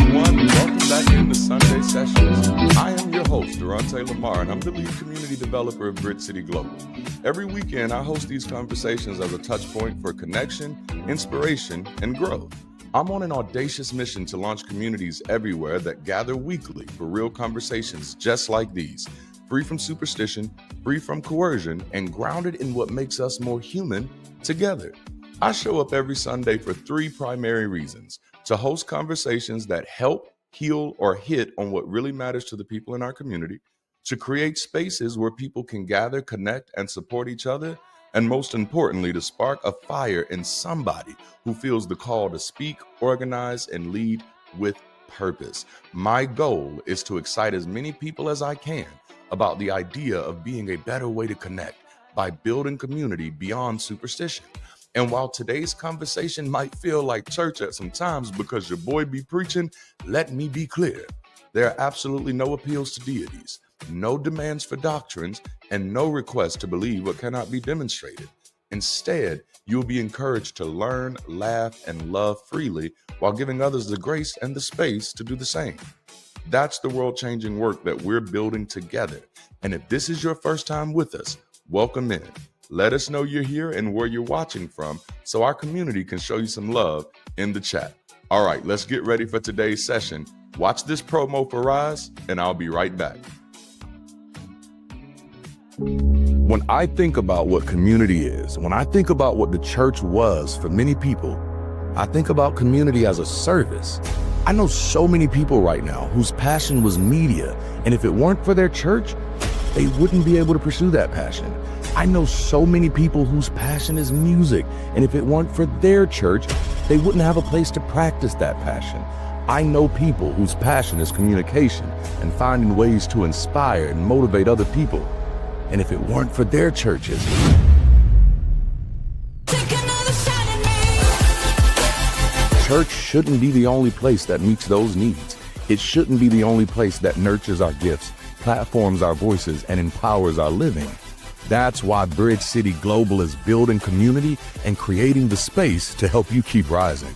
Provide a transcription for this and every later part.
everyone. Welcome back into Sunday Sessions. I am your host, Darante LaMar, and I'm the lead community developer of Bridge City Global. Every weekend, I host these conversations as a touch point for connection, inspiration, and growth. I'm on an audacious mission to launch communities everywhere that gather weekly for real conversations just like these, free from superstition, free from coercion, and grounded in what makes us more human together. I show up every Sunday for three primary reasons: to host conversations that help, heal, or hit on what really matters to the people in our community, to create spaces where people can gather, connect, and support each other, and most importantly, to spark a fire in somebody who feels the call to speak, organize, and lead with purpose. My goal is to excite as many people as I can about the idea of being a better way to connect by building community beyond superstition. And while today's conversation might feel like church at some times because your boy be preaching, let me be clear. There are absolutely no appeals to deities, no demands for doctrines, and no request to believe what cannot be demonstrated. Instead, you'll be encouraged to learn, laugh, and love freely while giving others the grace and the space to do the same. That's the world-changing work that we're building together. And if this is your first time with us, welcome in. Let us know you're here and where you're watching from so our community can show you some love in the chat. All right, let's get ready for today's session. Watch this promo for Rise, and I'll be right back. When I think about what community is, when I think about what the church was for many people, I think about community as a service. I know so many people right now whose passion was media, and if it weren't for their church, they wouldn't be able to pursue that passion. I know so many people whose passion is music, and if it weren't for their church, they wouldn't have a place to practice that passion. I know people whose passion is communication and finding ways to inspire and motivate other people, and if it weren't for their churches, church shouldn't be the only place that meets those needs. It shouldn't be the only place that nurtures our gifts, platforms our voices, and empowers our living. That's why Bridge City Global is building community and creating the space to help you keep rising.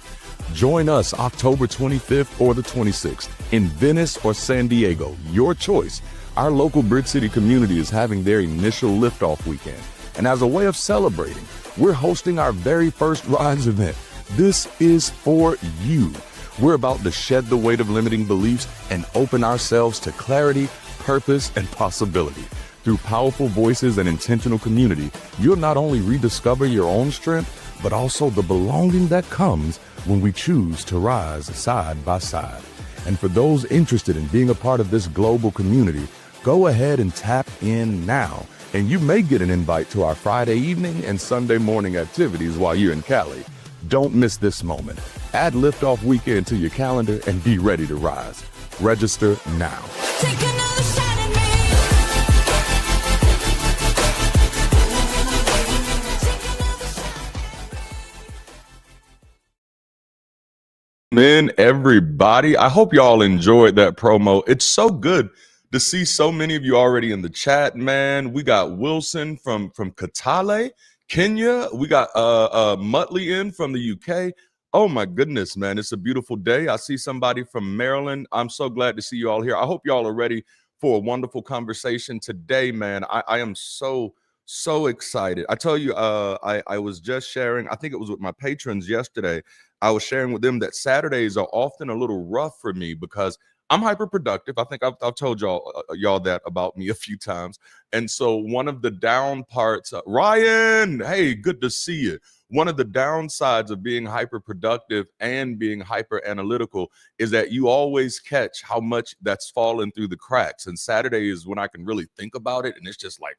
Join us October 25th or the 26th in Venice or San Diego, your choice. Our local Bridge City community is having their initial liftoff weekend. And as a way of celebrating, we're hosting our very first Rise event. This is for you. We're about to shed the weight of limiting beliefs and open ourselves to clarity, purpose, and possibility. Through powerful voices and intentional community, you'll not only rediscover your own strength, but also the belonging that comes when we choose to rise side by side. And for those interested in being a part of this global community, go ahead and tap in now, and you may get an invite to our Friday evening and Sunday morning activities while you're in Cali. Don't miss this moment. Add Liftoff Weekend to your calendar and be ready to rise. Register now. Take another shot at me. Man, everybody, I hope y'all enjoyed that promo. It's so good to see so many of you already in the chat, man. We got Wilson from Kitale, Kenya. We got Muttley in from the UK. Oh my goodness, man, it's a beautiful day. I see somebody from Maryland. I'm so glad to see you all here. I hope y'all are ready for a wonderful conversation today, man. I am so excited. I tell you, I was just sharing, I think it was with my patrons yesterday. I was sharing with them that Saturdays are often a little rough for me because I'm hyper productive. I think I've told y'all that about me a few times. And so one of the down parts, Ryan, hey, good to see you. One of the downsides of being hyper productive and being hyper analytical is that you always catch how much that's fallen through the cracks. And Saturday is when I can really think about it. And it's just like,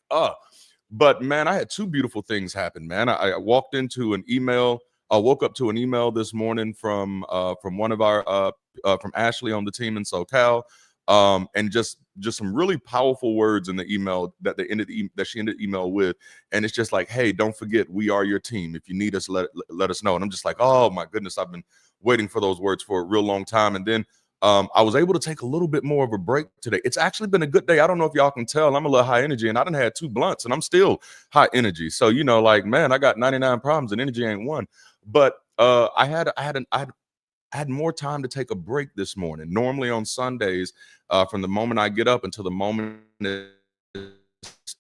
but man, I had two beautiful things happen, man. I walked into an email. I woke up to an email this morning from one of our from Ashley on the team in SoCal, and just some really powerful words in the email that she ended the email with, and it's just like, hey, don't forget, we are your team. If you need us, let us know. And I'm just like, oh my goodness, I've been waiting for those words for a real long time. And then I was able to take a little bit more of a break today. It's actually been a good day. I don't know if y'all can tell, I'm a little high energy, and I done had 2 blunts, and I'm still high energy. So like, man, I got 99 problems, and energy ain't one. But I had I had more time to take a break this morning. Normally on Sundays, from the moment I get up until the moment it's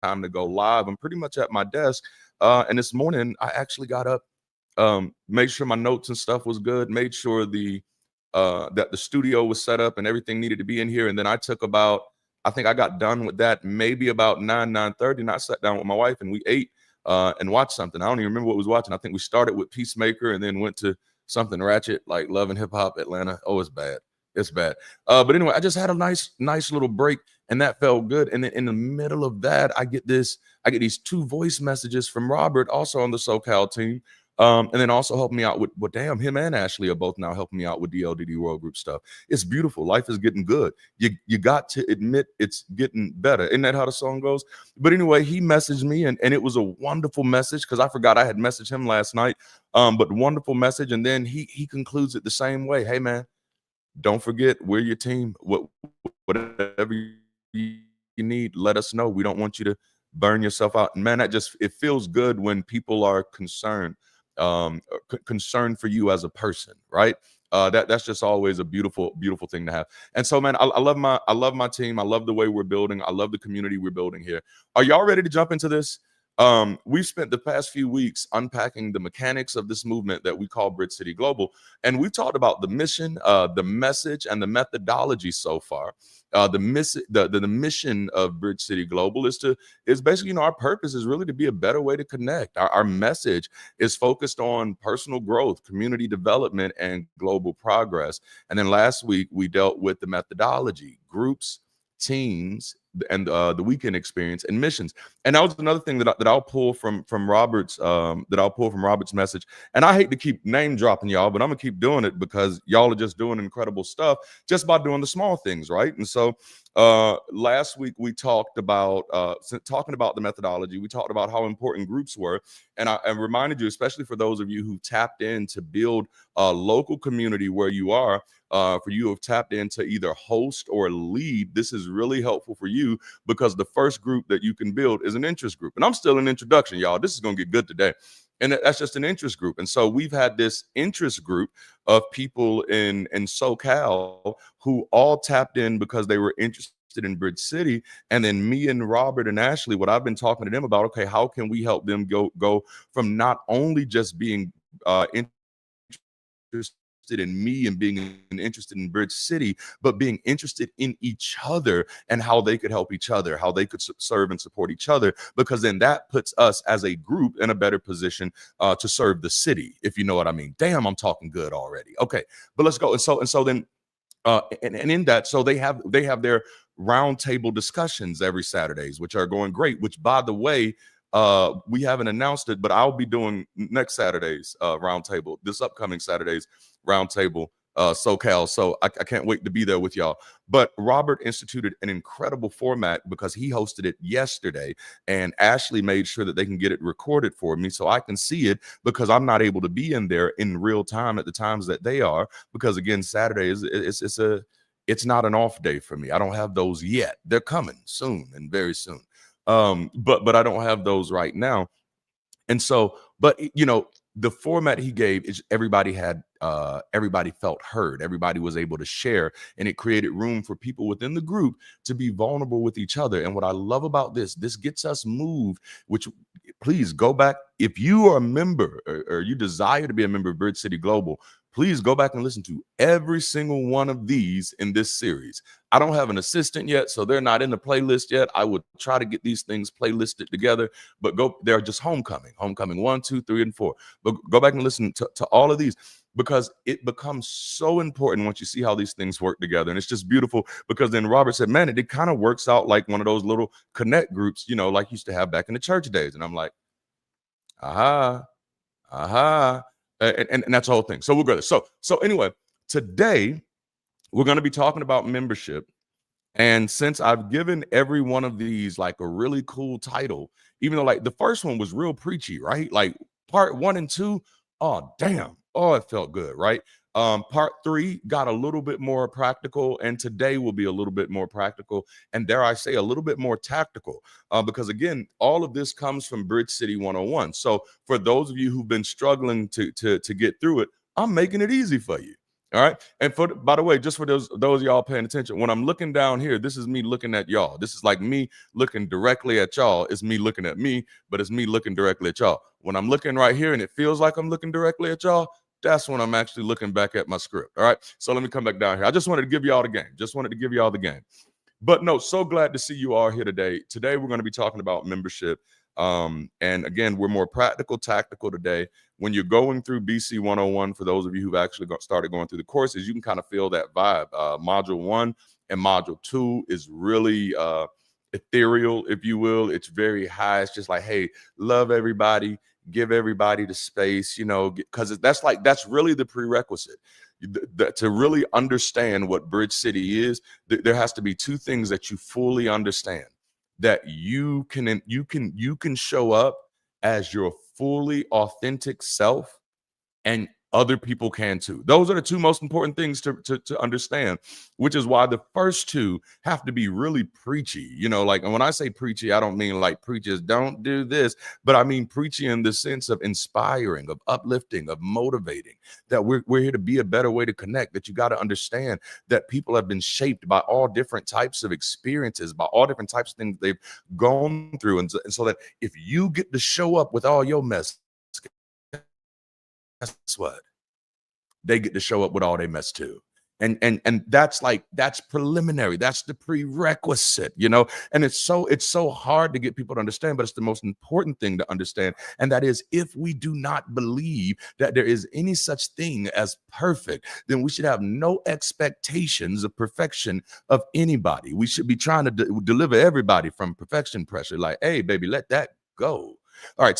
time to go live, I'm pretty much at my desk. And this morning, I actually got up, made sure my notes and stuff was good, made sure that the studio was set up and everything needed to be in here. And then I think I got done with that maybe about 9:30. And I sat down with my wife and we ate and watched something. I don't even remember what we was watching. I think we started with Peacemaker and then went to something ratchet like Love and Hip Hop Atlanta. Oh, it's bad. It's bad. But anyway, I just had a nice little break, and that felt good. And then in the middle of that, I get these 2 voice messages from Robert, also on the SoCal team. And then also helping me out with, well, damn, him and Ashley are both now helping me out with DLDD World Group stuff. It's beautiful. Life is getting good. You got to admit it's getting better. Isn't that how the song goes? But anyway, he messaged me, and it was a wonderful message because I forgot I had messaged him last night. But wonderful message. And then he concludes it the same way. Hey, man, don't forget, we're your team. Whatever you need, let us know. We don't want you to burn yourself out. And man, it feels good when people are concerned for you as a person, right? That's just always a beautiful thing to have. And so, man, I love my team. I love the way we're building. I love the community we're building here. Are y'all ready to jump into this? We've spent the past few weeks unpacking the mechanics of this movement that we call Bridge City Global, and we talked about the mission, the message, and the methodology so far. The mission of Bridge City Global is basically, our purpose is really to be a better way to connect. Our message is focused on personal growth, community development, and global progress. And then last week we dealt with the methodology, groups, teams, and the weekend experience and missions. And that was another thing that I'll pull from Robert's message. And I hate to keep name dropping y'all, but I'm gonna keep doing it because y'all are just doing incredible stuff just by doing the small things, right? And so last week we talked about talking about the methodology. We talked about how important groups were, and I reminded you, especially for those of you who tapped in to build a local community where you are. For you who have tapped in to either host or lead, this is really helpful for you because the first group that you can build is an interest group. And I'm still in introduction, y'all. This is going to get good today. And that's just an interest group. And so we've had this interest group of people in SoCal who all tapped in because they were interested in Bridge City. And then me and Robert and Ashley, what I've been talking to them about, okay, how can we help them go from not only just being interested in me and being interested in Bridge City, but being interested in each other and how they could help each other, how they could serve and support each other, because then that puts us as a group in a better position to serve the city, if you know what I mean. Damn, I'm talking good already. Okay, but let's go. And so then and in that, so they have their roundtable discussions every Saturdays, which are going great, which, by the way, we haven't announced it, but I'll be doing next Saturday's roundtable, this upcoming Saturday's roundtable, SoCal. So I can't wait to be there with y'all. But Robert instituted an incredible format because he hosted it yesterday, and Ashley made sure that they can get it recorded for me so I can see it, because I'm not able to be in there in real time at the times that they are, because again, Saturday it's not an off day for me. I don't have those yet. They're coming soon and very soon. But I don't have those right now. And so, but the format he gave is everybody felt heard. Everybody was able to share, and it created room for people within the group to be vulnerable with each other. And what I love about this gets us moved, which, please go back. If you are a member or you desire to be a member of Bridge City Global, please go back and listen to every single one of these in this series. I don't have an assistant yet, so they're not in the playlist yet. I would try to get these things playlisted together, but they're just homecoming 1, 2, 3, and 4. But go back and listen to all of these, because it becomes so important once you see how these things work together. And it's just beautiful, because then Robert said, man, it kind of works out like one of those little connect groups, like you used to have back in the church days. And I'm like, aha. And that's the whole thing. So we'll go there. So anyway, today we're going to be talking about membership. And since I've given every one of these like a really cool title, even though like the first one was real preachy, right? Like part 1 and 2, oh damn, oh it felt good, right? Part 3 got a little bit more practical, and today will be a little bit more practical, and dare I say a little bit more tactical, because again, all of this comes from Bridge City 101. So for those of you who've been struggling to get through it, I'm making it easy for you. All right. And by the way, just for those of y'all paying attention, when I'm looking down here, this is me looking at y'all. This is like me looking directly at y'all. It's me looking at me, but it's me looking directly at y'all. When I'm looking right here and it feels like I'm looking directly at y'all, that's when I'm actually looking back at my script. All right. So let me come back down here. I just wanted to give y'all the game. Just wanted to give y'all the game. But no, so glad to see you all here today. Today, we're going to be talking about membership. And again, we're more practical, tactical today. When you're going through BC 101, for those of you who've actually started going through the courses, you can kind of feel that vibe. Module 1 and Module 2 is really ethereal, if you will. It's very high. It's just like, hey, love everybody, give everybody the space, because that's really the prerequisite. To really understand what Bridge City is, there has to be two things that you fully understand: that you can show up as your fully authentic self, and other people can too. Those are the two most important things to understand, which is why the first two have to be really preachy. Like, and when I say preachy, I don't mean like preachers don't do this, but I mean preachy in the sense of inspiring, of uplifting, of motivating, that we're here to be a better way to connect, that you got to understand that people have been shaped by all different types of experiences, by all different types of things they've gone through. And so that if you get to show up with all your mess, guess what? They get to show up with all their mess too. And that's preliminary. That's the prerequisite, and it's so hard to get people to understand, but it's the most important thing to understand. And that is, if we do not believe that there is any such thing as perfect, then we should have no expectations of perfection of anybody. We should be trying to deliver everybody from perfection pressure. Like, hey, baby, let that go. All right.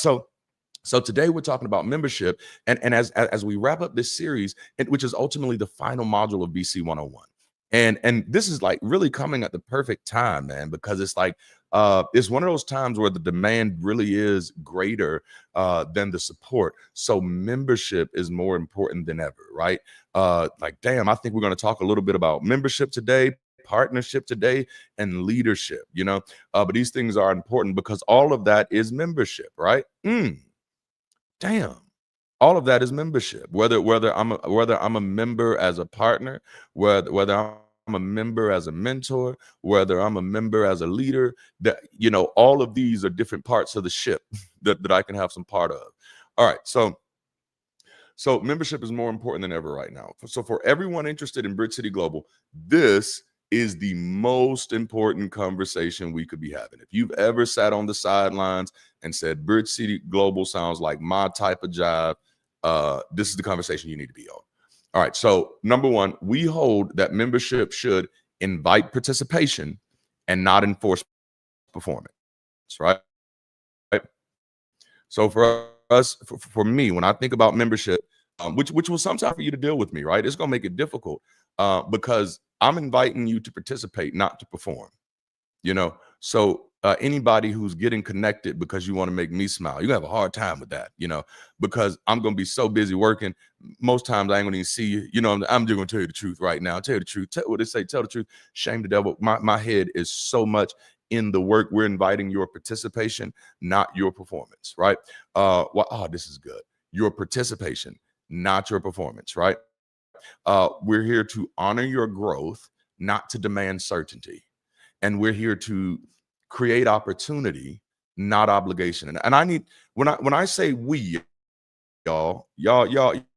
So today we're talking about membership, and as we wrap up this series, which is ultimately the final module of BC 101. And this is like really coming at the perfect time, man, because it's like it's one of those times where the demand really is greater than the support. So membership is more important than ever, right? Like, damn, I think we're going to talk a little bit about membership today, partnership today, and leadership, but these things are important because all of that is membership, right? Damn, all of that is membership. Whether I'm a member as a partner, whether I'm a member as a mentor, whether I'm a member as a leader, that all of these are different parts of the ship that I can have some part of. All right, so membership is more important than ever right now. So for everyone interested in Bridge City Global, this is the most important conversation we could be having. If you've ever sat on the sidelines and said, Bridge City Global sounds like my type of job, this is the conversation you need to be on. All right. So number one, we hold that membership should invite participation and not enforce performance, right? So for us, for me, when I think about membership, which will sometimes for you to deal with me, right? It's going to make it difficult because I'm inviting you to participate, not to perform. So anybody who's getting connected because you want to make me smile, you have a hard time with that, because I'm going to be so busy working. Most times I ain't going to even see you. I'm just going to tell you the truth right now. Tell you the truth. What they say, tell the truth. Shame the devil. My head is so much in the work. We're inviting your participation, not your performance, right? This is good. Your participation, not your performance, right? We're here to honor your growth, not to demand certainty. And we're here to create opportunity, not obligation. And I need, when I say we, y'all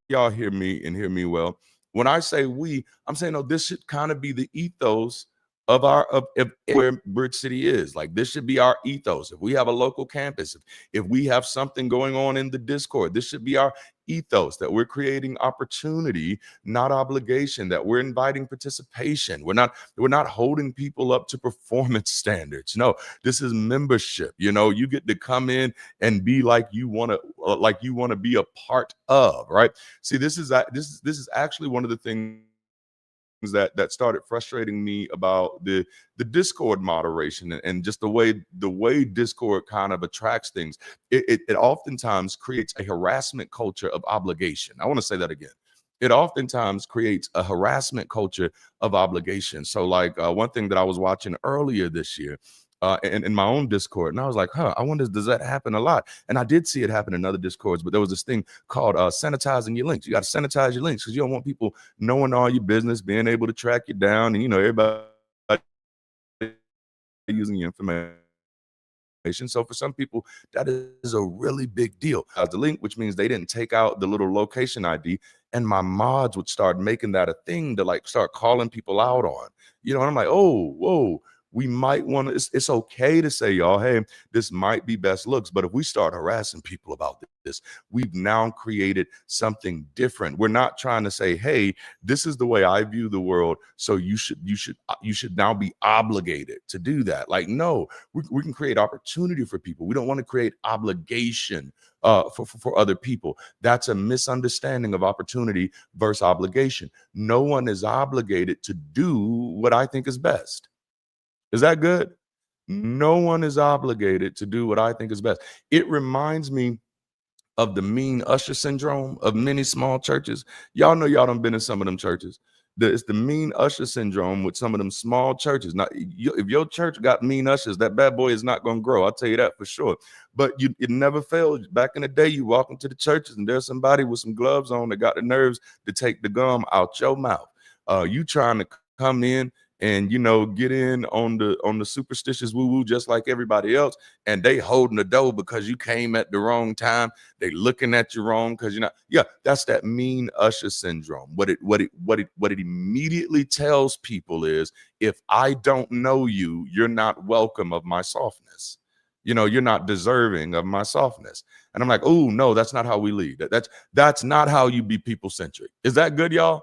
hear me and hear me well. When I say we, I'm saying, no, this should kind of be the ethos of where Bridge City is. Like, this should be our ethos. If we have a local campus, if we have something going on in the Discord, this should be our ethos, that we're creating opportunity, not obligation, that we're inviting participation. We're not holding people up to performance standards. No, this is membership. You get to come in and be like you want to be a part of, right? See, this is actually one of the things that started frustrating me about the Discord moderation and just the way Discord kind of attracts things. It oftentimes creates a harassment culture of obligation. I want to say that again. It oftentimes creates a harassment culture of obligation. So like one thing that I was watching earlier this year in my own Discord. And I was like, I wonder, does that happen a lot? And I did see it happen in other Discords, but there was this thing called sanitizing your links. You got to sanitize your links because you don't want people knowing all your business, being able to track you down, and, everybody using your information. So for some people, that is a really big deal. The link, which means they didn't take out the little location ID, and my mods would start making that a thing to like start calling people out on. And I'm like, oh, whoa. We might want to, it's okay to say, y'all, hey, this might be best looks. But if we start harassing people about this, we've now created something different. We're not trying to say, hey, this is the way I view the world, so you should now be obligated to do that. Like, no, we can create opportunity for people. We don't want to create obligation for other people. That's a misunderstanding of opportunity versus obligation. No one is obligated to do what I think is best. Is that good? No one is obligated to do what I think is best. It reminds me of the mean usher syndrome of many small churches. Y'all know y'all done been in some of them churches. It's the mean usher syndrome with some of them small churches. Now, if your church got mean ushers, that bad boy is not going to grow. I'll tell you that for sure. But it never failed. Back in the day, you walk into the churches and there's somebody with some gloves on that got the nerves to take the gum out your mouth. You trying to come in and get in on the superstitious woo-woo just like everybody else, and they holding the door because you came at the wrong time. They looking at you wrong because that's that mean usher syndrome. What it immediately tells people is, if I don't know you, you're not welcome of my softness. You're not deserving of my softness. And I'm like, oh no, that's not how we lead. That's not how you be people-centric. Is that good, y'all?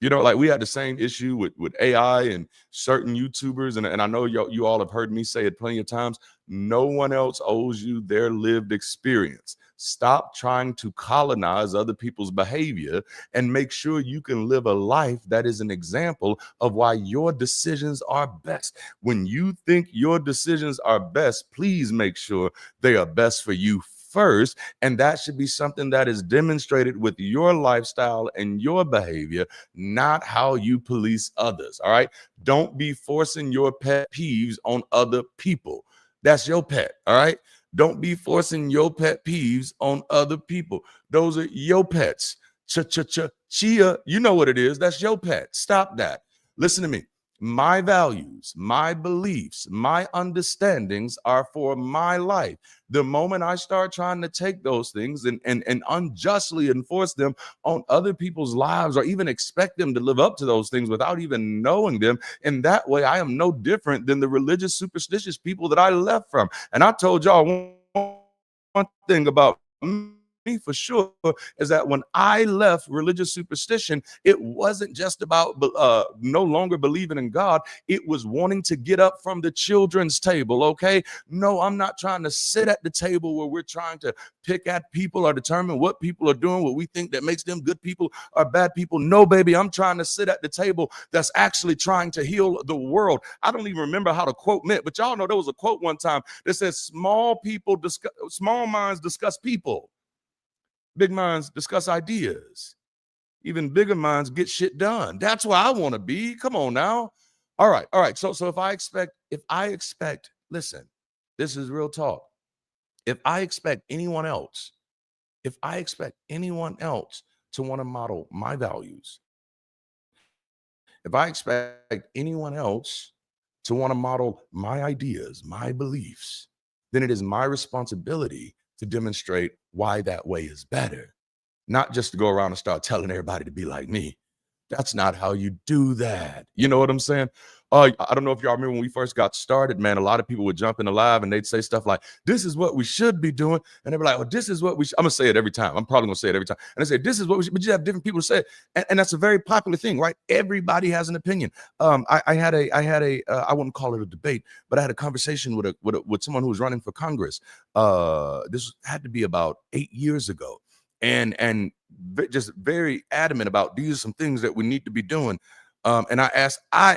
Like we had the same issue with AI and certain YouTubers. And I know you all have heard me say it plenty of times. No one else owes you their lived experience. Stop trying to colonize other people's behavior and make sure you can live a life that is an example of why your decisions are best. When you think your decisions are best, please make sure they are best for you first, and that should be something that is demonstrated with your lifestyle and your behavior, not how you police others. All right, don't be forcing your pet peeves on other people. That's your pet. All right, don't be forcing your pet peeves on other people. Those are your pets. Chia, you know what it is. That's your pet. Stop that. Listen to me. My values, my beliefs, my understandings are for my life. The moment I start trying to take those things and unjustly enforce them on other people's lives, or even expect them to live up to those things without even knowing them, in that way, I am no different than the religious, superstitious people that I left from. And I told y'all one thing about me for sure is that when I left religious superstition, it wasn't just about no longer believing in God. It was wanting to get up from the children's table. Okay, no, I'm not trying to sit at the table where we're trying to pick at people or determine what people are doing, what we think that makes them good people or bad people. No, baby, I'm trying to sit at the table that's actually trying to heal the world. I don't even remember how the quote meant, but y'all know there was a quote one time that says, small minds discuss people. Big minds discuss ideas. Even bigger minds get shit done. That's where I want to be. Come on now. All right. So if I expect, listen, this is real talk. If I expect anyone else to want to model my values, if I expect anyone else to want to model my ideas, my beliefs, then it is my responsibility to demonstrate why that way is better, not just to go around and start telling everybody to be like me. That's not how you do that. You know what I'm saying? I don't know if y'all remember when we first got started, man, a lot of people would jump in the live and they'd say stuff like, this is what we should be doing. And they'd be like, well, this is what we should. I'm going to say it every time. I'm probably going to say it every time. And I say, this is what we should, but you have different people to say it. And that's a very popular thing, right? Everybody has an opinion. I wouldn't call it a debate, but I had a conversation with someone who was running for Congress. This had to be about 8 years ago. And just very adamant about these are some things that we need to be doing. And I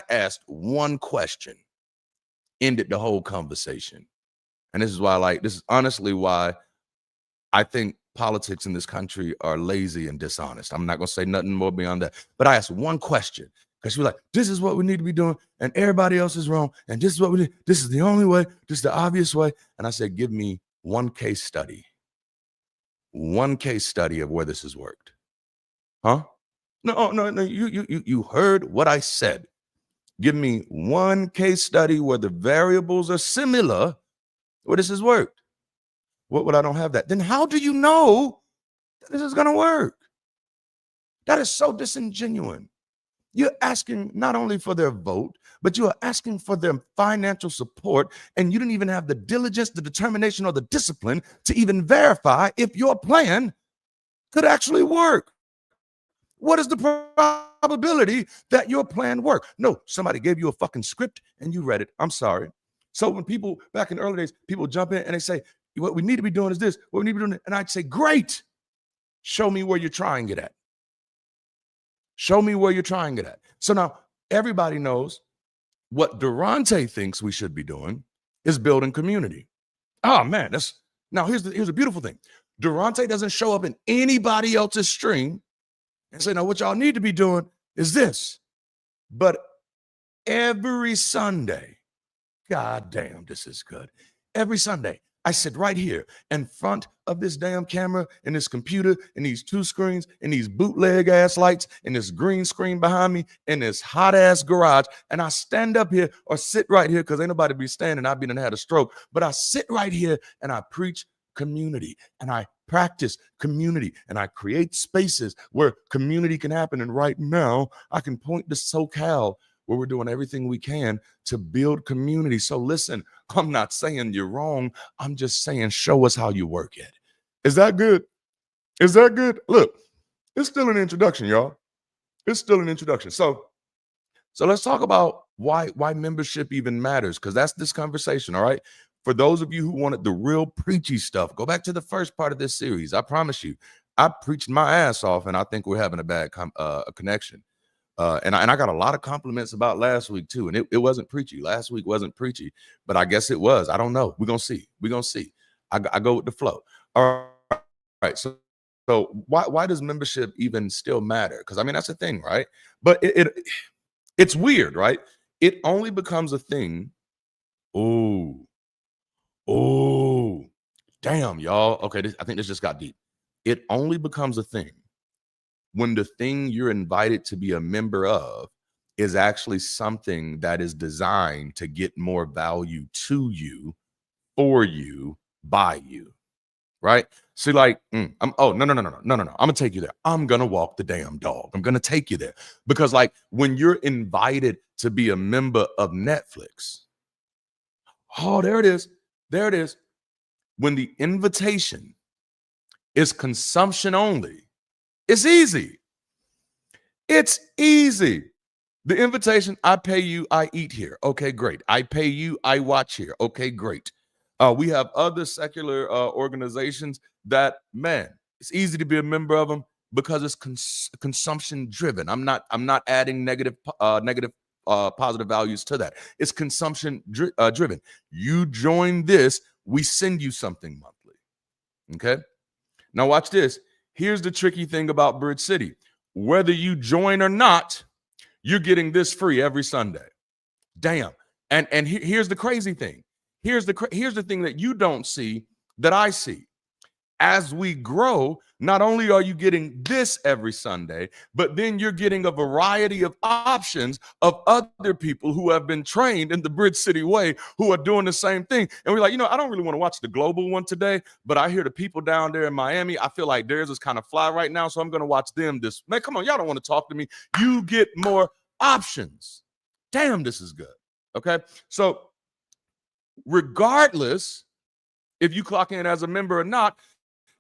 asked one question, ended the whole conversation. And this is honestly why I think politics in this country are lazy and dishonest. I'm not going to say nothing more beyond that. But I asked one question, Because she was like, this is what we need to be doing, and everybody else is wrong, and this is what we need. This is the only way. This is the obvious way. And I said, give me one case study of where this has worked. Huh? No. You heard what I said. Give me one case study where the variables are similar, where this has worked. What I don't have that. Then how do you know that this is going to work? That is so disingenuous. You're asking not only for their vote, but you are asking for their financial support, and you didn't even have the diligence, the determination, or the discipline to even verify if your plan could actually work. What is the probability that your plan worked? No, somebody gave you a fucking script and you read it. I'm sorry. So when people, back in the early days, people jump in and they say, what we need to be doing is this, what we need to be doing, and I'd say, great, show me where you're trying it at. Show me where you're trying it at. So now everybody knows what Darante thinks we should be doing is building community. Oh man, here's the beautiful thing. Darante doesn't show up in anybody else's stream and say, now what y'all need to be doing is this. But every Sunday, God damn, this is good. Every Sunday, I sit right here in front of this damn camera and this computer and these two screens and these bootleg ass lights and this green screen behind me and this hot ass garage. And I stand up here or sit right here because ain't nobody be standing. I've been and had a stroke, but I sit right here and I preach community and I practice community and I create spaces where community can happen. And right now I can point to SoCal where we're doing everything we can to build community. So listen, I'm not saying you're wrong. I'm just saying, show us how you work it. Is that good? Is that good? Look, it's still an introduction, y'all. It's still an introduction. So let's talk about why membership even matters, because that's this conversation, all right? For those of you who wanted the real preachy stuff, go back to the first part of this series. I promise you, I preached my ass off, and I think we're having a bad connection. And I got a lot of compliments about last week too. And it wasn't preachy. Last week wasn't preachy, but I guess it was. I don't know. We're going to see. We're going to see. I go with the flow. All right. So why does membership even still matter? Because I mean, that's a thing, right? But it's weird, right? It only becomes a thing. Oh, damn, y'all. Okay. I think this just got deep. It only becomes a thing when the thing you're invited to be a member of is actually something that is designed to get more value to you, for you, by you, right? See, like, no. I'm gonna take you there. I'm gonna walk the damn dog. I'm gonna take you there. Because like when you're invited to be a member of Netflix, oh, there it is. There it is. When the invitation is consumption only, it's easy. It's easy. The invitation, I pay you, I eat here. Okay, great. I pay you, I watch here. Okay, great. We have other secular organizations that, man, it's easy to be a member of them because it's consumption driven. I'm not adding negative positive values to that. It's consumption driven. You join this, we send you something monthly. Okay. Now watch this. Here's the tricky thing about Bridge City. Whether you join or not, you're getting this free every Sunday. Damn. And here's the crazy thing. Here's the thing that you don't see that I see. As we grow, not only are you getting this every Sunday, but then you're getting a variety of options of other people who have been trained in the Bridge City way who are doing the same thing. And we're like, I don't really want to watch the global one today, but I hear the people down there in Miami, I feel like theirs is kind of fly right now, so I'm going to watch them this. Man, come on, y'all don't want to talk to me. You get more options. Damn, this is good. Okay, so regardless if you clock in as a member or not,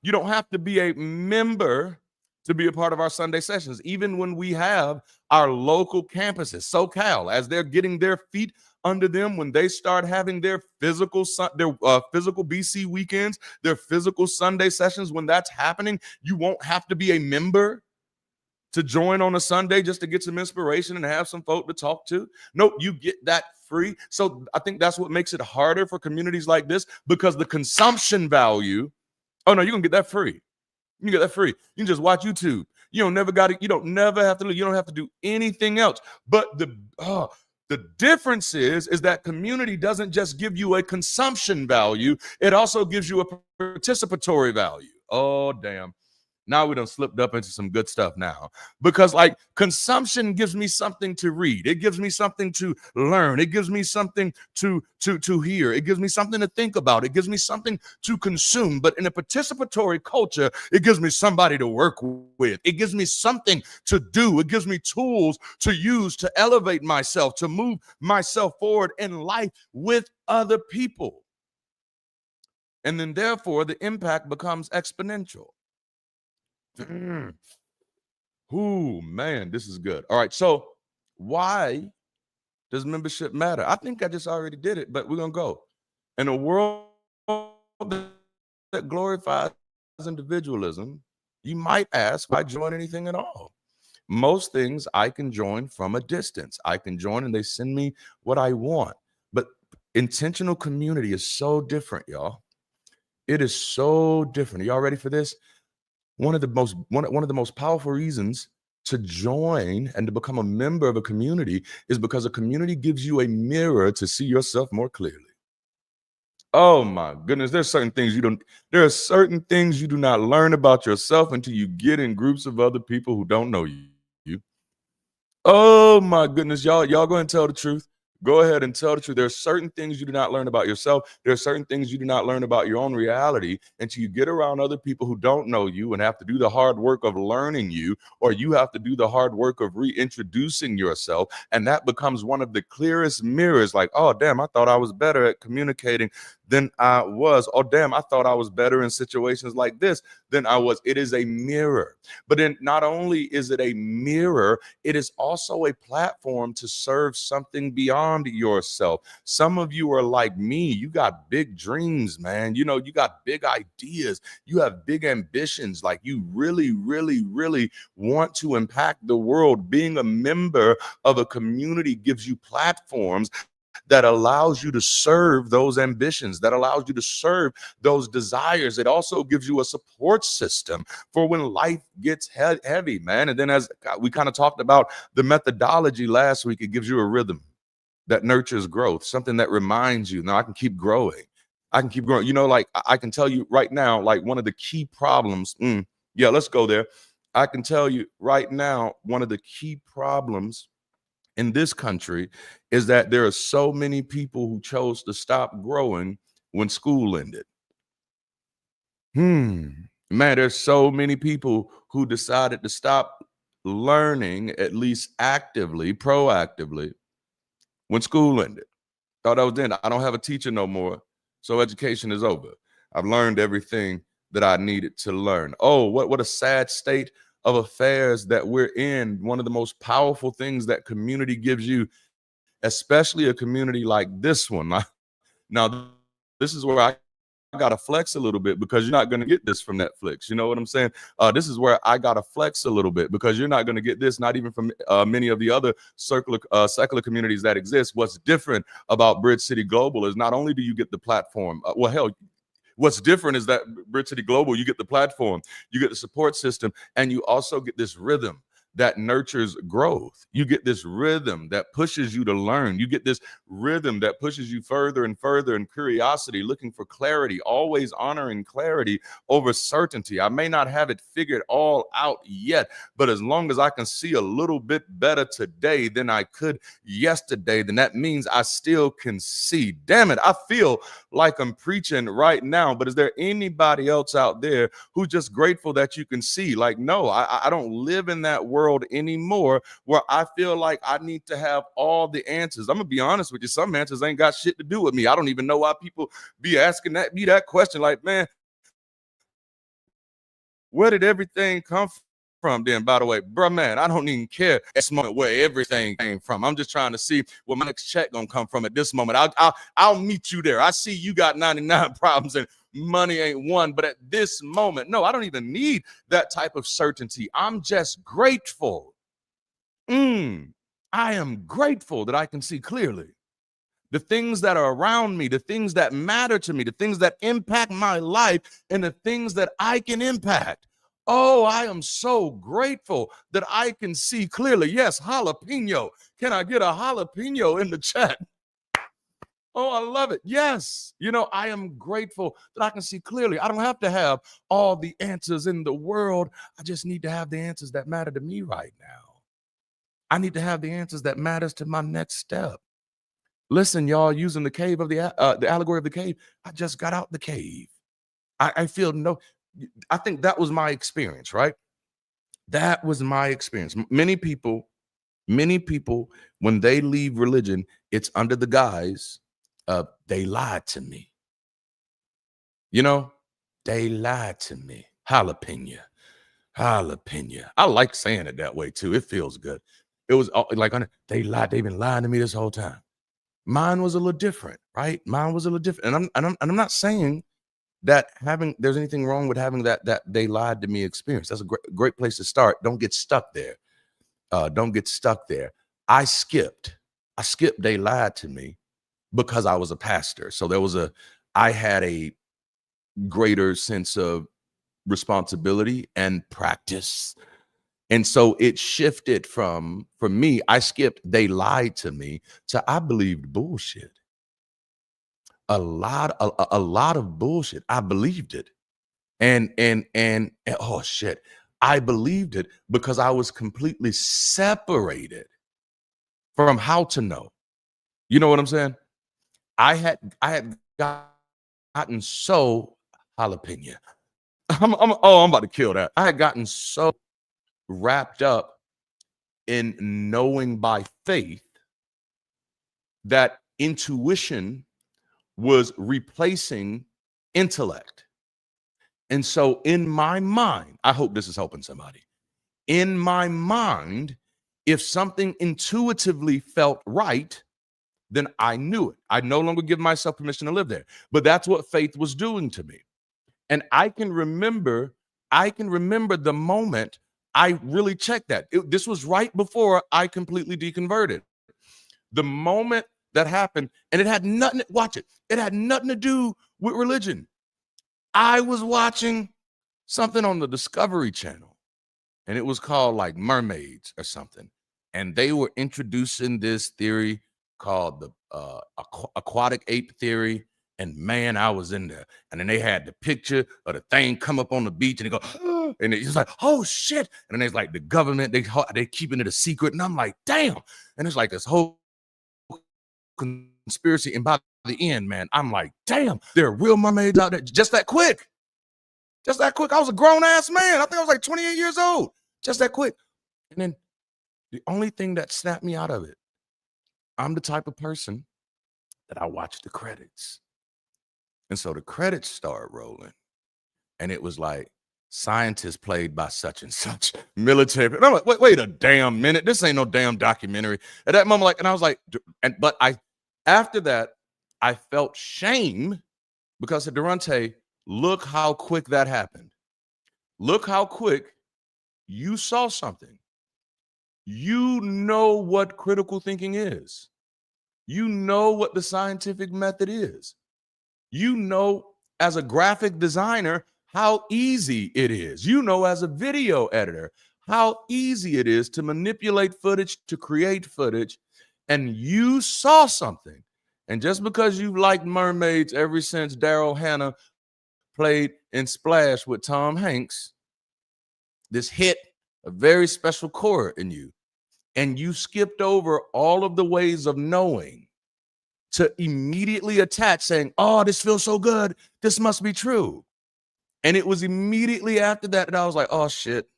you don't have to be a member to be a part of our Sunday sessions. Even when we have our local campuses, SoCal, as they're getting their feet under them, when they start having their physical BC weekends, their physical Sunday sessions, when that's happening, you won't have to be a member to join on a Sunday just to get some inspiration and have some folk to talk to. Nope, you get that free. So I think that's what makes it harder for communities like this, because the consumption value, oh no, you can get that free. You can get that free. You can just watch YouTube. You don't never have to, you don't have to do anything else. But the difference is that community doesn't just give you a consumption value, it also gives you a participatory value. Oh, damn. Now we done slipped up into some good stuff now, because like consumption gives me something to read. It gives me something to learn. It gives me something to hear. It gives me something to think about. It gives me something to consume. But in a participatory culture, it gives me somebody to work with. It gives me something to do. It gives me tools to use to elevate myself, to move myself forward in life with other people. And then therefore the impact becomes exponential. Ooh, man, this is good. All right, so why does membership matter? I think I just already did it, but we're going to go. In a world that glorifies individualism, you might ask, why join anything at all? Most things I can join from a distance. I can join and they send me what I want. But intentional community is so different, y'all. It is so different. Are y'all ready for this? One of the most powerful reasons to join and to become a member of a community is because a community gives you a mirror to see yourself more clearly. Oh my goodness, there are certain things you do not learn about yourself until you get in groups of other people who don't know you. Oh my goodness, y'all go ahead and tell the truth. Go ahead and tell the truth. There are certain things you do not learn about yourself. There are certain things you do not learn about your own reality until you get around other people who don't know you and have to do the hard work of learning you, or you have to do the hard work of reintroducing yourself. And that becomes one of the clearest mirrors. Like, oh, damn, I thought I was better at communicating than I was. Oh, damn, I thought I was better in situations like this than I was. It is a mirror. But then not only is it a mirror, it is also a platform to serve something beyond yourself. Some of you are like me. You got big dreams, man. You got big ideas. You have big ambitions. Like you really, really, really want to impact the world. Being a member of a community gives you platforms that allows you to serve those ambitions, that allows you to serve those desires. It also gives you a support system for when life gets heavy, man. And then as we kind of talked about the methodology last week, it gives you a rhythm that nurtures growth, something that reminds you, now I can keep growing. I can keep growing. Like I can tell you right now, like one of the key problems, let's go there. I can tell you right now, one of the key problems in this country is that there are so many people who chose to stop growing when school ended. Man, there's so many people who decided to stop learning, at least actively, proactively, when school ended. Thought I was in. I don't have a teacher no more, so education is over. I've learned everything that I needed to learn. Oh, what a sad state of affairs that we're in. One of the most powerful things that community gives you, especially a community like this one. Now, this is where I got to flex a little bit, because you're not going to get this from Netflix. You know what I'm saying? This is where I got to flex a little bit, because you're not going to get this, not even from many of the other secular communities that exist. What's different about Bridge City Global is not only do you get the platform, what's different is that Bridge City Global, you get the platform, you get the support system, and you also get this rhythm that nurtures growth. You get this rhythm that pushes you to learn. You get this rhythm that pushes you further and further in curiosity, looking for clarity, always honoring clarity over certainty. I may not have it figured all out yet, but as long as I can see a little bit better today than I could yesterday, then that means I still can see. Damn it, I feel like I'm preaching right now, but is there anybody else out there who's just grateful that you can see? Like, no, I don't live in that world anymore where I feel like I need to have all the answers. I'm gonna be honest with you, some answers ain't got shit to do with me. I don't even know why people be asking that question. Like, man, where did everything come from then? By the way, bro, man, I don't even care at this moment where everything came from. I'm just trying to see where my next check gonna come from at this moment. I'll meet you there. I see you got 99 problems and money ain't one, but at this moment, no, I don't even need that type of certainty. I'm just grateful. I am grateful that I can see clearly the things that are around me, the things that matter to me, the things that impact my life, and the things that I can impact. Oh, I am so grateful that I can see clearly. Yes, jalapeno. Can I get a jalapeno in the chat? Oh, I love it. Yes. I am grateful that I can see clearly. I don't have to have all the answers in the world. I just need to have the answers that matter to me right now. I need to have the answers that matters to my next step. Listen, y'all, using the allegory of the cave, I just got out the cave. I feel I think that was my experience, right? That was my experience. Many people, when they leave religion, it's under the guise of they lied to me. They lied to me. Jalapeno. I like saying it that way too. It feels good. It was like they lied. They've been lying to me this whole time. Mine was a little different, right? Mine was a little different, and I'm not saying that there's anything wrong with having that they lied to me experience. That's a great place to start. Don't get stuck there. Don't get stuck there. I skipped they lied to me because I was a pastor. So I had a greater sense of responsibility and practice. And so it shifted for me, I skipped they lied to me to I believed bullshit. A lot of bullshit. I believed it. And oh shit. I believed it because I was completely separated from how to know. You know what I'm saying? I had gotten so jalapeno. I'm about to kill that. I had gotten so wrapped up in knowing by faith that intuition was replacing intellect. And so in my mind, I hope this is helping somebody. In my mind, if something intuitively felt right, then I knew it. I no longer give myself permission to live there. But that's what faith was doing to me. And I can remember the moment I really checked that. This was right before I completely deconverted. The moment that happened, and it had nothing, watch it. It had nothing to do with religion. I was watching something on the Discovery Channel, and it was called like mermaids or something. And they were introducing this theory called the aquatic ape theory. And man, I was in there. And then they had the picture of the thing come up on the beach, and they go, and it's like, oh shit. And then there's like the government, they keeping it a secret. And I'm like, damn. And it's like this whole conspiracy. And by the end, man, I'm like, damn, there are real mermaids out there. Just that quick. I was a grown ass man. I think I was like 28 years old. Just that quick. And then the only thing that snapped me out of it, I'm the type of person that I watch the credits. And so the credits start rolling. And it was like, scientists played by such and such, military. And I'm like, wait a damn minute. This ain't no damn documentary. At that moment, and I was like, but after that, I felt shame because at Darante, look how quick that happened. Look how quick you saw something. You know what critical thinking is. You know what the scientific method is. You know, as a graphic designer, how easy it is. You know, as a video editor, how easy it is to manipulate footage, to create footage, and you saw something. And just because you liked mermaids ever since Daryl Hannah played in Splash with Tom Hanks, this hit a very special chord in you. And you skipped over all of the ways of knowing to immediately attach saying, oh, this feels so good. This must be true. And it was immediately after that I was like, oh shit,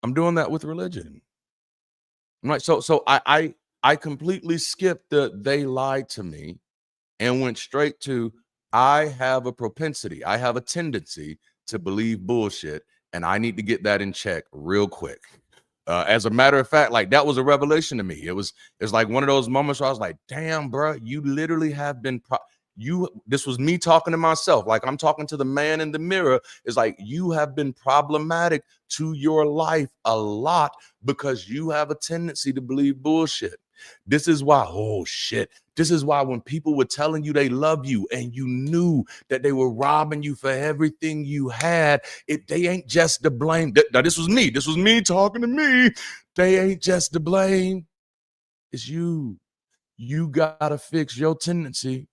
I'm doing that with religion. Right. So I completely skipped they lied to me and went straight to I have a propensity. I have a tendency to believe bullshit, and I need to get that in check real quick. As a matter of fact, like that was a revelation to me. It's like one of those moments where I was like, damn, bro, you literally have been this was me talking to myself. Like I'm talking to the man in the mirror. It's like you have been problematic to your life a lot because you have a tendency to believe bullshit. This is why, oh shit, This is why when people were telling you they love you and you knew that they were robbing you for everything you had, they ain't just to blame. Now, this was me talking to me. They ain't just to blame. It's you. You gotta fix your tendency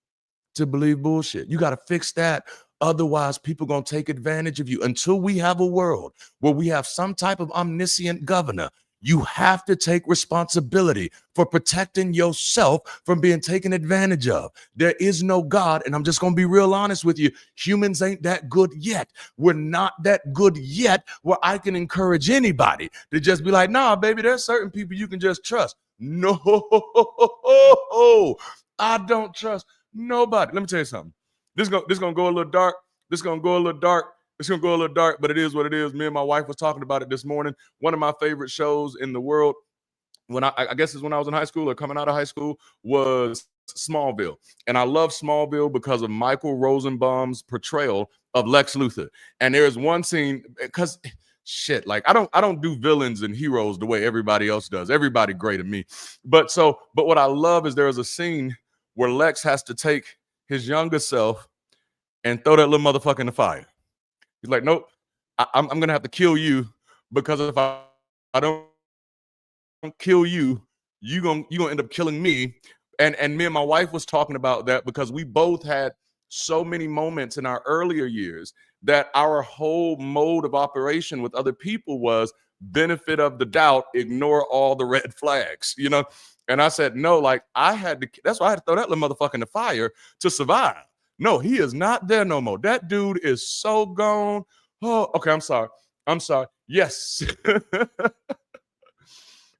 to believe bullshit. You got to fix that. Otherwise, people going to take advantage of you. Until we have a world where we have some type of omniscient governor, you have to take responsibility for protecting yourself from being taken advantage of. There is no God, and I'm just going to be real honest with you. Humans ain't that good yet. We're not that good yet where I can encourage anybody to just be like, nah, baby, there's certain people you can just trust. No, I don't trust nobody. Let me tell you something. This gonna go a little dark. This gonna go a little dark. It's gonna go a little dark, but it is what it is. Me and my wife was talking about it this morning. One of my favorite shows in the world, when I guess it's when I was in high school or coming out of high school, was Smallville. And I love Smallville because of Michael Rosenbaum's portrayal of Lex Luthor. And there is one scene, because shit, like I don't do villains and heroes the way everybody else does. Everybody great at me. But what I love is there is a scene where Lex has to take his younger self and throw that little motherfucker in the fire. He's like, nope, I'm going to have to kill you, because if I don't kill you, you're going to end up killing me. And me and my wife was talking about that because we both had so many moments in our earlier years that our whole mode of operation with other people was benefit of the doubt, ignore all the red flags, you know? And I said, no, like that's why I had to throw that little motherfucker in the fire to survive. No, he is not there no more. That dude is so gone. Oh, okay, I'm sorry. Yes.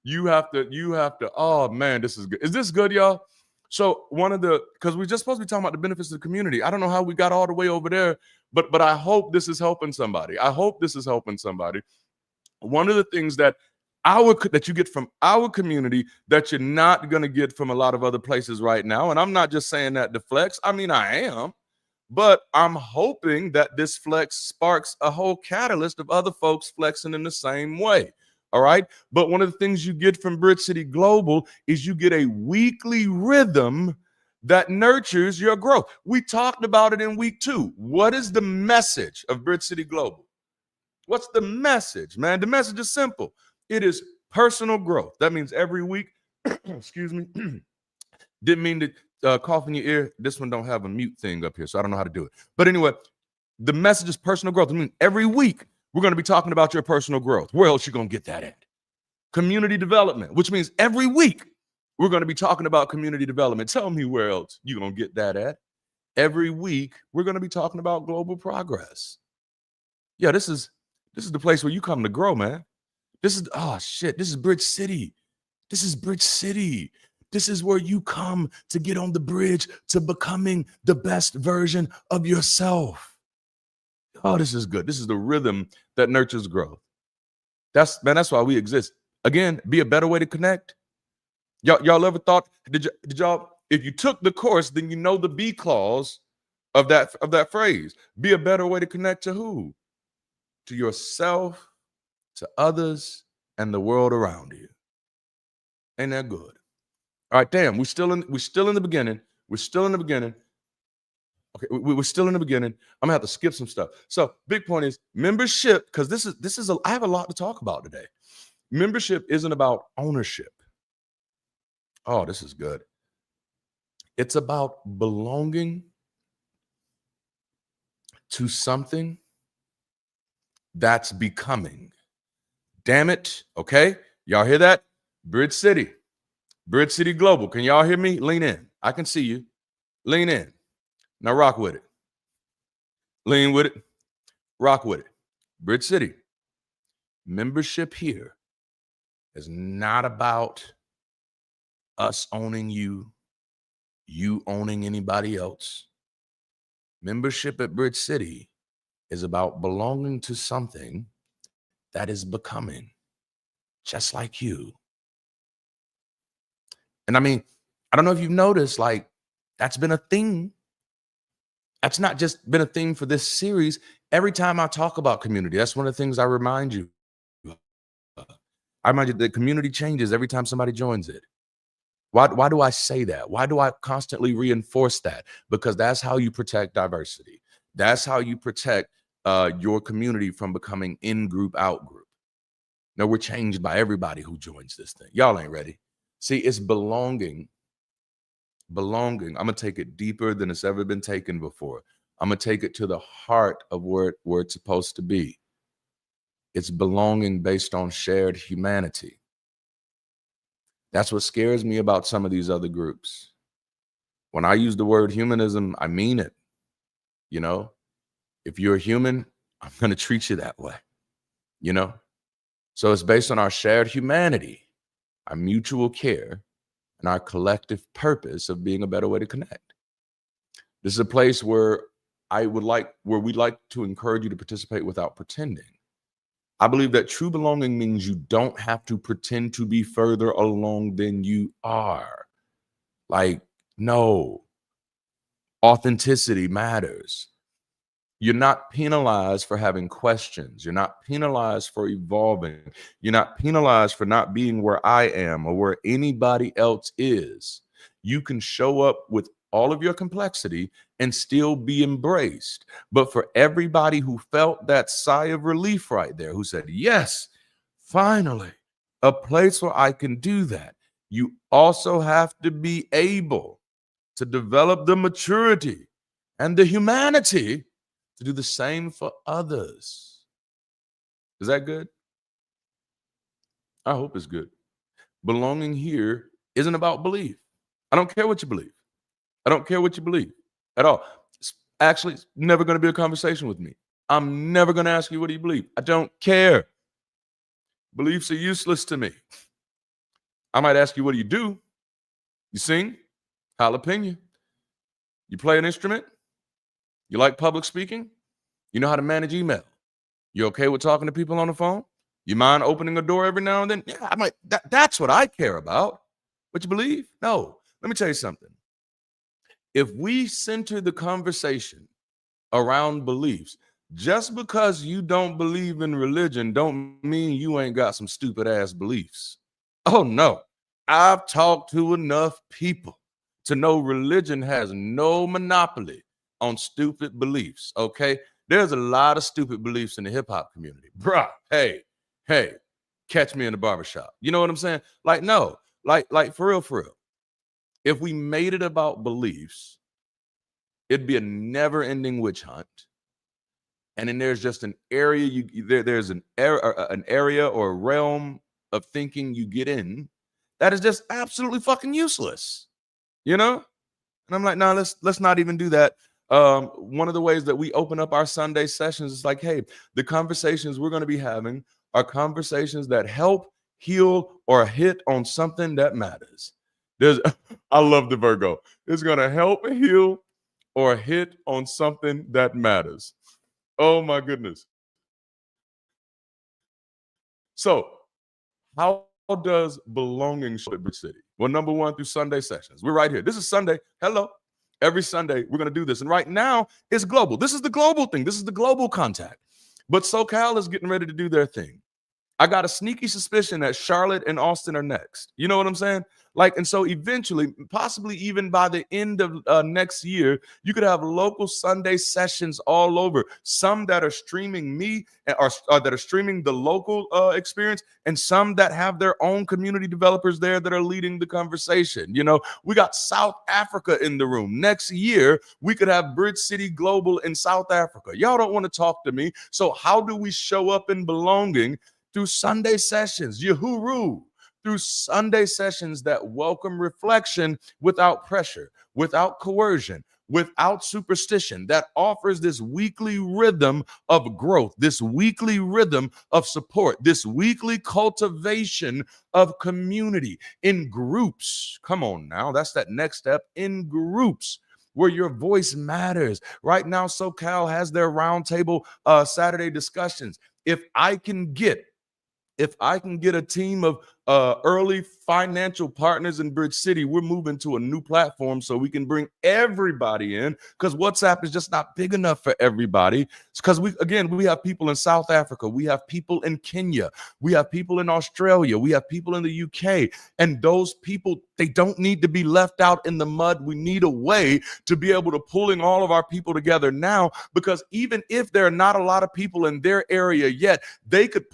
You have to, oh man, this is good. Is this good, y'all? So because we're just supposed to be talking about the benefits of the community. I don't know how we got all the way over there, but I hope this is helping somebody. One of the things that you get from our community that you're not going to get from a lot of other places right now, and I'm not just saying that to flex. I mean, I am, but I'm hoping that this flex sparks a whole catalyst of other folks flexing in the same way. All right. But one of the things you get from Bridge City Global is you get a weekly rhythm that nurtures your growth. We talked about it in week 2. What is the message of Bridge City Global? What's the message, man? The message is simple. It is personal growth. That means every week, excuse me, didn't mean to cough in your ear. This one don't have a mute thing up here, so I don't know how to do it. But anyway, the message is personal growth. I mean, every week, we're going to be talking about your personal growth. Where else you going to get that at? Community development, which means every week we're going to be talking about community development. Tell me where else you're going to get that at. Every week we're going to be talking about global progress. Yeah, this is the place where you come to grow, man. This is Bridge City. This is Bridge City. This is where you come to get on the bridge to becoming the best version of yourself. Oh, this is good. This is the rhythm that nurtures growth. That's why we exist. Again, be a better way to connect. Y'all ever thought, did y'all, if you took the course, then you know the B clause of that phrase. Be a better way to connect to who? To yourself, to others, and the world around you. Ain't that good? All right, damn, we're still in the beginning. We're still in the beginning. Okay, we're still in the beginning. I'm gonna have to skip some stuff. So, big point is membership, because I have a lot to talk about today. Membership isn't about ownership. Oh, this is good. It's about belonging to something that's becoming. Damn it. Okay, y'all hear that? Bridge City Global. Can y'all hear me? Lean in. I can see you. Lean in. Now rock with it. Lean with it. Rock with it. Bridge City. Membership here is not about us owning you, you owning anybody else. Membership at Bridge City is about belonging to something that is becoming just like you. And I mean, I don't know if you've noticed, like, that's been a thing. That's not just been a thing for this series. Every time I talk about community, that's one of the things I remind you. I remind you that community changes every time somebody joins it. Why do I say that? Why do I constantly reinforce that? Because that's how you protect diversity. That's how you protect your community from becoming in-group, out-group. No, we're changed by everybody who joins this thing. Y'all ain't ready. See, it's belonging. Belonging. I'm going to take it deeper than it's ever been taken before. I'm going to take it to the heart of where it's supposed to be. It's belonging based on shared humanity. That's what scares me about some of these other groups. When I use the word humanism, I mean it. You know, if you're a human, I'm going to treat you that way. You know, so it's based on our shared humanity, our mutual care, and our collective purpose of being a better way to connect. This is a place where we'd like to encourage you to participate without pretending. I believe that true belonging means you don't have to pretend to be further along than you are. Like, no, authenticity matters. You're not penalized for having questions. You're not penalized for evolving. You're not penalized for not being where I am or where anybody else is. You can show up with all of your complexity and still be embraced. But for everybody who felt that sigh of relief right there, who said, yes, finally, a place where I can do that, you also have to be able to develop the maturity and the humanity to do the same for others. Is that good? I hope it's good. Belonging here isn't about belief. I don't care what you believe. I don't care what you believe at all. It's actually never going to be a conversation with me. I'm never going to ask you what do you believe. I don't care. Beliefs are useless to me. I might ask you what do you do? You sing? Jalapeno. You play an instrument? You like public speaking? You know how to manage email? You okay with talking to people on the phone? You mind opening a door every now and then? Yeah, I might. That's what I care about. What you believe? No. Let me tell you something. If we center the conversation around beliefs, just because you don't believe in religion don't mean you ain't got some stupid ass beliefs. Oh no. I've talked to enough people to know religion has no monopoly on stupid beliefs, okay? There's a lot of stupid beliefs in the hip hop community. Bruh, hey, catch me in the barbershop. You know what I'm saying? Like, no, like for real. If we made it about beliefs, it'd be a never-ending witch hunt. And then there's just an area there's an area or a realm of thinking you get in that is just absolutely fucking useless. You know? And I'm like, no, let's not even do that. One of the ways that we open up our Sunday sessions is like, hey, the conversations we're going to be having are conversations that help, heal, or hit on something that matters. I love the Virgo. It's going to help, heal, or hit on something that matters. Oh my goodness. So how does belonging show at Bridge City? Well, number one, through Sunday sessions. We're right here. This is Sunday. Hello. Every Sunday, we're going to do this. And right now, it's global. This is the global thing. This is the global contact. But SoCal is getting ready to do their thing. I got a sneaky suspicion that Charlotte and Austin are next. You know what I'm saying? Like, and so eventually, possibly even by the end of next year, you could have local Sunday sessions all over. Some that are streaming me or that are streaming the local experience, and some that have their own community developers there that are leading the conversation. You know, we got South Africa in the room. Next year, we could have Bridge City Global in South Africa. Y'all don't want to talk to me. So how do we show up in belonging? Through Sunday sessions, Yahoo! Through Sunday sessions that welcome reflection without pressure, without coercion, without superstition, that offers this weekly rhythm of growth, this weekly rhythm of support, this weekly cultivation of community in groups. Come on now, that's that next step, in groups where your voice matters. Right now, SoCal has their roundtable Saturday discussions. If I can get a team of early financial partners in Bridge City, we're moving to a new platform so we can bring everybody in, because WhatsApp is just not big enough for everybody. It's because we have people in South Africa, we have people in Kenya, we have people in Australia, we have people in the UK, and those people, they don't need to be left out in the mud. We need a way to be able to pulling all of our people together now, because even if there are not a lot of people in their area yet, they could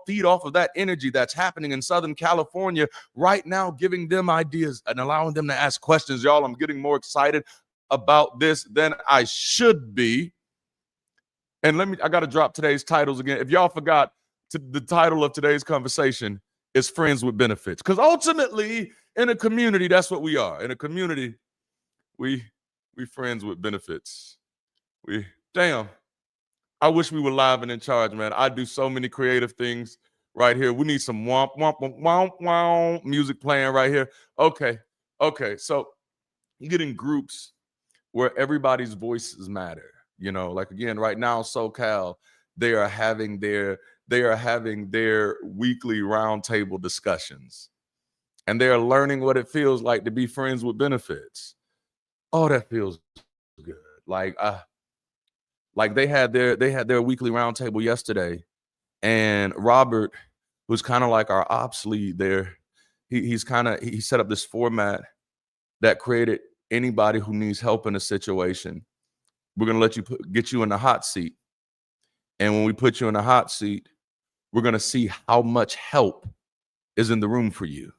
feed off of that energy that's happening in Southern California right now, giving them ideas and allowing them to ask questions. Y'all, I'm getting more excited about this than I should be. And I got to drop today's titles again. If y'all forgot, the title of today's conversation is Friends with Benefits. Because ultimately, in a community, that's what we are. In a community, we friends with benefits. I wish we were live and in charge, man. I do so many creative things right here. We need some womp, womp, womp, womp, womp music playing right here. Okay. So you get in groups where everybody's voices matter. You know, like again, right now, SoCal, they are having their weekly roundtable discussions. And they are learning what it feels like to be friends with benefits. Oh, that feels good. Like they had their weekly roundtable yesterday, and Robert, who's kind of like our ops lead there, he set up this format that created anybody who needs help in a situation. We're gonna get you in the hot seat, and when we put you in the hot seat, we're gonna see how much help is in the room for you.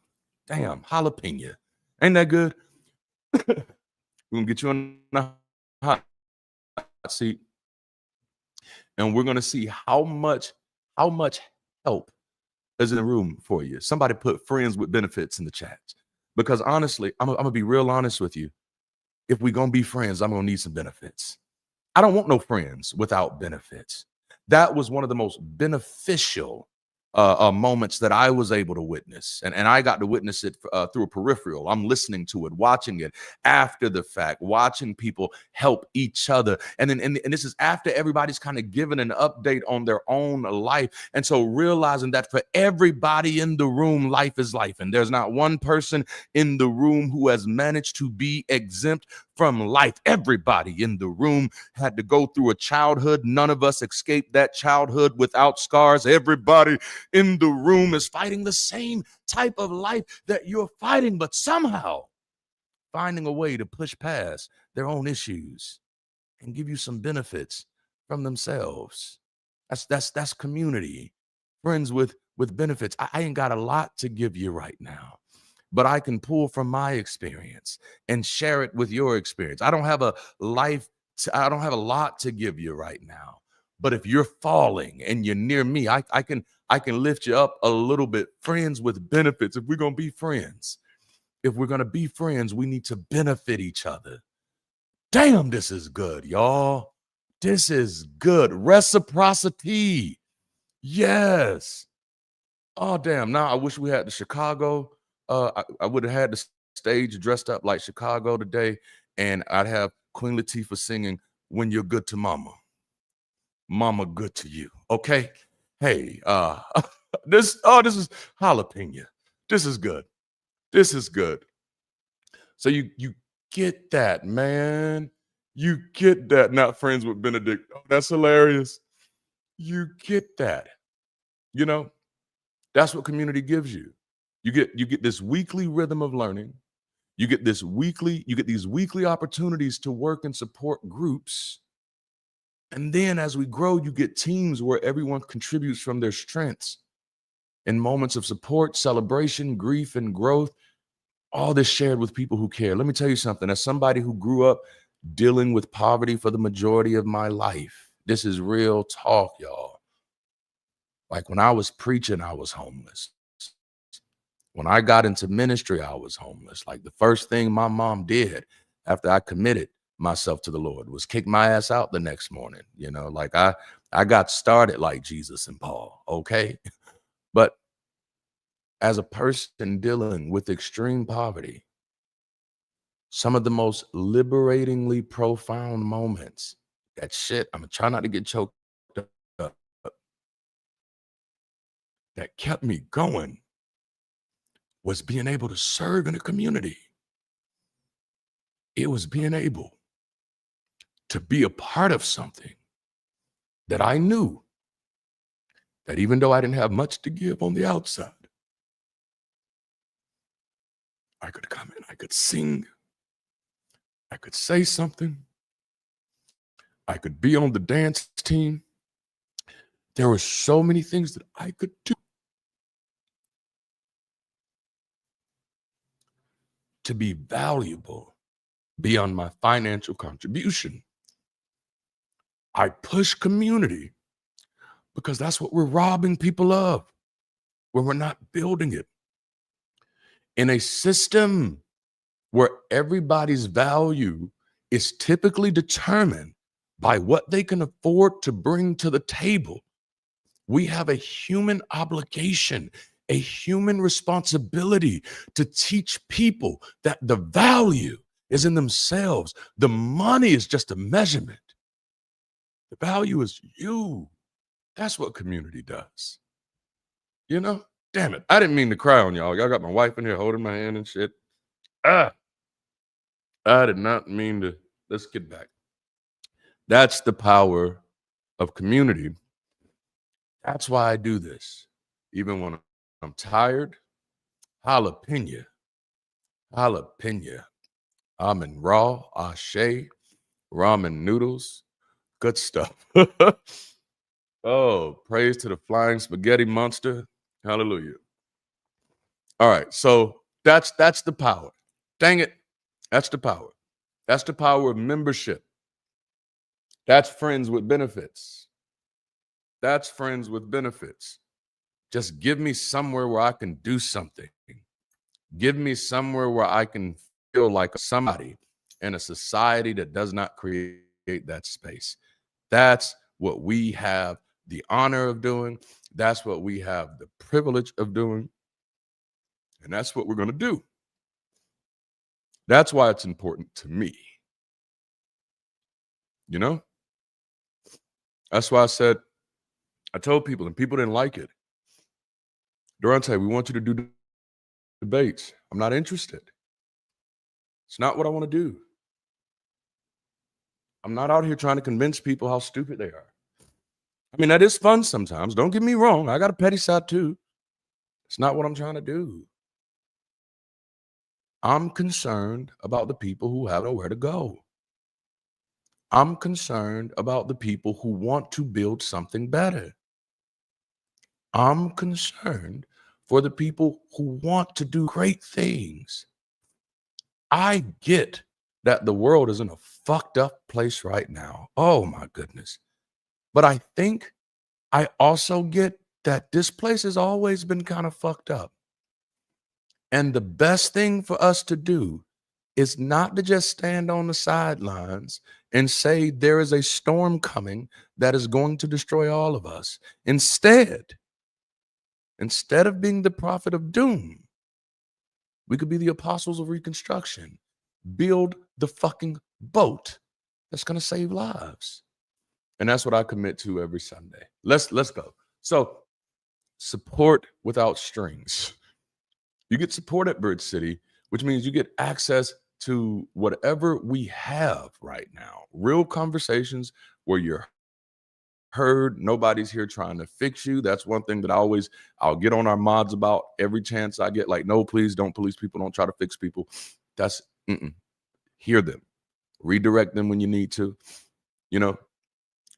Damn, jalapeno, ain't that good? We're gonna get you in the hot seat, and we're gonna see how much help is in the room for you. Somebody put friends with benefits in the chat, because honestly, I'm gonna be real honest with you. If we're gonna be friends, I'm gonna need some benefits. I don't want no friends without benefits. That was one of the most beneficial moments that I was able to witness. And I got to witness it through a peripheral. I'm listening to it, watching it after the fact, watching people help each other. And this is after everybody's kind of given an update on their own life. And so realizing that for everybody in the room, life is life. And there's not one person in the room who has managed to be exempt from life. Everybody in the room had to go through a childhood. None of us escaped that childhood without scars. Everybody in the room is fighting the same type of life that you're fighting, but somehow finding a way to push past their own issues and give you some benefits from themselves. That's community. Friends with benefits. I ain't got a lot to give you right now, but I can pull from my experience and share it with your experience. I don't have a lot to give you right now, but if you're falling and you're near me, I can lift you up a little bit. Friends with benefits. If we're going to be friends, we need to benefit each other. Damn, this is good, y'all. This is good. Reciprocity. Yes. Oh, damn. Now I wish we had the Chicago. I would have had the stage dressed up like Chicago today, and I'd have Queen Latifah singing "When You're Good to Mama, Mama Good to You." Okay. Hey, this is jalapeno. This is good. This is good. So you get that, man. You get that. Not friends with Benedict. Oh, that's hilarious. You get that. You know, that's what community gives you. You get this weekly rhythm of learning. You get these weekly opportunities to work and support groups. And then as we grow, you get teams where everyone contributes from their strengths. In moments of support, celebration, grief, and growth, all this shared with people who care. Let me tell you something. As somebody who grew up dealing with poverty for the majority of my life, this is real talk, y'all. Like when I was preaching, I was homeless. When I got into ministry, I was homeless. Like the first thing my mom did after I committed myself to the Lord was kick my ass out the next morning. You know, like I got started like Jesus and Paul, okay? But as a person dealing with extreme poverty, some of the most liberatingly profound moments, that shit, I'm gonna try not to get choked up, that kept me going was being able to serve in a community. It was being able to be a part of something that I knew that even though I didn't have much to give on the outside, I could come in, I could sing, I could say something, I could be on the dance team. There were so many things that I could do to be valuable beyond my financial contribution. I push community because that's what we're robbing people of when we're not building it. In a system where everybody's value is typically determined by what they can afford to bring to the table, we have a human obligation, a human responsibility to teach people that the value is in themselves. The money is just a measurement. The value is you. That's what community does. You know? Damn it. I didn't mean to cry on y'all. Y'all got my wife in here holding my hand and shit. I did not mean to. Let's get back. That's the power of community. That's why I do this. Even when I'm tired, jalapeno. I'm in raw, ashe, ramen noodles. Good stuff. Oh, praise to the flying spaghetti monster. Hallelujah. All right, so that's the power. Dang it. That's the power. That's the power of membership. That's friends with benefits. That's friends with benefits. Just give me somewhere where I can do something. Give me somewhere where I can feel like somebody in a society that does not create that space. That's what we have the honor of doing. That's what we have the privilege of doing. And that's what we're going to do. That's why it's important to me. You know? That's why I told people, and people didn't like it. Darante, we want you to do debates. I'm not interested. It's not what I want to do. I'm not out here trying to convince people how stupid they are. I mean, that is fun sometimes. Don't get me wrong. I got a petty side too. It's not what I'm trying to do. I'm concerned about the people who have nowhere to go. I'm concerned about the people who want to build something better. I'm concerned for the people who want to do great things. I get that the world is in a fucked up place right now. Oh my goodness. But I think I also get that this place has always been kind of fucked up. And the best thing for us to do is not to just stand on the sidelines and say there is a storm coming that is going to destroy all of us. Instead of being the prophet of doom, we could be the apostles of reconstruction. Build the fucking boat that's going to save lives. And that's what I commit to every Sunday. Let's go. So, support without strings. You get support at Bridge City, which means you get access to whatever we have right now. Real conversations where you're heard. Nobody's here trying to fix you. That's one thing that I'll get on our mods about every chance I get. Like, no, please don't police people. Don't try to fix people. That's hear them, redirect them when you need to. You know,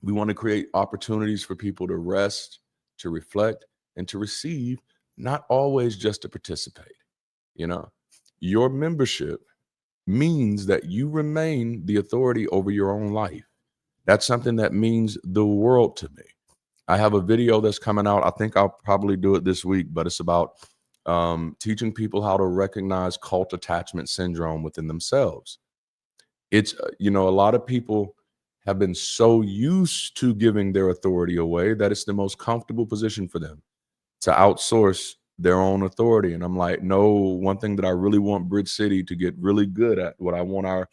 we want to create opportunities for people to rest, to reflect, and to receive, not always just to participate. You know, your membership means that you remain the authority over your own life. That's something that means the world to me. I have a video that's coming out. I think I'll probably do it this week, but it's about teaching people how to recognize cult attachment syndrome within themselves. It's, a lot of people have been so used to giving their authority away that it's the most comfortable position for them to outsource their own authority. And I'm like, no, one thing that I really want Bridge City to get really good at, what I want our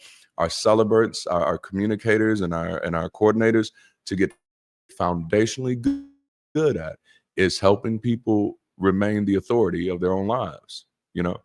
celebrants, our communicators, and our coordinators to get foundationally good at, is helping people remain the authority of their own lives. you know.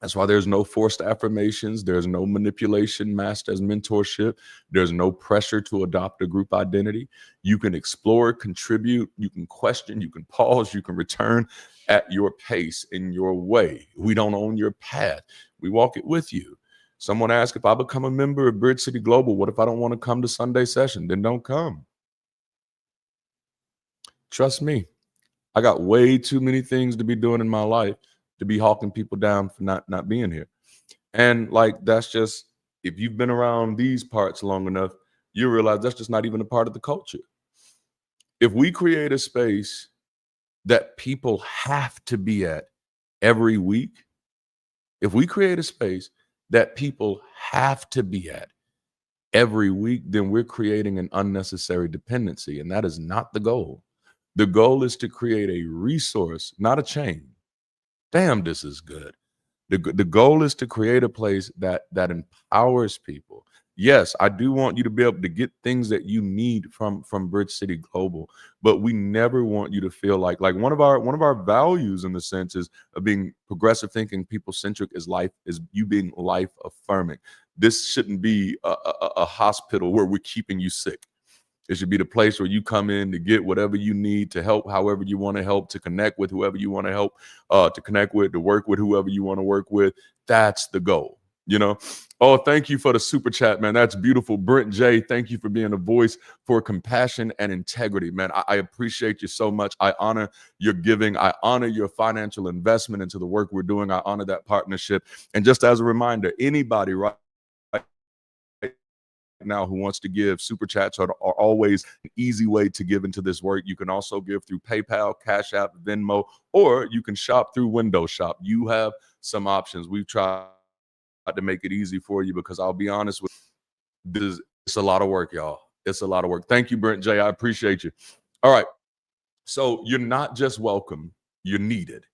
That's why there's no forced affirmations. There's no manipulation masked as mentorship. There's no pressure to adopt a group identity. You can explore, contribute, you can question, you can pause, you can return at your pace, in your way. We don't own your path. We walk it with you. Someone asked, if I become a member of Bridge City Global, what if I don't want to come to Sunday session? Then don't come. Trust me, I got way too many things to be doing in my life to be hawking people down for not being here. And like, that's just, if you've been around these parts long enough, you realize that's just not even a part of the culture. If we create a space that people have to be at every week, if we create a space that people have to be at every week, then we're creating an unnecessary dependency. And that is not the goal. The goal is to create a resource, not a chain. Damn, this is good. The goal is to create a place that empowers people. Yes, I do want you to be able to get things that you need from Bridge City Global, but we never want you to feel like one of our values in the sense is of being progressive thinking, people-centric is you being life affirming. This shouldn't be a hospital where we're keeping you sick. It should be the place where you come in to get whatever you need, to help however you want to help, to connect with whoever you want to help, to connect with, to work with whoever you want to work with. That's the goal, you know? Oh, thank you for the super chat, man. That's beautiful. Brent J, thank you for being a voice for compassion and integrity, man. I appreciate you so much. I honor your giving. I honor your financial investment into the work we're doing. I honor that partnership. And just as a reminder, anybody right now who wants to give, super chats are always an easy way to give into this work. You can also give through PayPal, CashApp, Venmo, or you can shop through Windows Shop. You have some options. We've tried to make it easy for you because I'll be honest with you, it's a lot of work, y'all. It's a lot of work. Thank you, Brent J. I appreciate you. All right. So you're not just welcome, you're needed.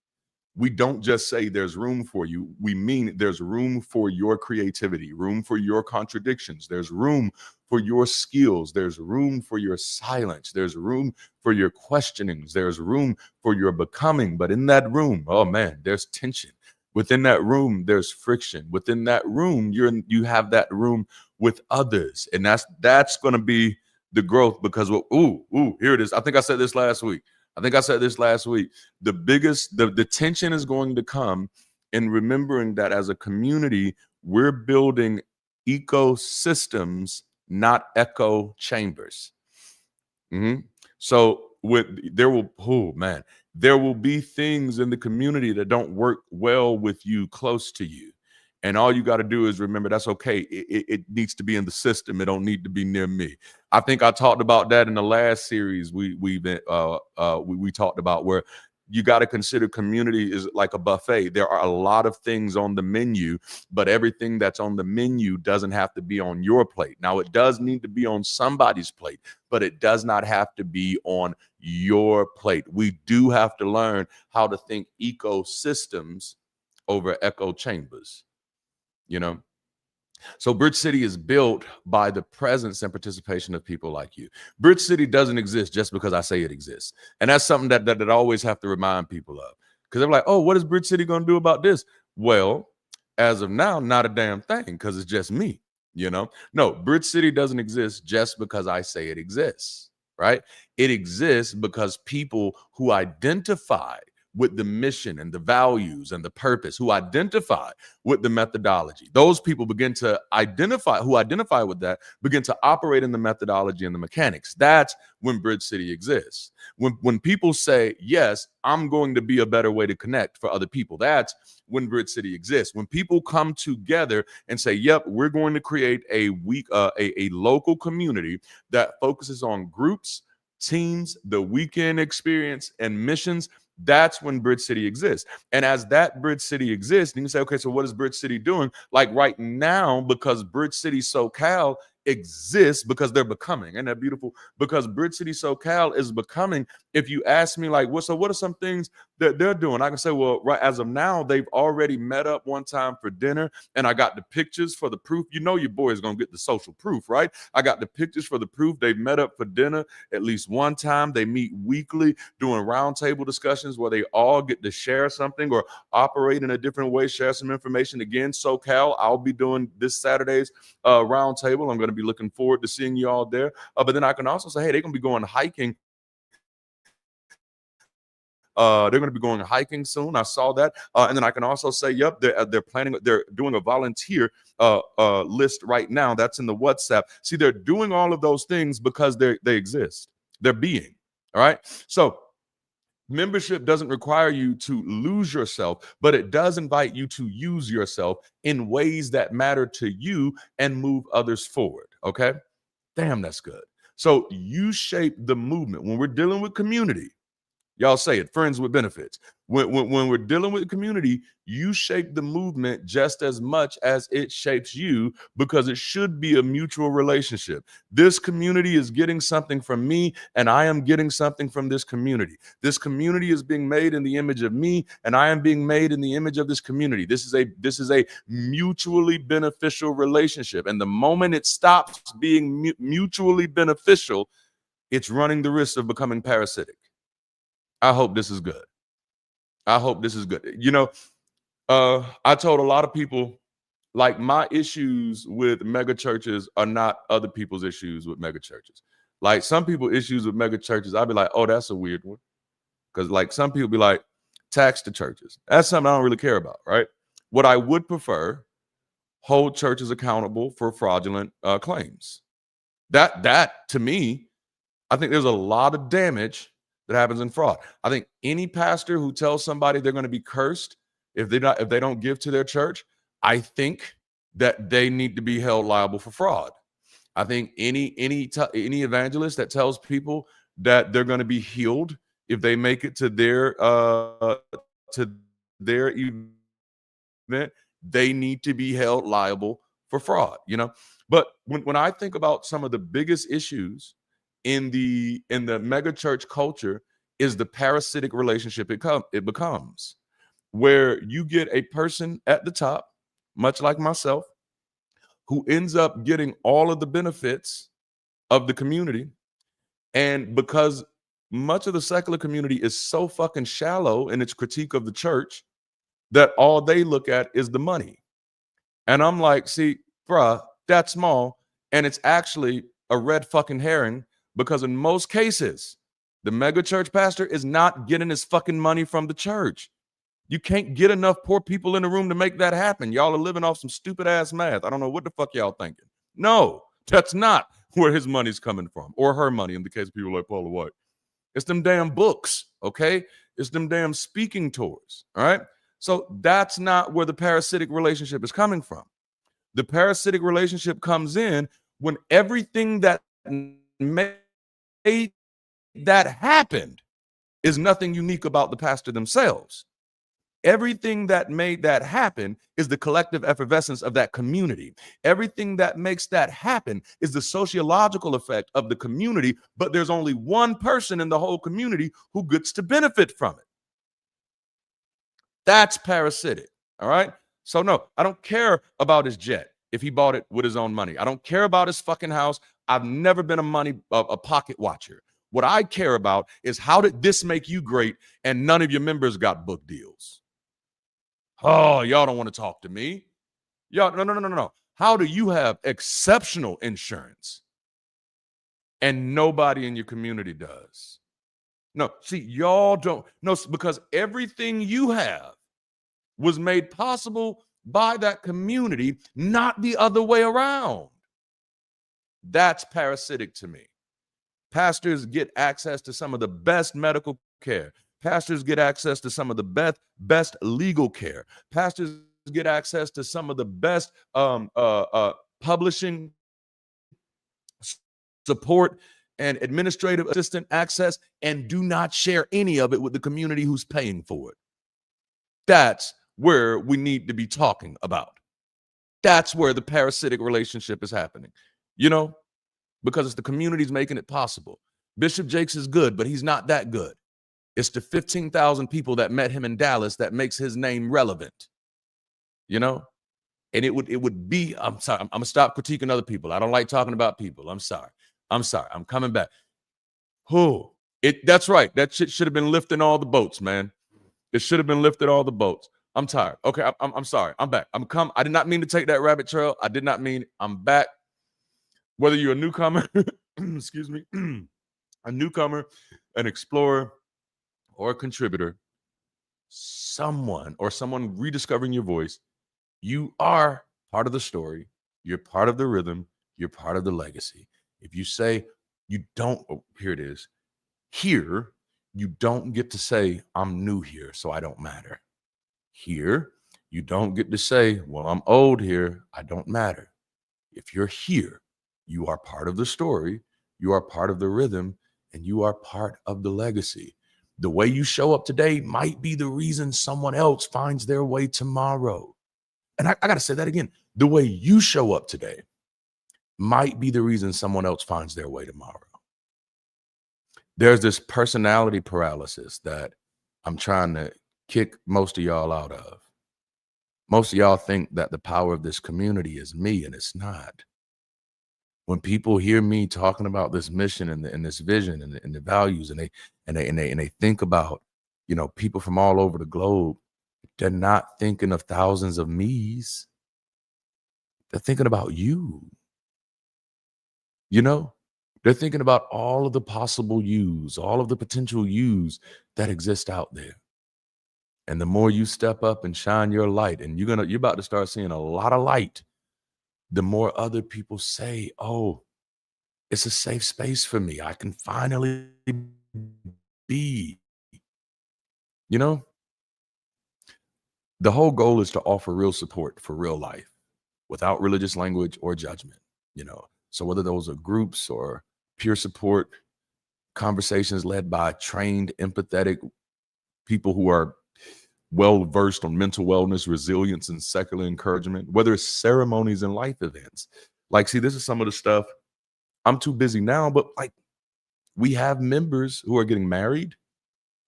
We don't just say there's room for you. We mean there's room for your creativity, room for your contradictions. There's room for your skills. There's room for your silence. There's room for your questionings. There's room for your becoming. But in that room, oh man, there's tension. Within that room, there's friction. Within that room, you have that room with others. And that's going to be the growth because, here it is. I think I said this last week. The tension is going to come in remembering that as a community, we're building ecosystems, not echo chambers. So there will be things in the community that don't work well with you close to you. And all you got to do is remember that's okay. It needs to be in the system. It don't need to be near me. I think I talked about that in the last series we talked about, where you got to consider community is like a buffet. There are a lot of things on the menu, but everything that's on the menu doesn't have to be on your plate. Now, it does need to be on somebody's plate, but it does not have to be on your plate. We do have to learn how to think ecosystems over echo chambers. You know, so Bridge City is built by the presence and participation of people like you. Bridge City doesn't exist just because I say it exists. And that's something that I always have to remind people of. Because they're like, oh, what is Bridge City going to do about this? Well, as of now, not a damn thing, because it's just me, you know? No, Bridge City doesn't exist just because I say it exists, right? It exists because people who identify with the mission and the values and the purpose, who identify with the methodology, those people begin to identify with that, begin to operate in the methodology and the mechanics. That's when Bridge City exists. When people say, yes, I'm going to be a better way to connect for other people, that's when Bridge City exists. When people come together and say, yep, we're going to create a local community that focuses on groups, teams, the weekend experience, and missions, that's when Bridge City exists. And as that Bridge City exists, you can say, okay, so what is Bridge City doing? Like right now, because Bridge City SoCal exist because they're becoming. Isn't that beautiful? Because Bridge City SoCal is becoming. If you ask me, like, what are some things that they're doing? I can say, well, right as of now, they've already met up one time for dinner, and I got the pictures for the proof. You know, your boy is gonna get the social proof, right? I got the pictures for the proof. They've met up for dinner at least one time. They meet weekly doing roundtable discussions where they all get to share something or operate in a different way, share some information. Again, SoCal, I'll be doing this Saturday's roundtable. I'm going to be looking forward to seeing you all there. But then I can also say, hey, they're going to be going hiking. They're going to be going hiking soon. I saw that. And then I can also say, yep, they're planning, they're doing a volunteer list right now. That's in the WhatsApp. See, they're doing all of those things because they exist. They're being. All right. So membership doesn't require you to lose yourself, but it does invite you to use yourself in ways that matter to you and move others forward. Okay. Damn, that's good. So you shape the movement. When we're dealing with community, y'all say it, friends with benefits. When we're dealing with community, you shape the movement just as much as it shapes you, because it should be a mutual relationship. This community is getting something from me, and I am getting something from this community. This community is being made in the image of me, and I am being made in the image of this community. This is a mutually beneficial relationship. And the moment it stops being mutually beneficial, it's running the risk of becoming parasitic. I hope this is good. I hope this is good. You know, I told a lot of people, like, my issues with mega churches are not other people's issues with mega churches. Like, some people issues with mega churches, I'd be like, oh, that's a weird one. Because, like, some people be like, tax the churches. That's something I don't really care about, right? What I would prefer, hold churches accountable for fraudulent claims. That to me, I think there's a lot of damage that happens in fraud. I think any pastor who tells somebody they're going to be cursed if they don't give to their church, I think that they need to be held liable for fraud. I think any evangelist that tells people that they're going to be healed if they make it to their event, they need to be held liable for fraud. You know, but when I think about some of the biggest issues in the mega church culture, is the parasitic relationship it becomes, where you get a person at the top, much like myself, who ends up getting all of the benefits of the community. And because much of the secular community is so fucking shallow in its critique of the church, that all they look at is the money. And I'm like, see, bruh, that's small. And it's actually a red fucking herring, because in most cases, the mega church pastor is not getting his fucking money from the church. You can't get enough poor people in the room to make that happen. Y'all are living off some stupid ass math. I don't know what the fuck y'all thinking. No, that's not where his money's coming from, or her money in the case of people like Paula White. It's them damn books, okay? It's them damn speaking tours, all right? So that's not where the parasitic relationship is coming from. The parasitic relationship comes in when everything that made that happened is nothing unique about the pastor themselves. Everything that made that happen is the collective effervescence of that community. Everything that makes that happen is the sociological effect of the community, but there's only one person in the whole community who gets to benefit from it. That's parasitic, all right? So no, I don't care about his jet if he bought it with his own money. I don't care about his fucking house. I've never been a pocket watcher. What I care about is, how did this make you great and none of your members got book deals? Oh, y'all don't want to talk to me. Y'all, no. How do you have exceptional insurance and nobody in your community does? No, see, y'all don't. No, because everything you have was made possible by that community, not the other way around. That's parasitic to me. Pastors get access to some of the best medical care. Pastors get access to some of the best legal care. Pastors get access to some of the best publishing support and administrative assistant access, and do not share any of it with the community who's paying for it. That's where we need to be talking about. That's where the parasitic relationship is happening. because it's the community's making it possible. Bishop Jakes is good, but he's not that good. It's the 15,000 people that met him in Dallas that makes his name relevant, And it would be, I'm sorry, I'm gonna stop critiquing other people. I don't like talking about people. I'm sorry. I'm coming back. That's right. That shit should have been lifting all the boats, man. It should have been lifted all the boats. I'm tired. Okay, I'm sorry. I'm back. I did not mean to take that rabbit trail. I did not mean. I'm back. Whether you're a newcomer, excuse me, a newcomer, an explorer, or a contributor, someone rediscovering your voice, you are part of the story. You're part of the rhythm. You're part of the legacy. If you say you don't, here it is. Here, you don't get to say, I'm new here, so I don't matter. Here, you don't get to say, well, I'm old here, I don't matter. If you're here, you are part of the story, you are part of the rhythm, and you are part of the legacy. The way you show up today might be the reason someone else finds their way tomorrow. And I got to say that again. The way you show up today might be the reason someone else finds their way tomorrow. There's this personality paralysis that I'm trying to kick most of y'all out of. Most of y'all think that the power of this community is me, and it's not. When people hear me talking about this mission and this vision and the values, and they think about, people from all over the globe, they're not thinking of thousands of me's. They're thinking about you. They're thinking about all of the possible yous, all of the potential yous that exist out there. And the more you step up and shine your light, and you're about to start seeing a lot of light, the more other people say, oh, it's a safe space for me. I can finally be. The whole goal is to offer real support for real life without religious language or judgment, So whether those are groups or peer support, conversations led by trained, empathetic people who are well-versed on mental wellness, resilience, and secular encouragement, whether it's ceremonies and life events. See, this is some of the stuff. I'm too busy now, but we have members who are getting married.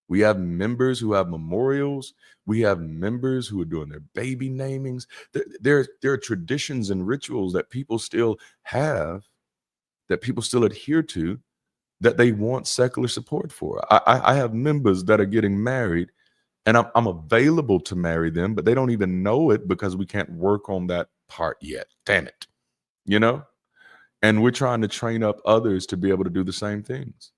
We have members who have memorials. We have members who are doing their baby namings. There are traditions and rituals that people still have, that people still adhere to, that they want secular support for. I have members that are getting married, and I'm available to marry them, but they don't even know it because we can't work on that part yet. Damn it. And we're trying to train up others to be able to do the same things.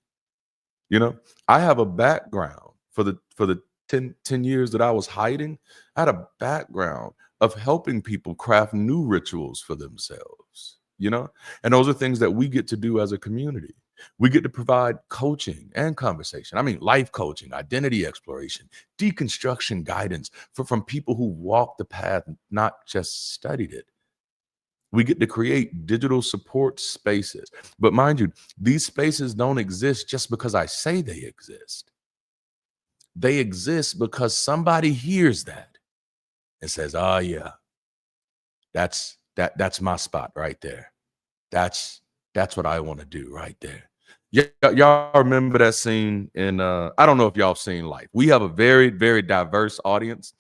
I have a background for the 10 years that I was hiding. I had a background of helping people craft new rituals for themselves, and those are things that we get to do as a community. We get to provide coaching and conversation. I mean, life coaching, identity exploration, deconstruction guidance from people who walked the path, not just studied it. We get to create digital support spaces. But mind you, these spaces don't exist just because I say they exist. They exist because somebody hears that and says, oh yeah, that's my spot right there. That's what I want to do right there. Y'all remember that scene in, I don't know if y'all seen Life. We have a very, very diverse audience,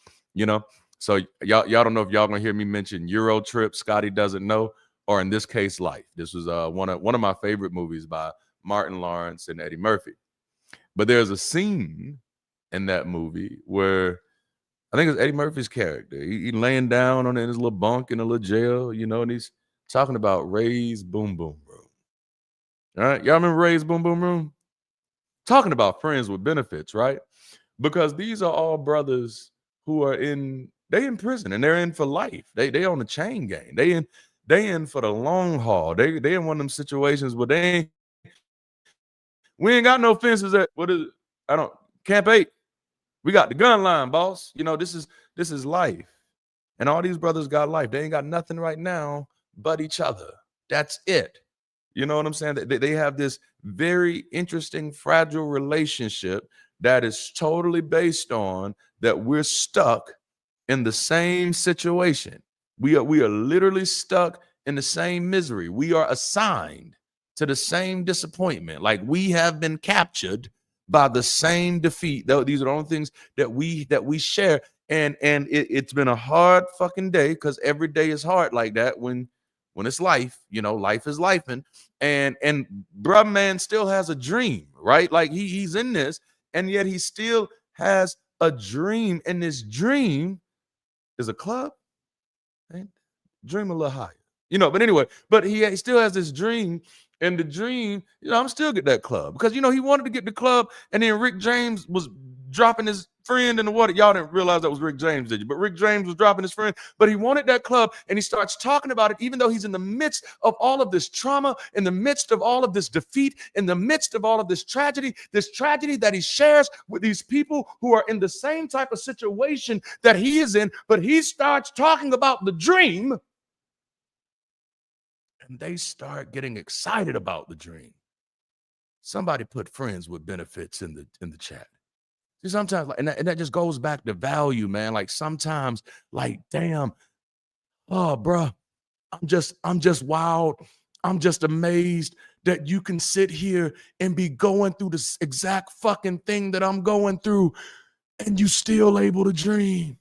So y'all don't know if y'all gonna hear me mention Euro Trip, Scotty Doesn't Know, or in this case, Life. This was one of my favorite movies by Martin Lawrence and Eddie Murphy. But there's a scene in that movie where I think it's Eddie Murphy's character. He laying down in his little bunk in a little jail, and he's talking about Ray's Boom Boom Room. All right, y'all remember Ray's Boom Boom Room? Talking about friends with benefits, right? Because these are all brothers who are in prison, and they're in for life. They on the chain gang. They in for the long haul. They in one of them situations where we ain't got no fences at Camp 8. We got the gun line, boss. This is life. And all these brothers got life. They ain't got nothing right now but each other. That's it. You know what I'm saying? They have this very interesting, fragile relationship that is totally based on that we're stuck in the same situation. We are literally stuck in the same misery. We are assigned to the same disappointment. Like we have been captured by the same defeat. These are the only things that we share. And it's been a hard fucking day, because every day is hard like that when it's life. Life is life. And bruh man still has a dream, right? Like he's in this, and yet he still has a dream, and this dream is a club. Right? Dream a little higher, but anyway, but he still has this dream, and the dream, I'm still get that club, because he wanted to get the club, and then Rick James was dropping his friend in the water. Y'all didn't realize that was Rick James, did you? But Rick James was dropping his friend, but he wanted that club, and he starts talking about it, even though he's in the midst of all of this trauma, in the midst of all of this defeat, in the midst of all of this tragedy that he shares with these people who are in the same type of situation that he is in. But he starts talking about the dream, and they start getting excited about the dream. Somebody put friends with benefits in the chat. See, sometimes, and that just goes back to value, man. Like sometimes, like, damn, oh, bro, I'm just wild. I'm just amazed that you can sit here and be going through this exact fucking thing that I'm going through, and you still able to dream.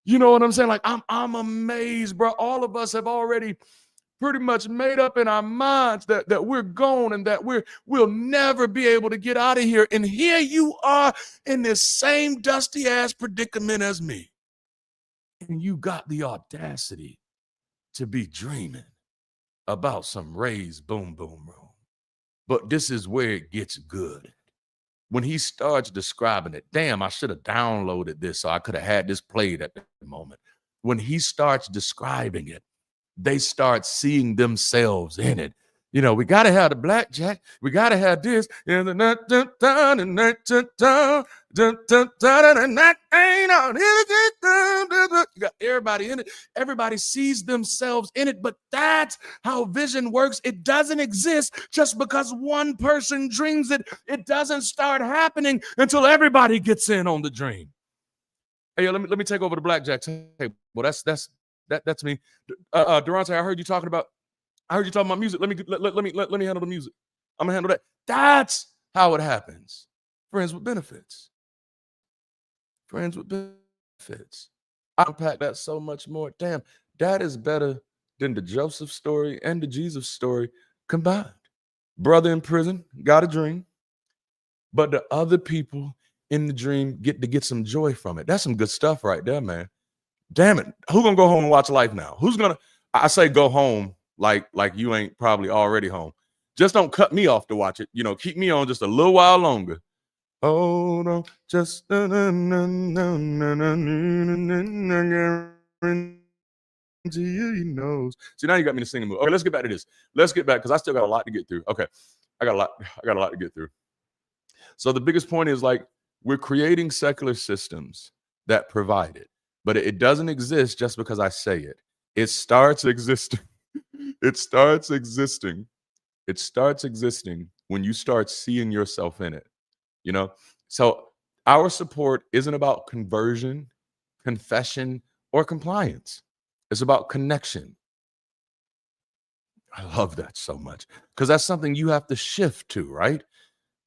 You know what I'm saying? Like, I'm amazed, bro. All of us have already pretty much made up in our minds that we're gone, and that we'll never be able to get out of here. And here you are in this same dusty ass predicament as me. And you got the audacity to be dreaming about some raised boom boom room. But this is where it gets good. When he starts describing it, damn, I should have downloaded this so I could have had this played at the moment. When he starts describing it, they start seeing themselves in it. We got to have the blackjack. We got to have this. You got everybody in it. Everybody sees themselves in it. But that's how vision works. It doesn't exist just because one person dreams it. It doesn't start happening until everybody gets in on the dream. Hey, let me take over the blackjack table. Well, that's me. Darante, I heard you talking about music. Let me handle the music. I'm gonna handle that. That's how it happens. Friends with benefits. Friends with benefits. I unpack that so much more. Damn, that is better than the Joseph story and the Jesus story combined. Brother in prison, got a dream, but the other people in the dream get some joy from it. That's some good stuff right there, man. Damn it. Who's gonna go home and watch Life now? I say go home like you ain't probably already home. Just don't cut me off to watch it. Keep me on just a little while longer. Oh no, just see, now you got me to sing. Okay, let's get back to this. Let's get back, because I still got a lot to get through. Okay, I got a lot to get through. So the biggest point is, like, we're creating secular systems that provide it. But it doesn't exist just because I say it. It starts existing. It starts existing when you start seeing yourself in it. So our support isn't about conversion, confession, or compliance. It's about connection. I love that so much, because that's something you have to shift to, right?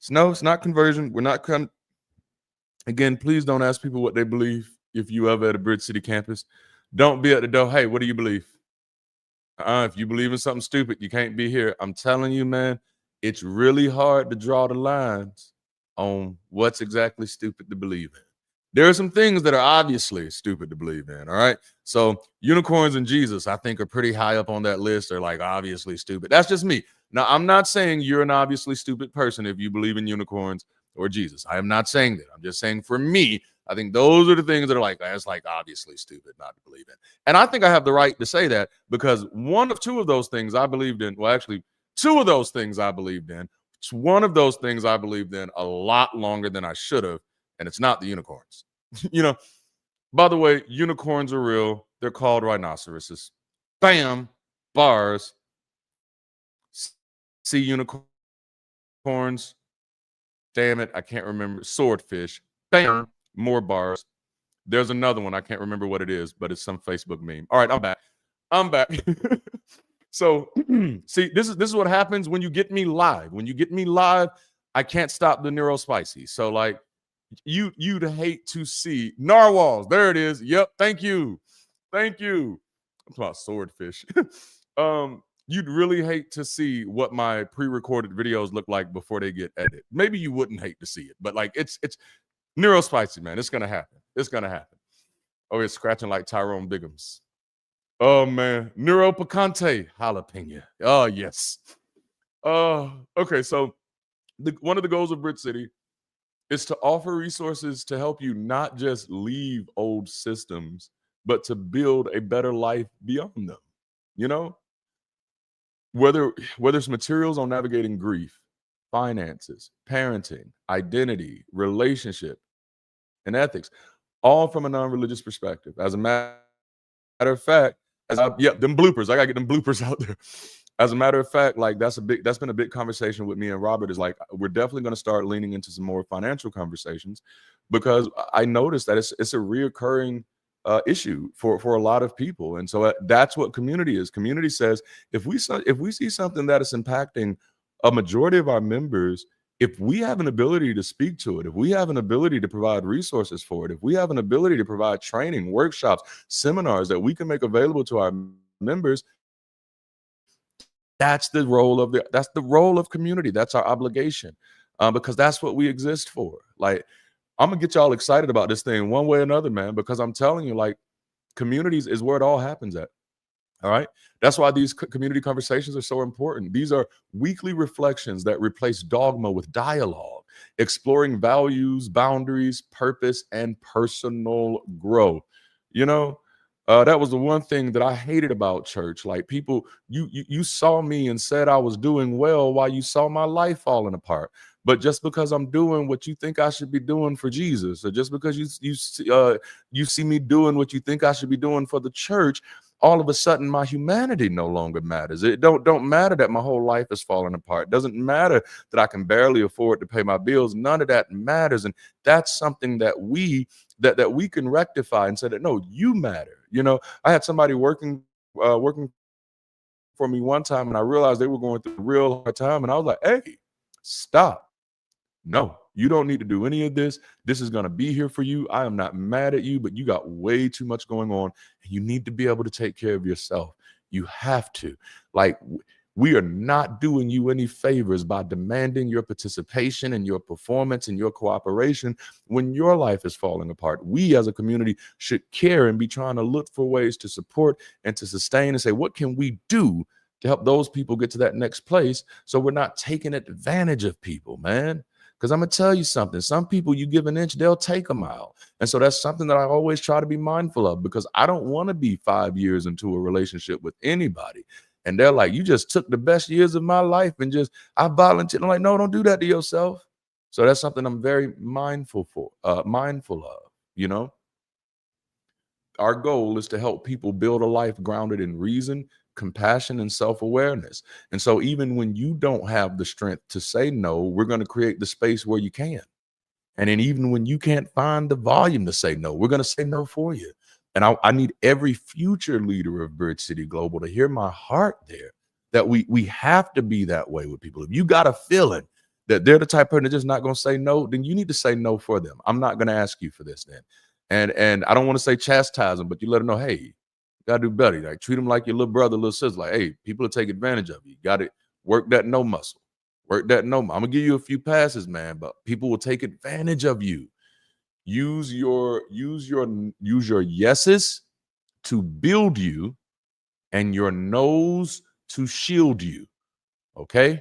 No, it's not conversion. We're not again, please don't ask people what they believe. If you ever at a Bridge City campus, don't be at the door. Hey, what do you believe? If you believe in something stupid, you can't be here. I'm telling you, man, it's really hard to draw the lines on what's exactly stupid to believe in. There are some things that are obviously stupid to believe in, all right? So unicorns and Jesus, I think, are pretty high up on that list. They're like obviously stupid. That's just me. Now, I'm not saying you're an obviously stupid person if you believe in unicorns or Jesus. I am not saying that. I'm just saying, for me, I think those are the things that are like, that's like obviously stupid not to believe in. And I think I have the right to say that, because two of those things I believed in. Well, actually, two of those things I believed in. It's one of those things I believed in a lot longer than I should have, and it's not the unicorns. By the way, unicorns are real. They're called rhinoceroses. Bam, bars. See unicorns. Damn it, I can't remember. Swordfish. Bam. More bars. There's another one. I can't remember what it is, but it's some Facebook meme. All right, I'm back. I'm back. So see, this is what happens when you get me live. When you get me live, I can't stop the neurospicy. So like you'd hate to see narwhals. There it is. Yep. Thank you. Thank you. I'm talking about swordfish. You'd really hate to see what my pre-recorded videos look like before they get edited. Maybe you wouldn't hate to see it, but like it's neurospicy, man. It's gonna happen. It's gonna happen. Oh, it's scratching like Tyrone Biggums. Oh man, Neuro Picante jalapeno. Oh yes. Okay. So one of the goals of Brit City is to offer resources to help you not just leave old systems, but to build a better life beyond them. You know, whether it's materials on navigating grief, finances, parenting, identity, relationship, and ethics, all from a non-religious perspective. As a matter of fact, them bloopers. I gotta get them bloopers out there. As a matter of fact, like that's been a big conversation with me and Robert. Is like we're definitely going to start leaning into some more financial conversations because I noticed that it's a reoccurring issue for a lot of people, and so that's what community is. Community says if we see something that is impacting a majority of our members, if we have an ability to speak to it, if we have an ability to provide resources for it, if we have an ability to provide training, workshops, seminars that we can make available to our members, that's the role of community. That's our obligation, because that's what we exist for. Like, I'm gonna get y'all excited about this thing one way or another, man, because I'm telling you, like, communities is where it all happens at. All right. That's why these community conversations are so important. These are weekly reflections that replace dogma with dialogue, exploring values, boundaries, purpose, and personal growth. You know, that was the one thing that I hated about church. Like people, you saw me and said I was doing well while you saw my life falling apart. But just because I'm doing what you think I should be doing for Jesus, or just because you see me doing what you think I should be doing for the church, all of a sudden my humanity no longer matters. It don't matter that my whole life is falling apart. It doesn't matter that I can barely afford to pay my bills. None of that matters. And that's something that we can rectify and say that no, you matter. You know, I had somebody working for me one time, and I realized they were going through a real hard time, and I was like, hey, stop. No, you don't need to do any of this. This is going to be here for you. I am not mad at you, but you got way too much going on. And you need to be able to take care of yourself. You have to. Like, we are not doing you any favors by demanding your participation and your performance and your cooperation when your life is falling apart. We as a community should care and be trying to look for ways to support and to sustain and say, what can we do to help those people get to that next place so we're not taking advantage of people, man? Because I'm going to tell you something. Some people, you give an inch, they'll take a mile. And so that's something that I always try to be mindful of, because I don't want to be 5 years into a relationship with anybody. And they're like, you just took the best years of my life and I volunteered. I'm like, no, don't do that to yourself. So that's something I'm very mindful of, you know. Our goal is to help people build a life grounded in reason, compassion, and self-awareness. And so even when you don't have the strength to say no, we're going to create the space where you can. And then even when you can't find the volume to say no, we're going to say no for you. And I need every future leader of Bridge City Global to hear my heart there, that we have to be that way with people. If you got a feeling that they're the type of person that's just not going to say no, then you need to say no for them. I'm not going to ask you for this then. And I don't want to say chastise them, but you let them know, hey, you got to do better. Like, treat them like your little brother, little sister. Like, hey, people will take advantage of you. You got to work that no muscle. Work that no. I'm going to give you a few passes, man, but people will take advantage of you. Use your yeses to build you and your no's to shield you. Okay?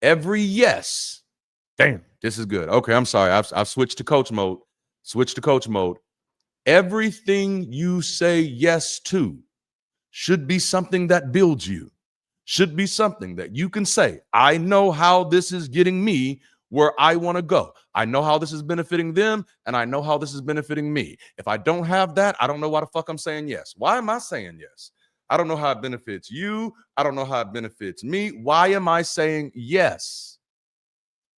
Every yes. Damn, this is good. Okay, I'm sorry. I've switched to coach mode. Everything you say yes to should be something that builds you. Should be something that you can say, I know how this is getting me where I want to go. I know how this is benefiting them, and I know how this is benefiting me. If I don't have that, I don't know why the fuck I'm saying yes. Why am I saying yes? I don't know how it benefits you. I don't know how it benefits me. Why am I saying yes?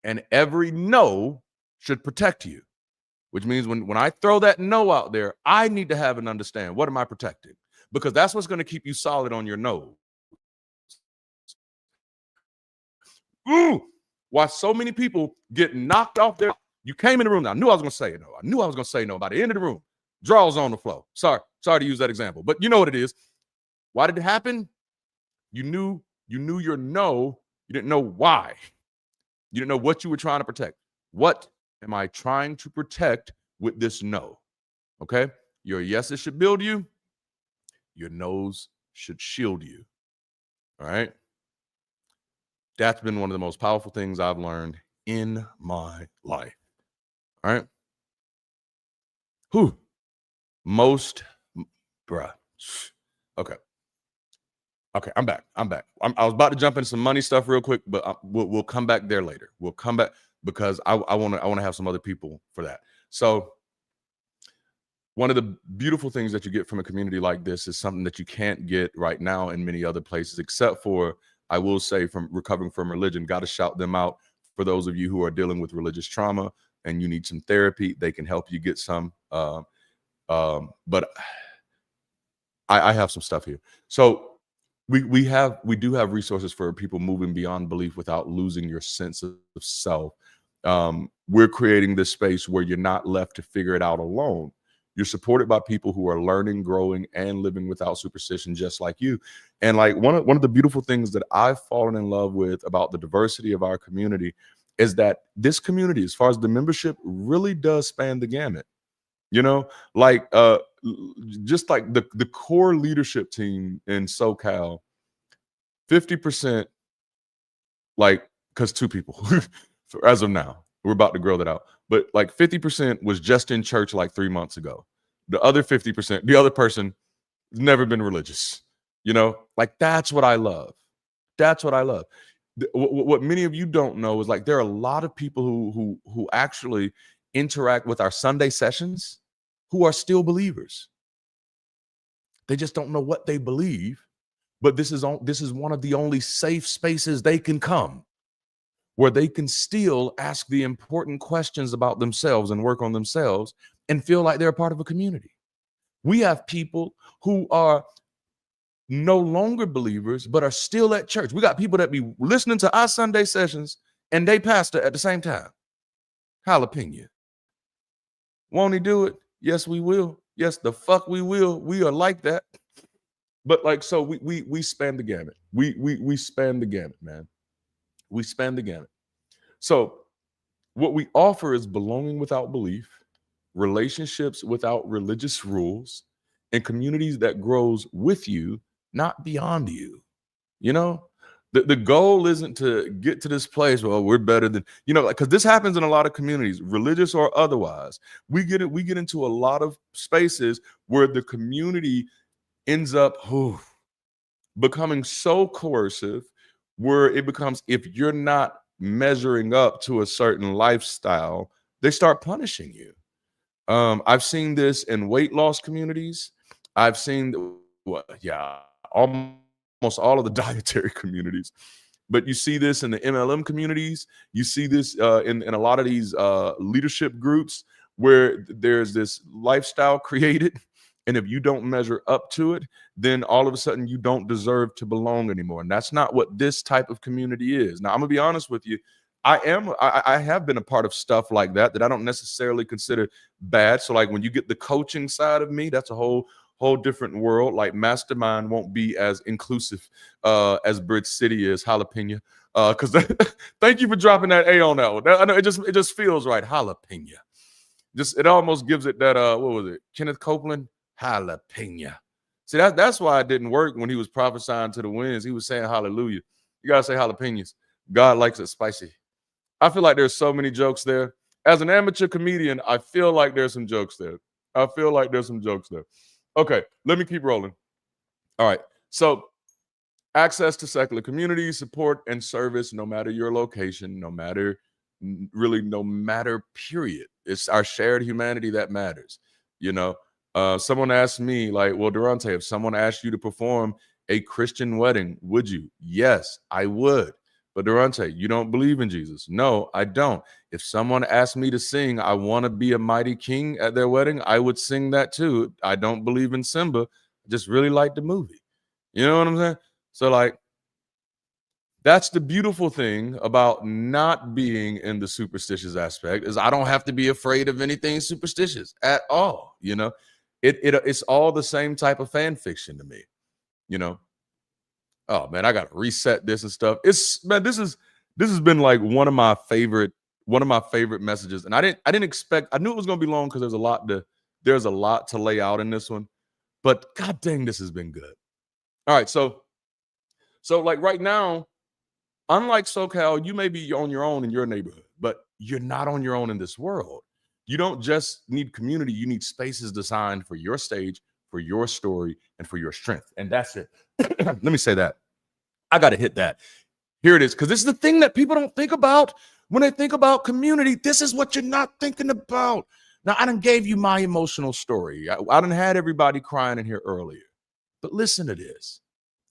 And every no should protect you, which means when I throw that no out there, I need to have an understand. What am I protecting? because that's what's going to keep you solid on your nose. Ooh, why so many people get knocked off their, you came in the room, now I knew I was going to say no. I knew I was going to say no. By the end of the room, drawers on the floor. Sorry to use that example, but you know what it is. Why did it happen? You knew your no. You didn't know why. You didn't know what you were trying to protect. What am I trying to protect with this no? Okay? Your yeses should build you. Your no's should shield you. All right? That's been one of the most powerful things I've learned in my life. All right? Who? Most, bruh. Okay. Okay, I'm back. I was about to jump into some money stuff real quick, but we'll come back there later. We'll come back because I want to have some other people for that. So one of the beautiful things that you get from a community like this is something that you can't get right now in many other places, except for, I will say, from recovering from religion. Got to shout them out for those of you who are dealing with religious trauma and you need some therapy. They can help you get some. But I have some stuff here. So we do have resources for people moving beyond belief without losing your sense of self. We're creating this space where you're not left to figure it out alone. You're supported by people who are learning, growing, and living without superstition, just like you. And like one of the beautiful things that I've fallen in love with about the diversity of our community is that this community, as far as the membership, really does span the gamut. You know, like just like the core leadership team in SoCal, 50%, like, because 2 people as of now, we're about to grow that out, but like 50% was just in church like 3 months ago. The other 50%, the other person has never been religious. You know, like that's what I love. That's what I love. What many of you don't know is like there are a lot of people who actually interact with our Sunday sessions who are still believers. They just don't know what they believe, but this is one of the only safe spaces they can come, where they can still ask the important questions about themselves and work on themselves and feel like they're a part of a community. We have people who are no longer believers, but are still at church. We got people that be listening to our Sunday sessions and they pastor at the same time. Jalapeno. Won't he do it? Yes, we will. Yes, the fuck we will. We are like that. But like, so we span the gamut. We span the gamut, man. We span the gamut. So what we offer is belonging without belief, relationships without religious rules, and communities that grows with you, not beyond you. You know, the goal isn't to get to this place, well, we're better than, you know, because this happens in a lot of communities, religious or otherwise. We get into a lot of spaces where the community ends up becoming so coercive, where it becomes, if you're not measuring up to a certain lifestyle, they start punishing you. I've seen this in weight loss communities. I've seen, almost all of the dietary communities. But you see this in the MLM communities. You see this in a lot of these leadership groups where there's this lifestyle created. And if you don't measure up to it, then all of a sudden you don't deserve to belong anymore. And that's not what this type of community is. Now, I'm going to be honest with you. I have been a part of stuff like that I don't necessarily consider bad. So like when you get the coaching side of me, that's a whole different world. Like Mastermind won't be as inclusive as Bridge City is. Jalapeno. Because thank you for dropping that A on that one. I know it just feels right. Jalapeno. Just, it almost gives it that what was it? Kenneth Copeland? Jalapeno. See, that's why it didn't work when he was prophesying to the winds. He was saying hallelujah. You gotta say jalapenos. God likes it spicy. I feel like there's so many jokes there. As an amateur comedian, I feel like there's some jokes there. Okay, let me keep rolling. All right. So access to secular communities, support and service, no matter your location, no matter period. It's our shared humanity that matters. You know, someone asked me, like, well, Darante, if someone asked you to perform a Christian wedding, would you? Yes, I would. But Darante, you don't believe in Jesus. No, I don't. If someone asked me to sing, I want to be a mighty king at their wedding, I would sing that too. I don't believe in Simba. I just really liked the movie. You know what I'm saying? So like, that's the beautiful thing about not being in the superstitious aspect is I don't have to be afraid of anything superstitious at all. You know, it's all the same type of fan fiction to me. You know, oh man, I gotta reset this and stuff. It's man, this has been like one of my favorite messages, and I didn't expect. I knew it was gonna be long because there's a lot to lay out in this one, but god dang, this has been good. All right, so like right now, unlike SoCal, you may be on your own in your neighborhood, but you're not on your own in this world. You don't just need community, you need spaces designed for your stage, for your story, and for your strength. And that's it. Let me say that. I got to hit that. Here it is, because this is the thing that people don't think about when they think about community. This is what you're not thinking about. Now, I done gave you my emotional story. I done had everybody crying in here earlier. But listen to this.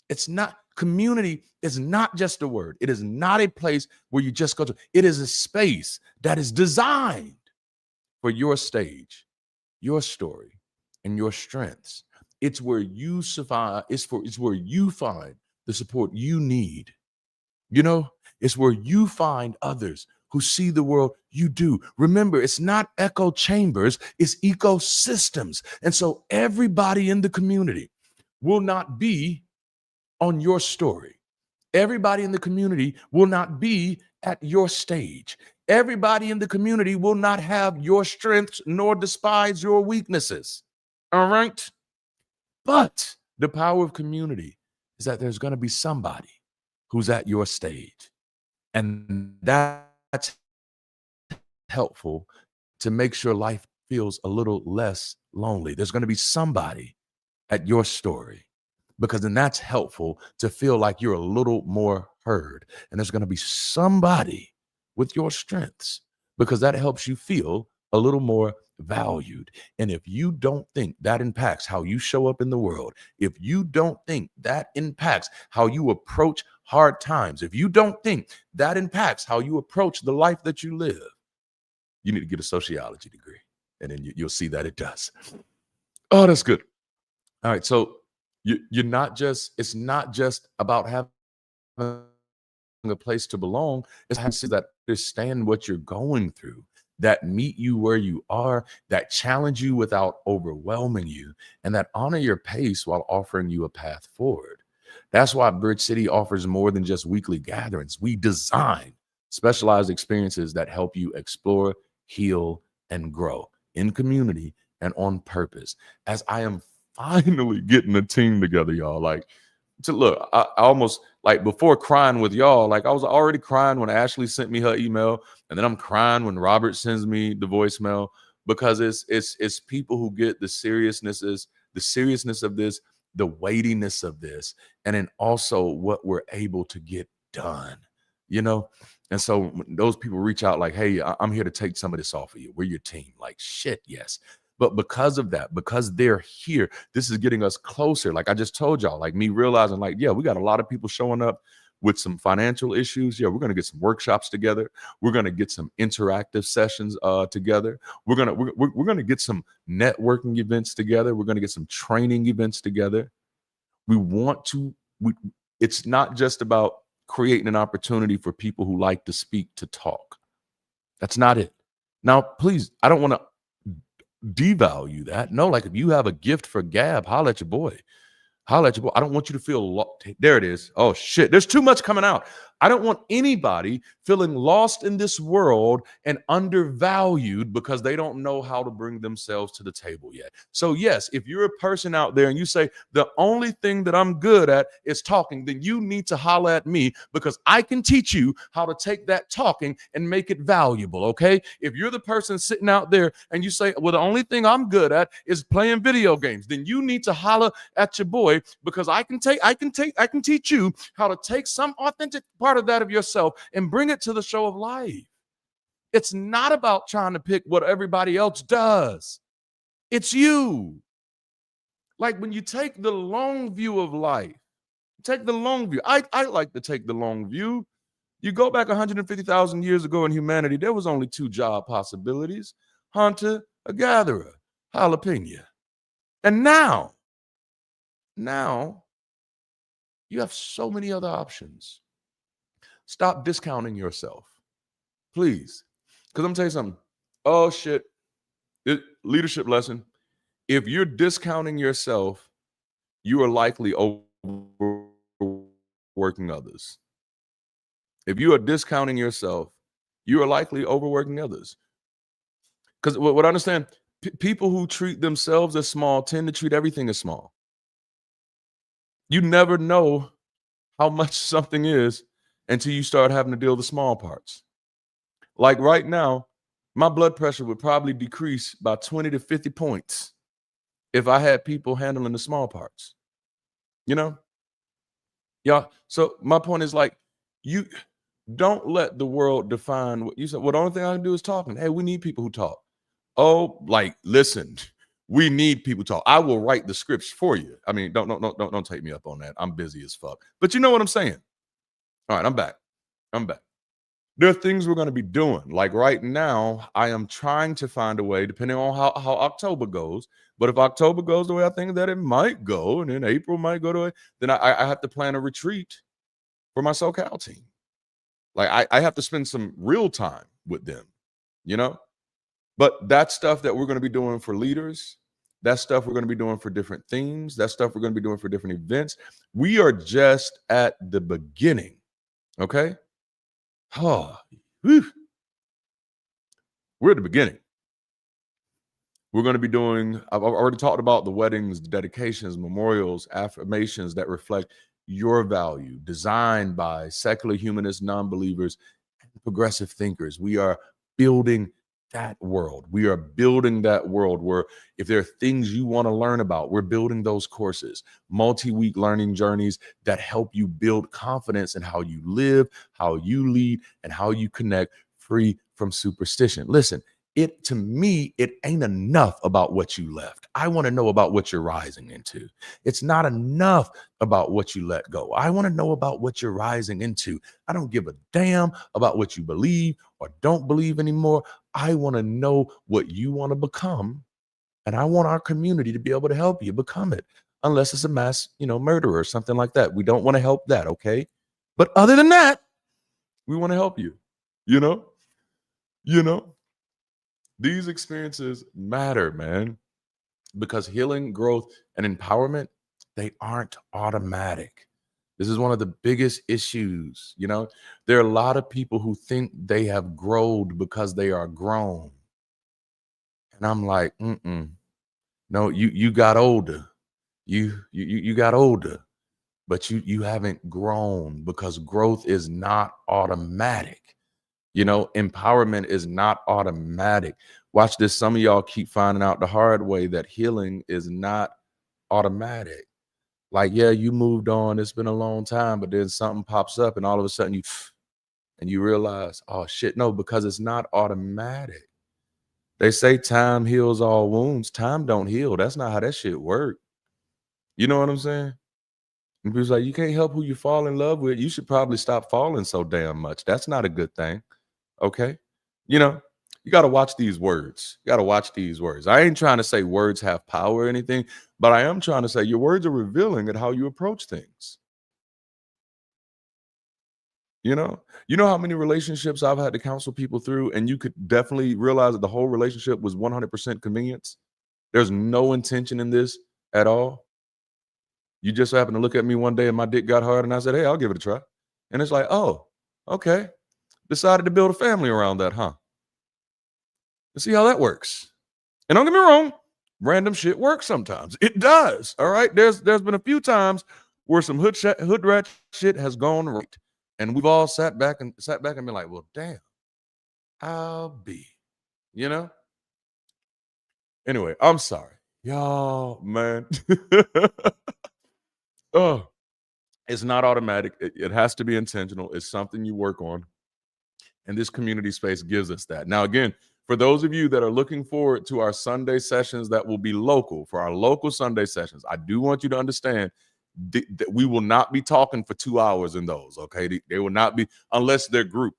It's not, community is not just a word. It is not a place where you just go to. It is a space that is designed for your stage, your story, and your strengths. It's where you survive. It's where you find the support you need. You know, it's where you find others who see the world you do. Remember, it's not echo chambers, it's ecosystems. And so everybody in the community will not be on your story. Everybody in the community will not be at your stage. Everybody in the community will not have your strengths nor despise your weaknesses. All right? But the power of community is that there's going to be somebody who's at your stage. And that's helpful to make sure life feels a little less lonely. There's going to be somebody at your story, because then that's helpful to feel like you're a little more heard. And there's going to be somebody with your strengths, because that helps you feel a little more valued. And if you don't think that impacts how you show up in the world, if you don't think that impacts how you approach hard times, if you don't think that impacts how you approach the life that you live, you need to get a sociology degree. And then you'll see that it does. Oh, that's good. All right. So you're not just, it's not just about having a place to belong. It's having to that understand what you're going through, that meet you where you are, that challenge you without overwhelming you, and that honor your pace while offering you a path forward. That's why Bridge City offers more than just weekly gatherings. We design specialized experiences that help you explore, heal, and grow in community and on purpose. As I am finally getting a team together, y'all. Like, to look, I almost, like, before crying with y'all, like I was already crying when Ashley sent me her email, and then I'm crying when Robert sends me the voicemail, because it's people who get the seriousness of this, the weightiness of this, and then also what we're able to get done, you know? And so when those people reach out like, hey, I'm here to take some of this off of you. We're your team. Like, shit, yes. But because of that, because they're here, this is getting us closer. Like I just told y'all, like me realizing, like, yeah, we got a lot of people showing up with some financial issues. Yeah, we're going to get some workshops together. We're going to get some interactive sessions together. We're going to get some networking events together. We're going to get some training events together. It's not just about creating an opportunity for people who like to speak to talk. That's not it. Now, please, I don't want to devalue that. No, like if you have a gift for gab, holla at your boy. Holla at your boy. I don't want you to feel there it is. Oh shit, there's too much coming out. I don't want anybody feeling lost in this world and undervalued because they don't know how to bring themselves to the table yet. So yes, if you're a person out there and you say the only thing that I'm good at is talking, then you need to holla at me, because I can teach you how to take that talking and make it valuable. Okay. If you're the person sitting out there and you say, well, the only thing I'm good at is playing video games, then you need to holla at your boy, because I can teach you how to take some authentic part of that of yourself and bring it to the show of life. It's not about trying to pick what everybody else does. It's you. Like when you take the long view of life, take the long view. I like to take the long view. You go back 150,000 years ago in humanity, there was only two job possibilities: hunter, a gatherer, jalapeno. And now now you have so many other options. Stop discounting yourself, please. Because I'm gonna tell you something. Oh shit. Leadership lesson. If you're discounting yourself, you are likely overworking others. If you are discounting yourself, you are likely overworking others. Because what I understand, people who treat themselves as small tend to treat everything as small. You never know how much something is until you start having to deal with the small parts. Like right now, my blood pressure would probably decrease by 20 to 50 points if I had people handling the small parts. You know? Yeah. So my point is like, you don't let the world define what you said. Well, the only thing I can do is talking. Hey, we need people who talk. Oh, like, listen, we need people talk. I will write the scripts for you. I mean, don't take me up on that. I'm busy as fuck. But you know what I'm saying? All right, I'm back. There are things we're going to be doing. Like right now, I am trying to find a way, depending on how October goes. But if October goes the way I think that it might go, and then April might go the way, then I have to plan a retreat for my SoCal team. Like I have to spend some real time with them, you know? But that's stuff that we're going to be doing for leaders. That's stuff we're going to be doing for different themes. That's stuff we're going to be doing for different events. We are just at the beginning, okay? Oh, whew. We're at the beginning. We're going to be doing, I've already talked about the weddings, dedications, memorials, affirmations that reflect your value, designed by secular humanists, non-believers, and progressive thinkers. We are building that world. We are building that world where if there are things you want to learn about, we're building those courses, multi-week learning journeys that help you build confidence in how you live, how you lead, and how you connect, free from superstition. Listen, to me, it ain't enough about what you left. I want to know about what you're rising into. It's not enough about what you let go. I want to know about what you're rising into. I don't give a damn about what you believe or don't believe anymore. I want to know what you want to become, and I want our community to be able to help you become it, unless it's a mass, murderer or something like that. We don't want to help that, okay? But other than that, we want to help you. You know. These experiences matter, man, because healing, growth, and empowerment, they aren't automatic. This is one of the biggest issues. There are a lot of people who think they have grown because they are grown. And I'm like, no, you got older. You got older, but you haven't grown, because growth is not automatic. Empowerment is not automatic. Watch this. Some of y'all keep finding out the hard way that healing is not automatic. Like, yeah, you moved on. It's been a long time, but then something pops up and all of a sudden you realize, oh shit, no, because it's not automatic. They say time heals all wounds. Time don't heal. That's not how that shit works. You know what I'm saying? And people's like, you can't help who you fall in love with. You should probably stop falling so damn much. That's not a good thing. Okay. You got to watch these words. I ain't trying to say words have power or anything, but I am trying to say your words are revealing at how you approach things. You know how many relationships I've had to counsel people through, and you could definitely realize that the whole relationship was 100% convenience. There's no intention in this at all. You just happened to look at me one day and my dick got hard and I said, hey, I'll give it a try. And it's like, oh, okay. Decided to build a family around that, huh? Let's see how that works. And don't get me wrong, random shit works sometimes. It does. All right. There's been a few times where some hood rat shit has gone right. And we've all sat back and been like, well, damn, I'll be, Anyway, I'm sorry. Y'all, man. Oh, it's not automatic. It has to be intentional. It's something you work on. And this community space gives us that. Now, again, for those of you that are looking forward to our Sunday sessions that will be local, for our local Sunday sessions, I do want you to understand that we will not be talking for 2 hours in those, okay? They will not be, unless they're group.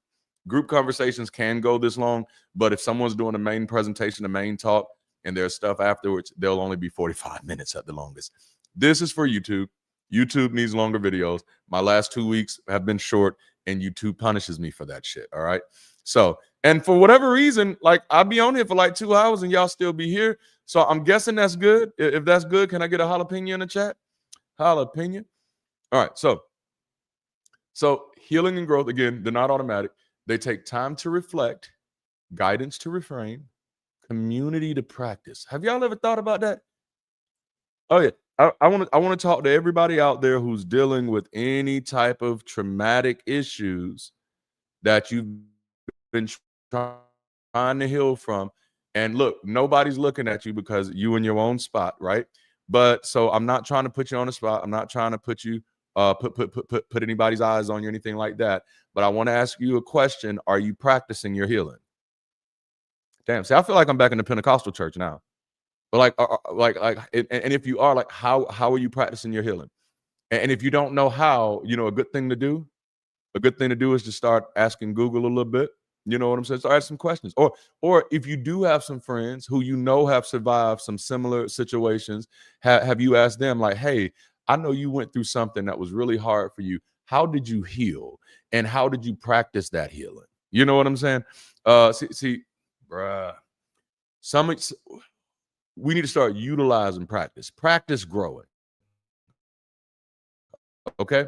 Group conversations can go this long, but if someone's doing a main presentation, a main talk, and there's stuff afterwards, they'll only be 45 minutes at the longest. This is for YouTube. YouTube needs longer videos. My last 2 weeks have been short, and YouTube punishes me for that shit. All right. So, and for whatever reason, like I'll be on here for like 2 hours and y'all still be here. So I'm guessing that's good. If that's good, can I get a jalapeno in the chat? Jalapeno. All right. So healing and growth, again, they're not automatic. They take time to reflect, guidance to refrain, community to practice. Have y'all ever thought about that? Oh yeah. I want to talk to everybody out there who's dealing with any type of traumatic issues that you've been trying to heal from. And look, nobody's looking at you because you in your own spot, right? But so I'm not trying to put you on the spot. I'm not trying to put you put anybody's eyes on you or anything like that. But I want to ask you a question. Are you practicing your healing? Damn, see, I feel like I'm back in the Pentecostal church now. But and if you are, like, how are you practicing your healing? And if you don't know how, a good thing to do is to start asking Google a little bit. You know what I'm saying? So ask some questions. Or if you do have some friends who have survived some similar situations, have you asked them, like, hey, I know you went through something that was really hard for you. How did you heal? And how did you practice that healing? You know what I'm saying? See, bruh, we need to start utilizing practice growing. Okay.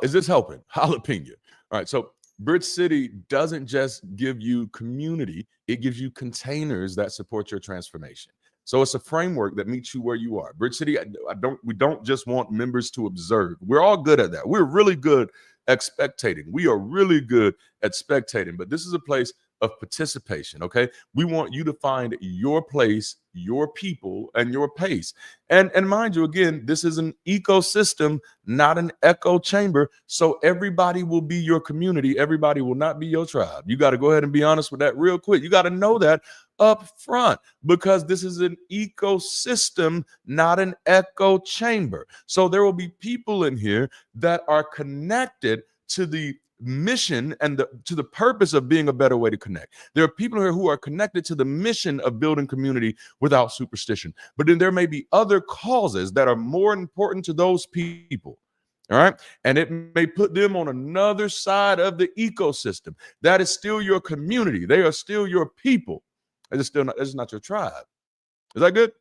Is this helping? Jalapeno. All right. So Bridge City doesn't just give you community, it gives you containers that support your transformation. So it's a framework that meets you where you are. Bridge City, we don't just want members to observe. We're all good at that. We're really good at spectating. We are really good at spectating, but this is a place of participation. Okay. We want you to find your place, your people, and your pace. And mind you, again, this is an ecosystem, not an echo chamber. So everybody will be your community. Everybody will not be your tribe. You got to go ahead and be honest with that real quick. You got to know that up front, because this is an ecosystem, not an echo chamber. So there will be people in here that are connected to the mission and to the purpose of being a better way to connect. There are people here who are connected to the mission of building community without superstition. But then there may be other causes that are more important to those people. All right. And it may put them on another side of the ecosystem. That is still your community. They are still your people. It's not your tribe. Is that good?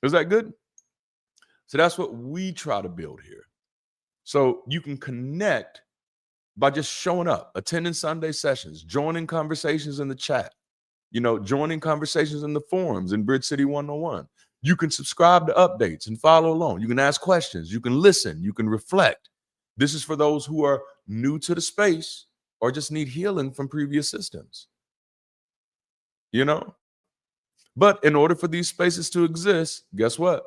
Is that good? So that's what we try to build here. So you can connect by just showing up, attending Sunday sessions, joining conversations in the chat, joining conversations in the forums in Bridge City 101. You can subscribe to updates and follow along. You can ask questions. You can listen. You can reflect. This is for those who are new to the space or just need healing from previous systems. But in order for these spaces to exist, guess what?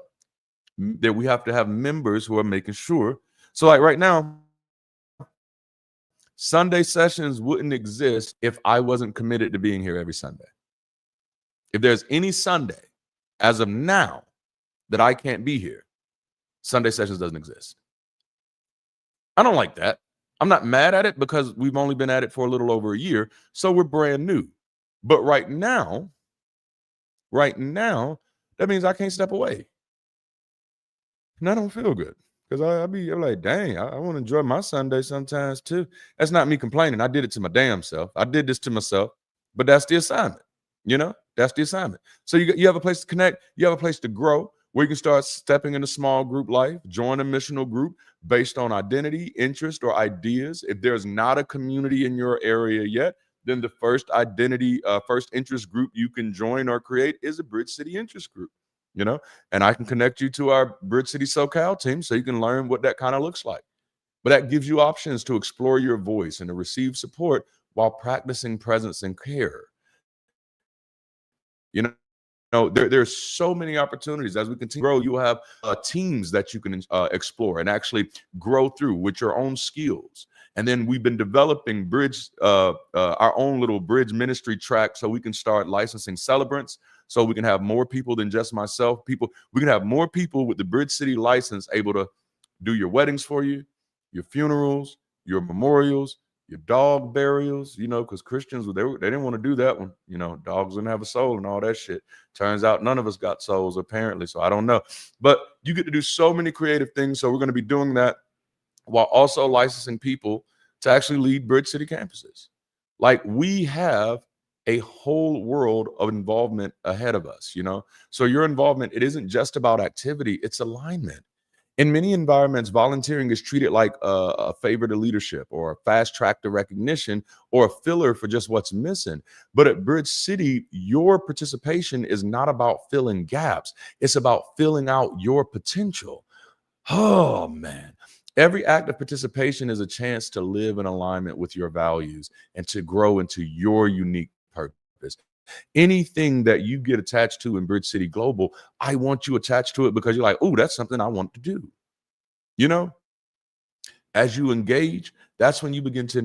That we have to have members who are making sure. So like right now, Sunday sessions wouldn't exist if I wasn't committed to being here every Sunday. If there's any Sunday as of now that I can't be here, Sunday sessions doesn't exist. I don't like that. I'm not mad at it because we've only been at it for a little over a year. So we're brand new. But right now, that means I can't step away. And I don't feel good. Because I'm like, dang, I want to enjoy my Sunday sometimes too. That's not me complaining. I did it to my damn self. I did this to myself, but that's the assignment. That's the assignment. So you have a place to connect. You have a place to grow where you can start stepping into small group life, join a missional group based on identity, interest, or ideas. If there's not a community in your area yet, then the first interest group you can join or create is a Bridge City interest group. And I can connect you to our Bridge City SoCal team so you can learn what that kind of looks like. But that gives you options to explore your voice and to receive support while practicing presence and care. There's so many opportunities as we continue to grow. You will have teams that you can explore and actually grow through with your own skills. And then we've been developing our own little bridge ministry track so we can start licensing celebrants. So we can have more people than just myself. We can have more people with the Bridge City license able to do your weddings for you, your funerals, your memorials, your dog burials, because Christians, they didn't want to do that one. Dogs didn't have a soul and all that shit. Turns out none of us got souls, apparently. So I don't know. But you get to do so many creative things. So we're going to be doing that while also licensing people to actually lead Bridge City campuses. Like, we have a whole world of involvement ahead of us, So your involvement, it isn't just about activity, it's alignment. In many environments, volunteering is treated like a favor to leadership or a fast track to recognition or a filler for just what's missing. But at Bridge City, your participation is not about filling gaps. It's about filling out your potential. Oh, man. Every act of participation is a chance to live in alignment with your values and to grow into your unique purpose. Anything that you get attached to in Bridge City Global, I want you attached to it because you're like, oh, that's something I want to do. As you engage, that's when you begin to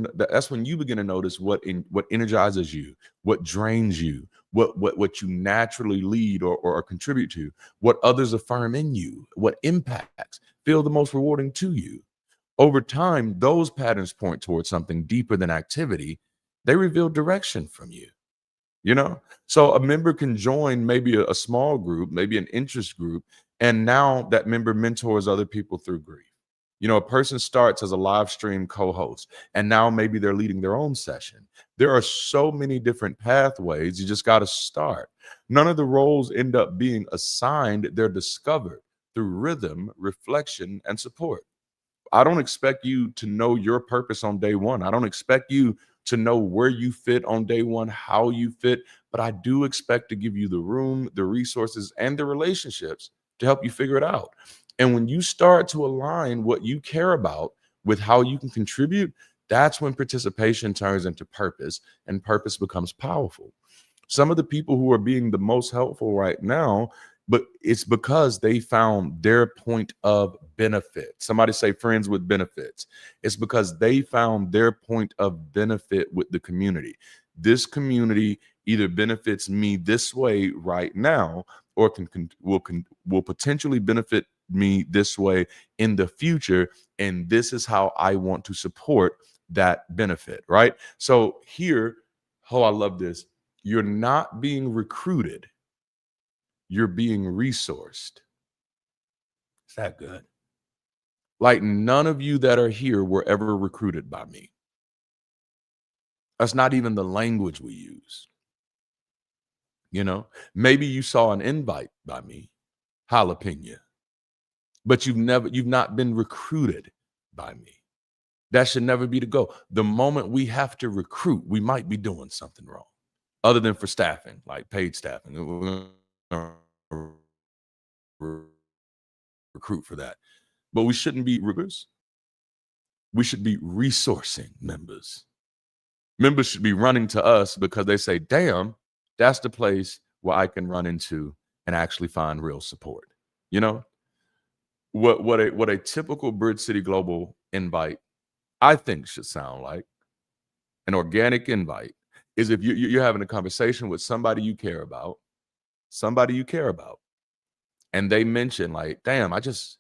notice what energizes you, what drains you, what you naturally lead or contribute to, what others affirm in you, what impacts feel the most rewarding to you. Over time, those patterns point towards something deeper than activity. They reveal direction from you. So a member can join maybe a small group, maybe an interest group, and now that member mentors other people through grief. A person starts as a live stream co-host, and now maybe they're leading their own session. There are so many different pathways. You just got to start. None of the roles end up being assigned. They're discovered through rhythm, reflection, and support. I don't expect you to know your purpose on day one. I don't expect you to know where you fit on day one, how you fit, but I do expect to give you the room, the resources, and the relationships to help you figure it out. And when you start to align what you care about with how you can contribute, that's when participation turns into purpose, and purpose becomes powerful. Some of the people who are being the most helpful right now, but it's because they found their point of benefit. Somebody say friends with benefits. It's because they found their point of benefit with the community. This community either benefits me this way right now, or will potentially benefit me this way in the future. And this is how I want to support that benefit, right? So here, I love this. You're not being recruited. You're being resourced. Is that good? Like, none of you that are here were ever recruited by me. That's not even the language we use. Maybe you saw an invite by me, jalapeno, but you've not been recruited by me. That should never be the goal. The moment we have to recruit, we might be doing something wrong, other than for staffing, like paid staffing. Recruit for that. But we shouldn't be recruiters. We should be resourcing members. Members should be running to us because they say, damn, that's the place where I can run into and actually find real support. What a typical Bridge City Global invite, I think, should sound like. An organic invite is if you're having a conversation with somebody you care about, and they mention like, damn, I just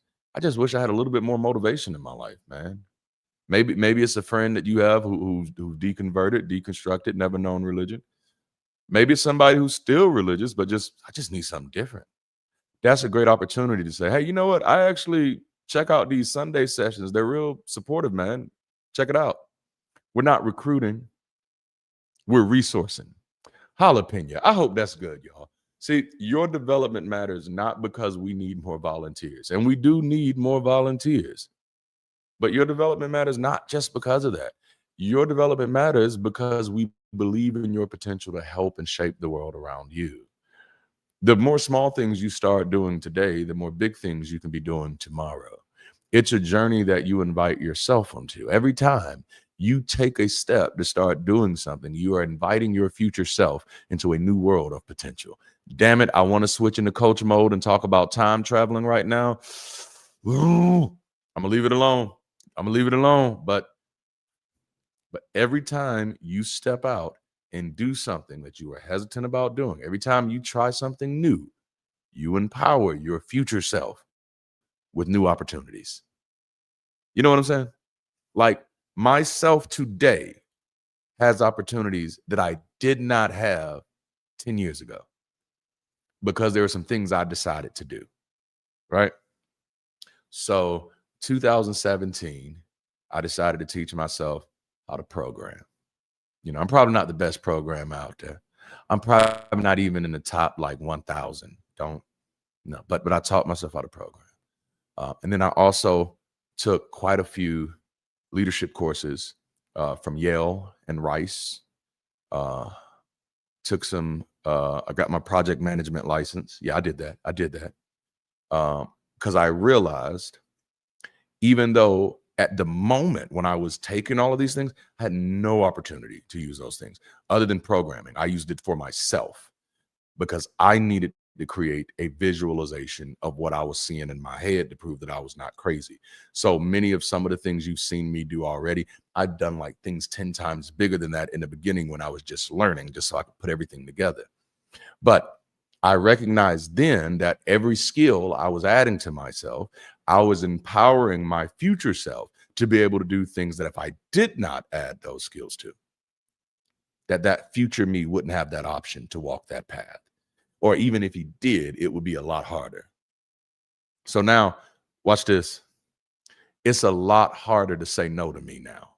wish I had a little bit more motivation in my life, man. Maybe it's a friend that you have who deconverted, deconstructed, never known religion. Maybe it's somebody who's still religious, but I just need something different. That's a great opportunity to say, hey, you know what? I actually check out these Sunday sessions. They're real supportive, man. Check it out. We're not recruiting. We're resourcing. Jalapeno. I hope that's good, y'all. See, your development matters not because we need more volunteers, and we do need more volunteers, but your development matters not just because of that. Your development matters because we believe in your potential to help and shape the world around you. The more small things you start doing today, the more big things you can be doing tomorrow. It's a journey that you invite yourself onto. Every time you take a step to start doing something, you are inviting your future self into a new world of potential. Damn it, I want to switch into coach mode and talk about time traveling right now. Ooh, I'm gonna leave it alone. But every time you step out and do something that you were hesitant about doing, every time you try something new, you empower your future self with new opportunities. You know what I'm saying? Like, myself today has opportunities that I did not have 10 years ago because there were some things I decided to do, right? So 2017, I decided to teach myself how to program. I'm probably not the best programmer out there. I'm probably not even in the top like 1,000. Don't know, but I taught myself how to program. And then I also took quite a few leadership courses from Yale and Rice. Took some. I got my project management license. Yeah, I did that. Because I realized, even though at the moment when I was taking all of these things, I had no opportunity to use those things other than programming. I used it for myself because I needed to create a visualization of what I was seeing in my head to prove that I was not crazy. So many of some of the things you've seen me do already, I've done like things 10 times bigger than that in the beginning when I was just learning, just so I could put everything together. But I recognized then that every skill I was adding to myself, I was empowering my future self to be able to do things that if I did not add those skills to, that future me wouldn't have that option to walk that path. Or even if he did, it would be a lot harder. So now, watch this. It's a lot harder to say no to me now.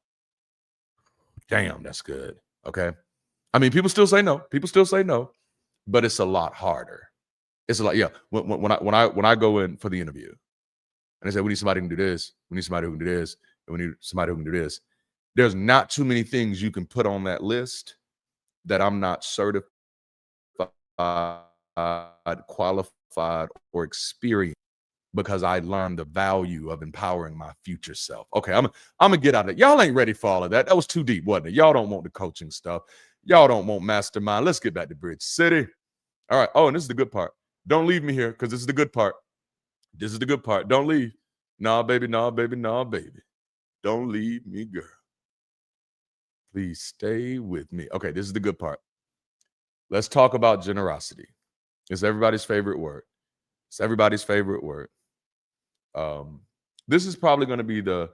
Damn, that's good. Okay. I mean, people still say no. But it's a lot harder. It's a lot. Yeah. When I go in for the interview and they say, we need somebody who can do this, we need somebody who can do this, and we need somebody who can do this. There's not too many things you can put on that list that I'm not certified, qualified, or experienced, because I learned the value of empowering my future self. Okay, I'm gonna get out of it. Y'all ain't ready for all of that. That was too deep, wasn't it? Y'all don't want the coaching stuff. Y'all don't want mastermind. Let's get back to Bridge City. All right. Oh, and this is the good part. Don't leave me here, because this is the good part. This is the good part. Don't leave. Nah, baby. Nah, baby. Nah, baby. Don't leave me, girl. Please stay with me. Okay, this is the good part. Let's talk about generosity. It's everybody's favorite word. This is probably going to be the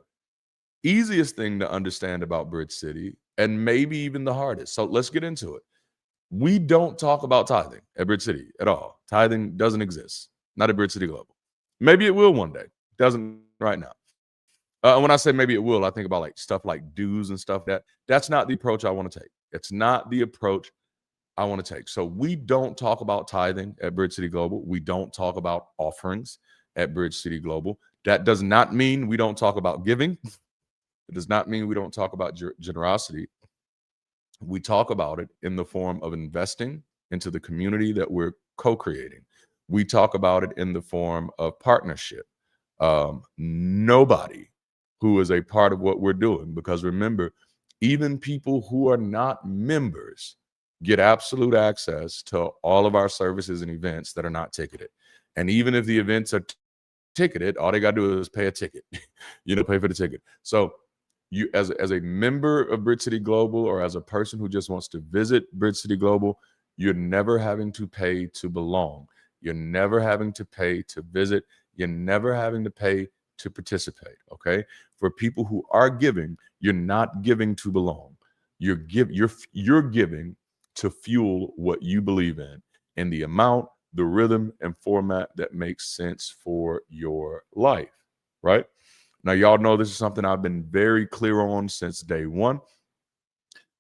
easiest thing to understand about Bridge City, and maybe even the hardest. So let's get into it. We don't talk about tithing at Bridge City at all. Tithing doesn't exist. Not at Bridge City Global. Maybe it will one day. Doesn't right now. When I say maybe it will, I think about like stuff like dues and stuff. That's not the approach I want to take. It's not the approach I want to take. So we don't talk about tithing at Bridge City Global. We don't talk about offerings at Bridge City Global. That does not mean we don't talk about giving. It does not mean we don't talk about generosity. We talk about it in the form of investing into the community that we're co-creating. We talk about it in the form of partnership. Nobody who is a part of what we're doing, because remember, even people who are not members get absolute access to all of our services and events that are not ticketed. And even if the events are ticketed, all they got to do is pay a ticket, pay for the ticket. So you, as a member of Bridge City Global, or as a person who just wants to visit Bridge City Global, you're never having to pay to belong. You're never having to pay to visit. You're never having to pay to participate. Okay. For people who are giving, you're not giving to belong. You're giving to fuel what you believe in the amount, the rhythm, and format that makes sense for your life. Right. Now, y'all know this is something I've been very clear on since day one.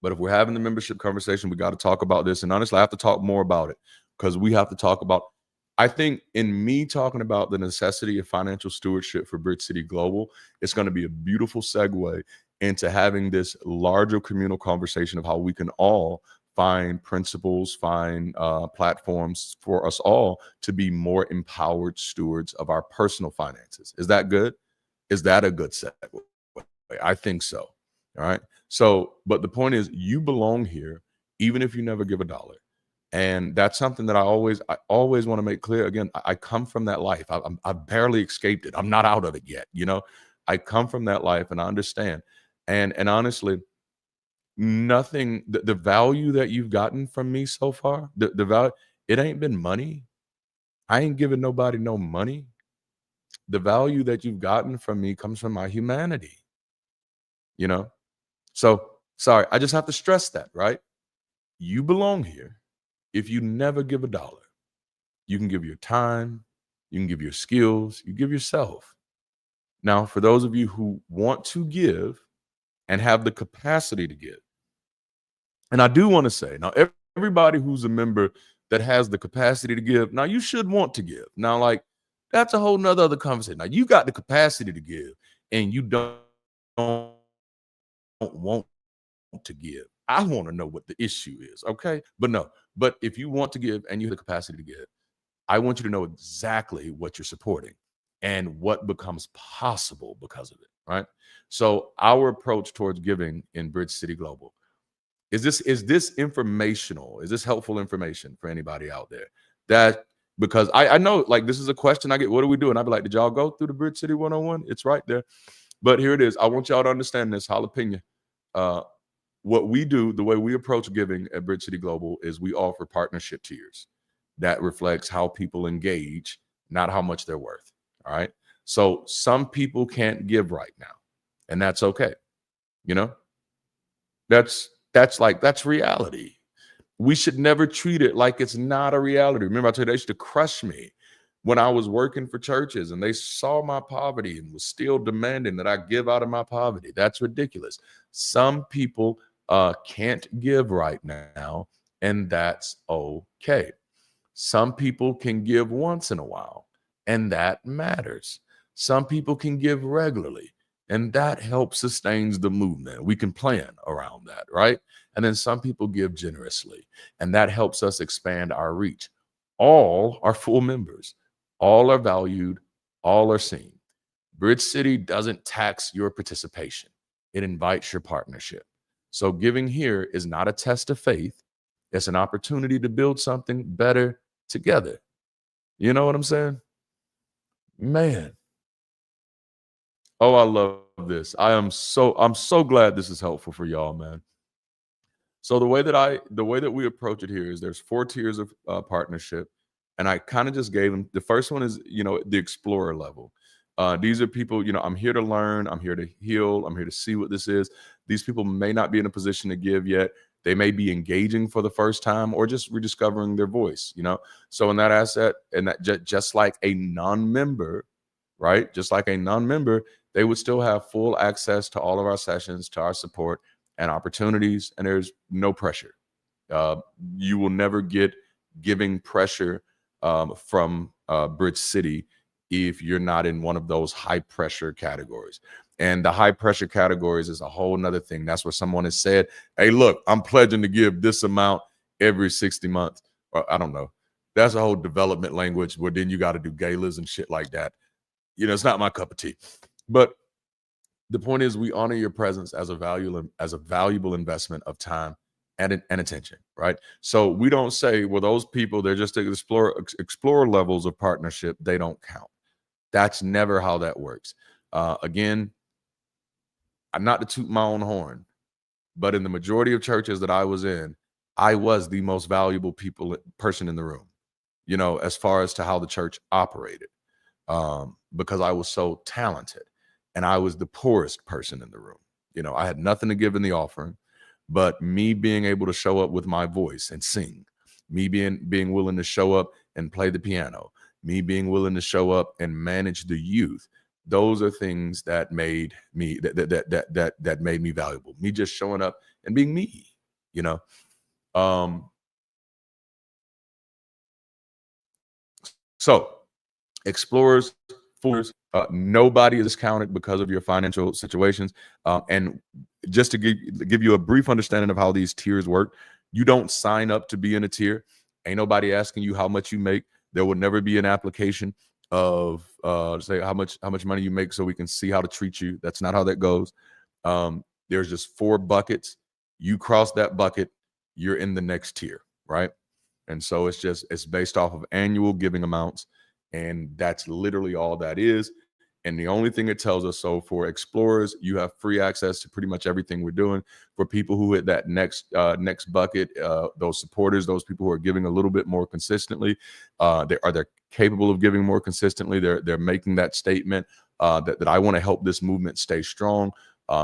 But if we're having the membership conversation, we got to talk about this. And honestly, I have to talk more about it, because we have to talk about, I think in me talking about the necessity of financial stewardship for Bridge City Global, it's going to be a beautiful segue into having this larger communal conversation of how we can all find principles, find platforms for us all to be more empowered stewards of our personal finances. Is that good? Is that a good segue? I think so. All right. So, but the point is, you belong here, even if you never give a dollar. And that's something that I always want to make clear. Again, I come from that life. I barely escaped it. I'm not out of it yet. I come from that life, and I understand. And honestly, nothing, the value that you've gotten from me so far, the value, it ain't been money. I ain't giving nobody no money. The value that you've gotten from me comes from my humanity. So, sorry, I just have to stress that, right? You belong here if you never give a dollar. You can give your time, you can give your skills, you give yourself. Now, for those of you who want to give and have the capacity to give, and I do want to say, now, everybody who's a member that has the capacity to give, now you should want to give. Now, like, that's a whole nother other conversation. Now, you got the capacity to give and you don't want to give. I want to know what the issue is, okay? But no, but if you want to give and you have the capacity to give, I want you to know exactly what you're supporting and what becomes possible because of it, right? So our approach towards giving in Bridge City Global is this informational? Is this helpful information for anybody out there? That because I know like this is a question I get, what do we do? And I'd be like, did y'all go through the Bridge City 101? It's right there. But here it is. I want y'all to understand this jalapeno. What we do, the way we approach giving at Bridge City Global is we offer partnership tiers that reflects how people engage, not how much they're worth. All right. So some people can't give right now, and that's okay. You know, that's reality. We should never treat it like it's not a reality. Remember, I told you they used to crush me when I was working for churches and they saw my poverty and was still demanding that I give out of my poverty. That's ridiculous. Some people can't give right now, and that's okay. Some people can give once in a while, and that matters. Some people can give regularly, and that helps sustains the movement. We can plan around that, right? And then some people give generously, and that helps us expand our reach. All are full members. All are valued. All are seen. Bridge City doesn't tax your participation. It invites your partnership. So giving here is not a test of faith. It's an opportunity to build something better together. You know what I'm saying? Man. Oh, I love this. I'm so glad this is helpful for y'all, man. So the way that we approach it here is there's 4 tiers of partnership, and I kind of just gave them. The first one is the explorer level. These are people, I'm here to learn, I'm here to heal, I'm here to see what this is. These people may not be in a position to give yet. They may be engaging for the first time or just rediscovering their voice. So in that asset, and that just like a non-member, right? Just like a non-member, they would still have full access to all of our sessions, to our support and opportunities, and there's no pressure. You will never get giving pressure from Bridge City if you're not in one of those high pressure categories. And the high pressure categories is a whole nother thing. That's where someone has said, hey, look, I'm pledging to give this amount every 60 months. Or I don't know. That's a whole development language where then you got to do galas and shit like that. It's not my cup of tea. But the point is, we honor your presence as a valuable investment of time and attention, right? So we don't say, well, those people, they're just explorer levels of partnership. They don't count. That's never how that works. Again, I'm not to toot my own horn, but in the majority of churches that I was in, I was the most valuable person in the room, as far as to how the church operated, because I was so talented. And I was the poorest person in the room. I had nothing to give in the offering, but me being able to show up with my voice and sing, me being willing to show up and play the piano, me being willing to show up and manage the youth. Those are things that made me that made me valuable. Me just showing up and being me. So explorers, foolers, nobody is counted because of your financial situations. And just to give you a brief understanding of how these tiers work, you don't sign up to be in a tier. Ain't nobody asking you how much you make. There will never be an application of say how much money you make so we can see how to treat you. That's not how that goes. There's just 4 buckets. You cross that bucket, you're in the next tier, right? And so it's based off of annual giving amounts. And that's literally all that is. And the only thing it tells us, so for explorers, you have free access to pretty much everything we're doing. For people who hit that next bucket, those supporters, those people who are giving a little bit more consistently, they're capable of giving more consistently. They're making that statement that I want to help this movement stay strong.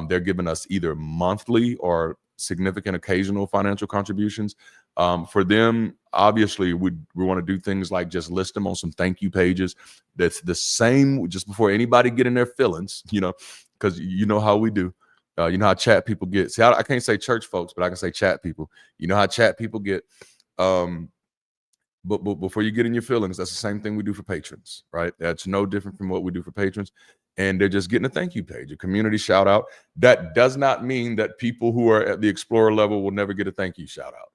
They're giving us either monthly or significant occasional financial contributions. For them, obviously, we want to do things like just list them on some thank you pages. That's the same just before anybody get in their feelings, because you know how we do. You know how chat people get. See, I can't say church folks, but I can say chat people. You know how chat people get. But before you get in your feelings, that's the same thing we do for patrons, right? That's no different from what we do for patrons. And they're just getting a thank you page, a community shout out. That does not mean that people who are at the Explorer level will never get a thank you shout out.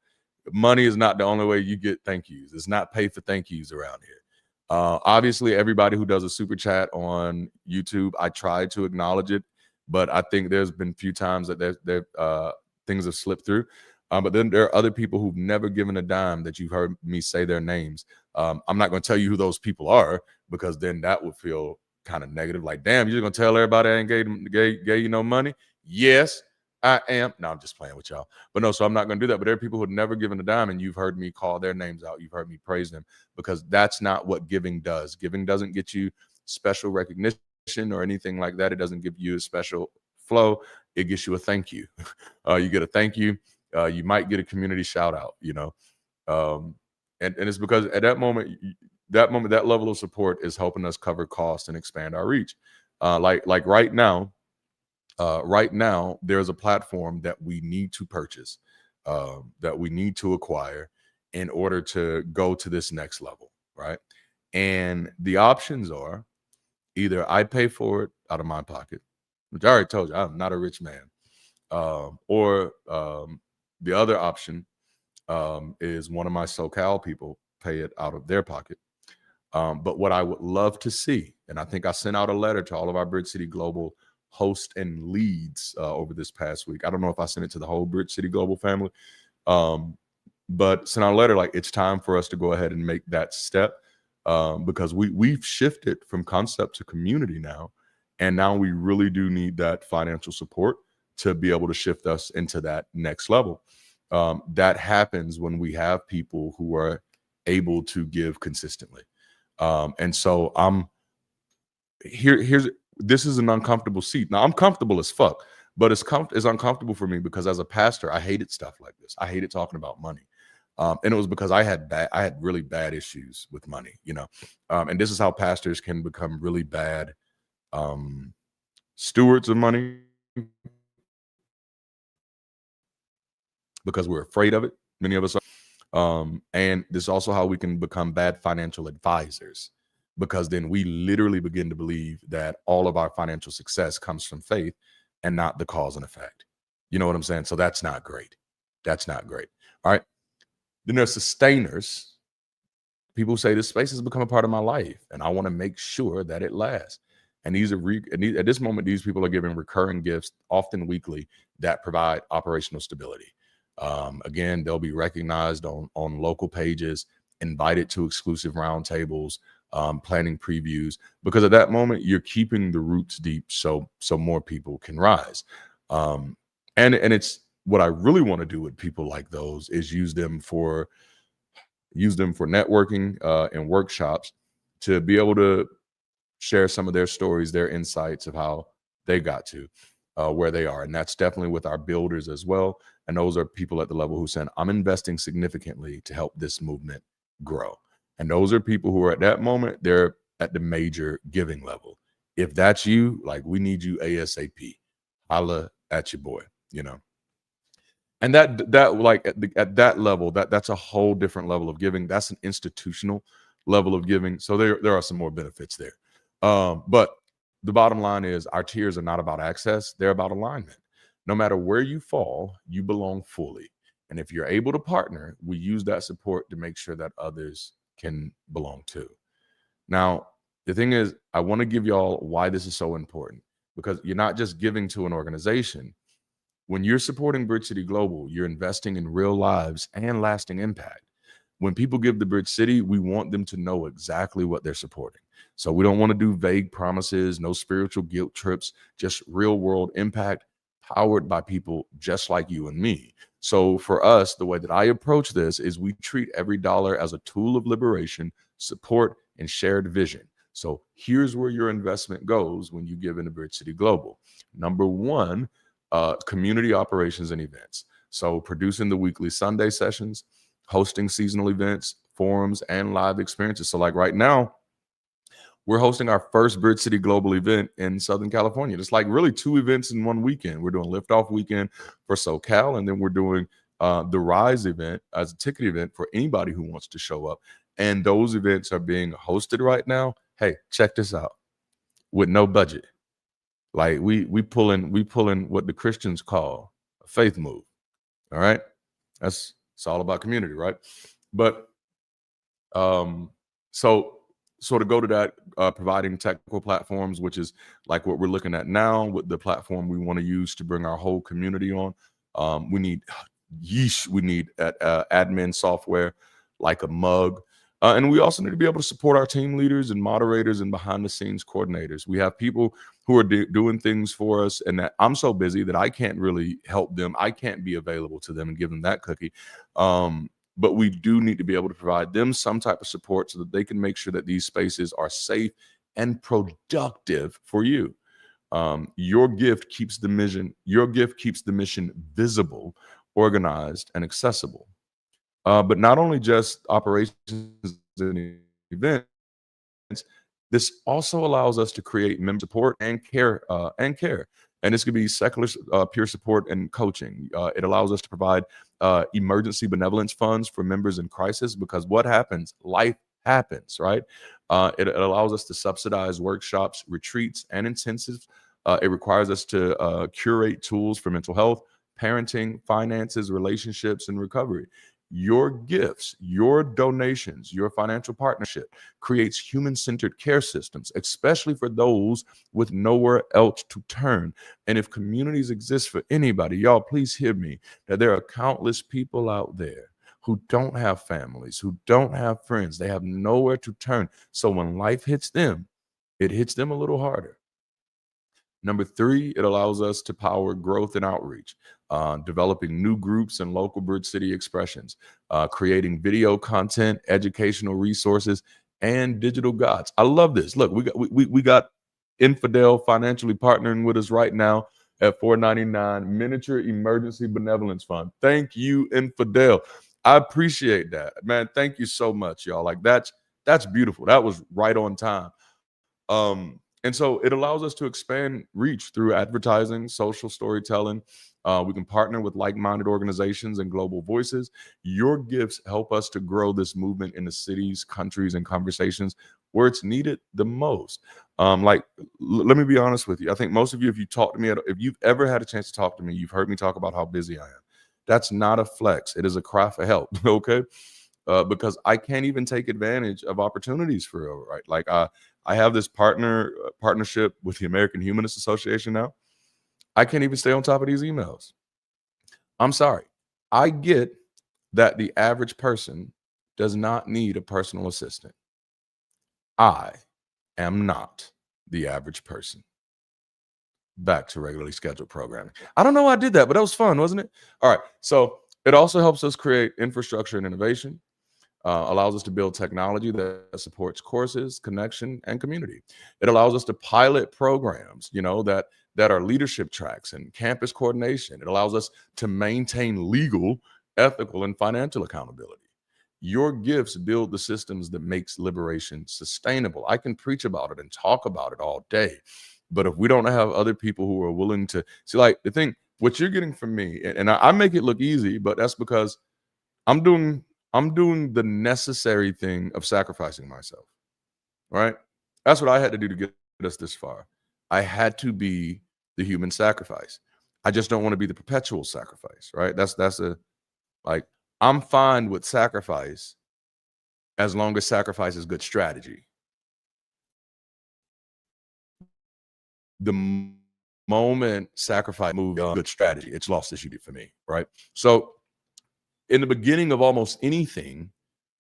Money is not the only way you get thank yous. It's not pay for thank yous around here. Obviously, everybody who does a super chat on YouTube, I try to acknowledge it, but I think there's been a few times that things have slipped through. But then there are other people who've never given a dime that you've heard me say their names. I'm not going to tell you who those people are, because then that would feel kind of negative. Like, damn, you're going to tell everybody I ain't gave you no money? Yes, I am. No, I'm just playing with y'all. But no, so I'm not going to do that. But there are people who have never given a dime, and you've heard me call their names out. You've heard me praise them, because that's not what giving does. Giving doesn't get you special recognition or anything like that. It doesn't give you a special flow. It gets you a thank you. You get a thank you. You might get a community shout out, and it's because at that moment, that level of support is helping us cover costs and expand our reach. Like right now, there's a platform that we need to purchase, that we need to acquire in order to go to this next level, right? And the options are either I pay for it out of my pocket, which I already told you, I'm not a rich man, or the other option is one of my SoCal people pay it out of their pocket. But what I would love to see, and I think I sent out a letter to all of our Bridge City Global hosts and leads over this past week. I don't know if I sent it to the whole Bridge City Global family, but sent out a letter like it's time for us to go ahead and make that step, because we've shifted from concept to community now, and now we really do need that financial support to be able to shift us into that next level. That happens when we have people who are able to give consistently. And so this is an uncomfortable seat. Now I'm comfortable as fuck, but it's uncomfortable for me because as a pastor, I hated stuff like this. I hated talking about money. And it was because I had really bad issues with money, and this is how pastors can become really bad stewards of money, because we're afraid of it. Many of us are. And this is also how we can become bad financial advisors, because then we literally begin to believe that all of our financial success comes from faith and not the cause and effect. You know what I'm saying? So that's not great. That's not great. All right. Then there's sustainers. People say this space has become a part of my life, and I want to make sure that it lasts. And at this moment, these people are giving recurring gifts, often weekly, that provide operational stability. Again, they'll be recognized on local pages, invited to exclusive roundtables, planning previews, because at that moment you're keeping the roots deep, so more people can rise. And it's what I really want to do with people like those is use them for networking and workshops, to be able to share some of their stories, their insights of how they got to where they are. And that's definitely with our builders as well. And those are people at the level who said, I'm investing significantly to help this movement grow. And those are people who are at that moment, they're at the major giving level. If that's you, like, we need you ASAP. Holla at your boy, And that like at that level, that's a whole different level of giving. That's an institutional level of giving. So there are some more benefits there. But the bottom line is our tiers are not about access. They're about alignment. No matter where you fall, you belong fully. And if you're able to partner, we use that support to make sure that others can belong too. Now, the thing is, I want to give y'all why this is so important, because you're not just giving to an organization. When you're supporting Bridge City Global, you're investing in real lives and lasting impact. When people give to Bridge City, we want them to know exactly what they're supporting. So we don't want to do vague promises, no spiritual guilt trips, just real world impact powered by people just like you and me. So for us, the way that I approach this is we treat every dollar as a tool of liberation, support, and shared vision. So here's where your investment goes when you give into Bridge City Global. Number one, community operations and events. So producing the weekly Sunday sessions, hosting seasonal events, forums, and live experiences. So like right now, we're hosting our first Bridge City Global event in Southern California. It's like really 2 events in one weekend. We're doing Liftoff Weekend for SoCal, and then we're doing the Rise event as a ticket event for anybody who wants to show up. And those events are being hosted right now. Hey, check this out. With no budget. Like we pulling what the Christians call a faith move. All right. It's all about community, right? But so to go to that, providing technical platforms, which is like what we're looking at now with the platform we want to use to bring our whole community on. We need admin software like a mug. And we also need to be able to support our team leaders and moderators and behind the scenes coordinators. We have people who are doing things for us, and that I'm so busy that I can't really help them. I can't be available to them and give them that cookie. But we do need to be able to provide them some type of support so that they can make sure that these spaces are safe and productive for you. Your gift keeps the mission visible, organized, and accessible. But not only just operations and events, this also allows us to create member support and care. And this could be secular peer support and coaching. It allows us to provide emergency benevolence funds for members in crisis, because what happens? Life happens, right? It allows us to subsidize workshops, retreats, and intensives. It requires us to curate tools for mental health, parenting, finances, relationships, and recovery. Your gifts, your donations, your financial partnership creates human-centered care systems, especially for those with nowhere else to turn. And if communities exist for anybody, y'all, please hear me, that there are countless people out there who don't have families, who don't have friends. They have nowhere to turn. So when life hits them, it hits them a little harder. Number 3, it allows us to power growth and outreach, developing new groups and local Bridge City expressions, creating video content, educational resources, and digital guides. I love this. Look, we got Infidel financially partnering with us right now at $4.99 miniature emergency benevolence fund. Thank you, Infidel. I appreciate that, man. Thank you so much, y'all. Like that's beautiful. That was right on time. And so it allows us to expand reach through advertising, social storytelling. We can partner with like-minded organizations and global voices. Your gifts help us to grow this movement in the cities, countries, and conversations where it's needed the most. Let me be honest with you. I think most of you, if you've ever had a chance to talk to me, you've heard me talk about how busy I am. That's not a flex. It is a cry for help, okay? Because I can't even take advantage of opportunities for real, right? Like I have this partnership with the American Humanist Association now. I can't even stay on top of these emails. I'm sorry. I get that the average person does not need a personal assistant. I am not the average person. Back to regularly scheduled programming. I don't know why I did that, but that was fun, wasn't it? All right. So it also helps us create infrastructure and innovation. Allows us to build technology that supports courses, connection, and community. It allows us to pilot programs, that are leadership tracks and campus coordination. It allows us to maintain legal, ethical, and financial accountability. Your gifts build the systems that makes liberation sustainable. I can preach about it and talk about it all day, but if we don't have other people who are willing to see, like the thing, what you're getting from me, and I make it look easy, but that's because I'm doing the necessary thing of sacrificing myself, right? That's what I had to do to get us this far. I had to be the human sacrifice. I just don't want to be the perpetual sacrifice, right? I'm fine with sacrifice as long as sacrifice is good strategy. The moment sacrifice moved on good strategy, it's lost its beauty for me, right? So in the beginning of almost anything,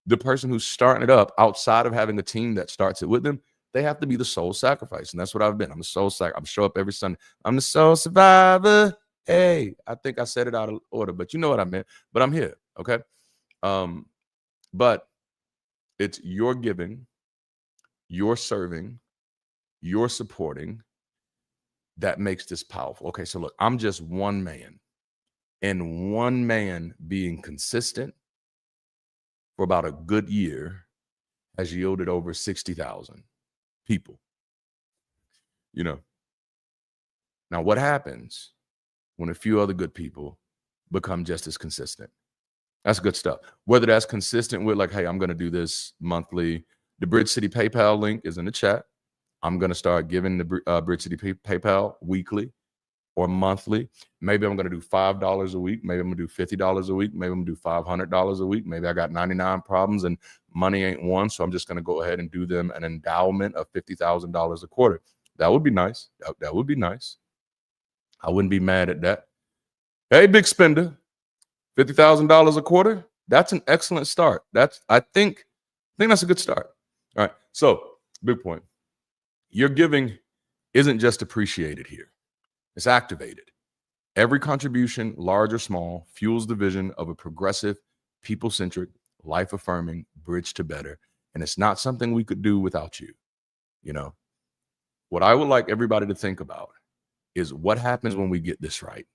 the person who's starting it up, outside of having a team that starts it with them, they have to be the soul sacrifice. And that's what I've been. I'm the soul sacrifice. I'm show up every Sunday. I'm the soul survivor. Hey, I think I said it out of order, but you know what I meant. But I'm here, okay? But it's your giving you're serving, you're supporting, that makes this powerful. Okay, so look, I'm just one man, and one man being consistent for about a good year has yielded over 60,000 people. You know, now what happens when a few other good people become just as consistent? That's good stuff. Whether that's consistent with like, hey, I'm going to do this monthly. The Bridge City PayPal link is in the chat. I'm going to start giving the Bridge City PayPal weekly or monthly. Maybe I'm going to do $5 a week. Maybe I'm going to do $50 a week. Maybe I'm going to do $500 a week. Maybe I got 99 problems and money ain't one. So I'm just going to go ahead and do them an endowment of $50,000 a quarter. That would be nice. That would be nice. I wouldn't be mad at that. Hey, big spender, $50,000 a quarter. That's an excellent start. I think that's a good start. All right. So big point. Your giving isn't just appreciated here. It's activated. Every contribution, large or small, fuels the vision of a progressive, people-centric, life-affirming bridge to better. And it's not something we could do without you. You know, what I would like everybody to think about is what happens when we get this right.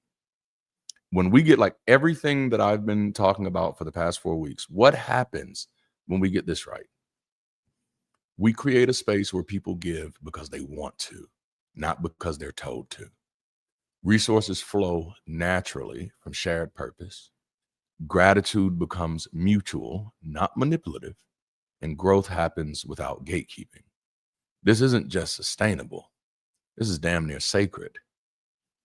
When we get like everything that I've been talking about for the past 4 weeks, what happens when we get this right? We create a space where people give because they want to, not because they're told to. Resources flow naturally from shared purpose. Gratitude becomes mutual, not manipulative, and growth happens without gatekeeping. This isn't just sustainable. This is damn near sacred.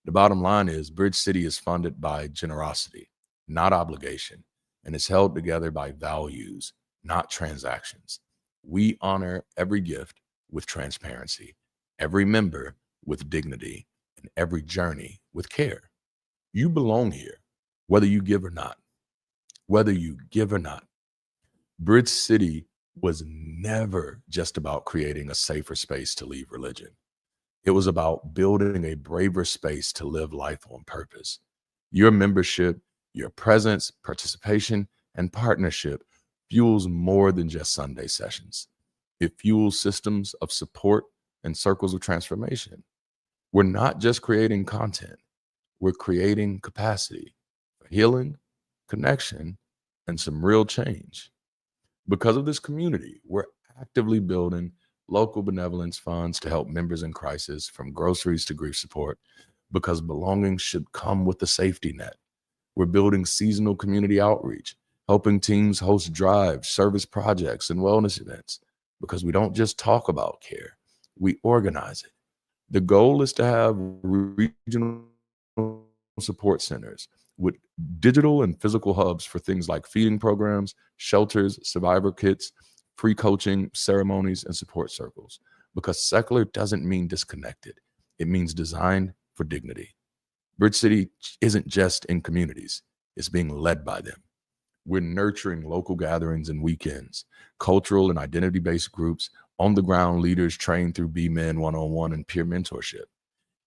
The bottom line is Bridge City is funded by generosity, not obligation, and is held together by values, not transactions. We honor every gift with transparency, every member with dignity, and every journey with care. You belong here, whether you give or not. Whether you give or not. Bridge City was never just about creating a safer space to leave religion. It was about building a braver space to live life on purpose. Your membership, your presence, participation, and partnership fuels more than just Sunday sessions. It fuels systems of support and circles of transformation. We're not just creating content, we're creating capacity for healing, connection, and some real change. Because of this community, we're actively building local benevolence funds to help members in crisis, from groceries to grief support, because belonging should come with a safety net. We're building seasonal community outreach, helping teams host drives, service projects, and wellness events, because we don't just talk about care, we organize it. The goal is to have regional support centers with digital and physical hubs for things like feeding programs, shelters, survivor kits, free coaching, ceremonies, and support circles. Because secular doesn't mean disconnected. It means designed for dignity. Bridge City isn't just in communities. It's being led by them. We're nurturing local gatherings and weekends, cultural and identity-based groups, on-the-ground leaders trained through B-Men 101 and peer mentorship.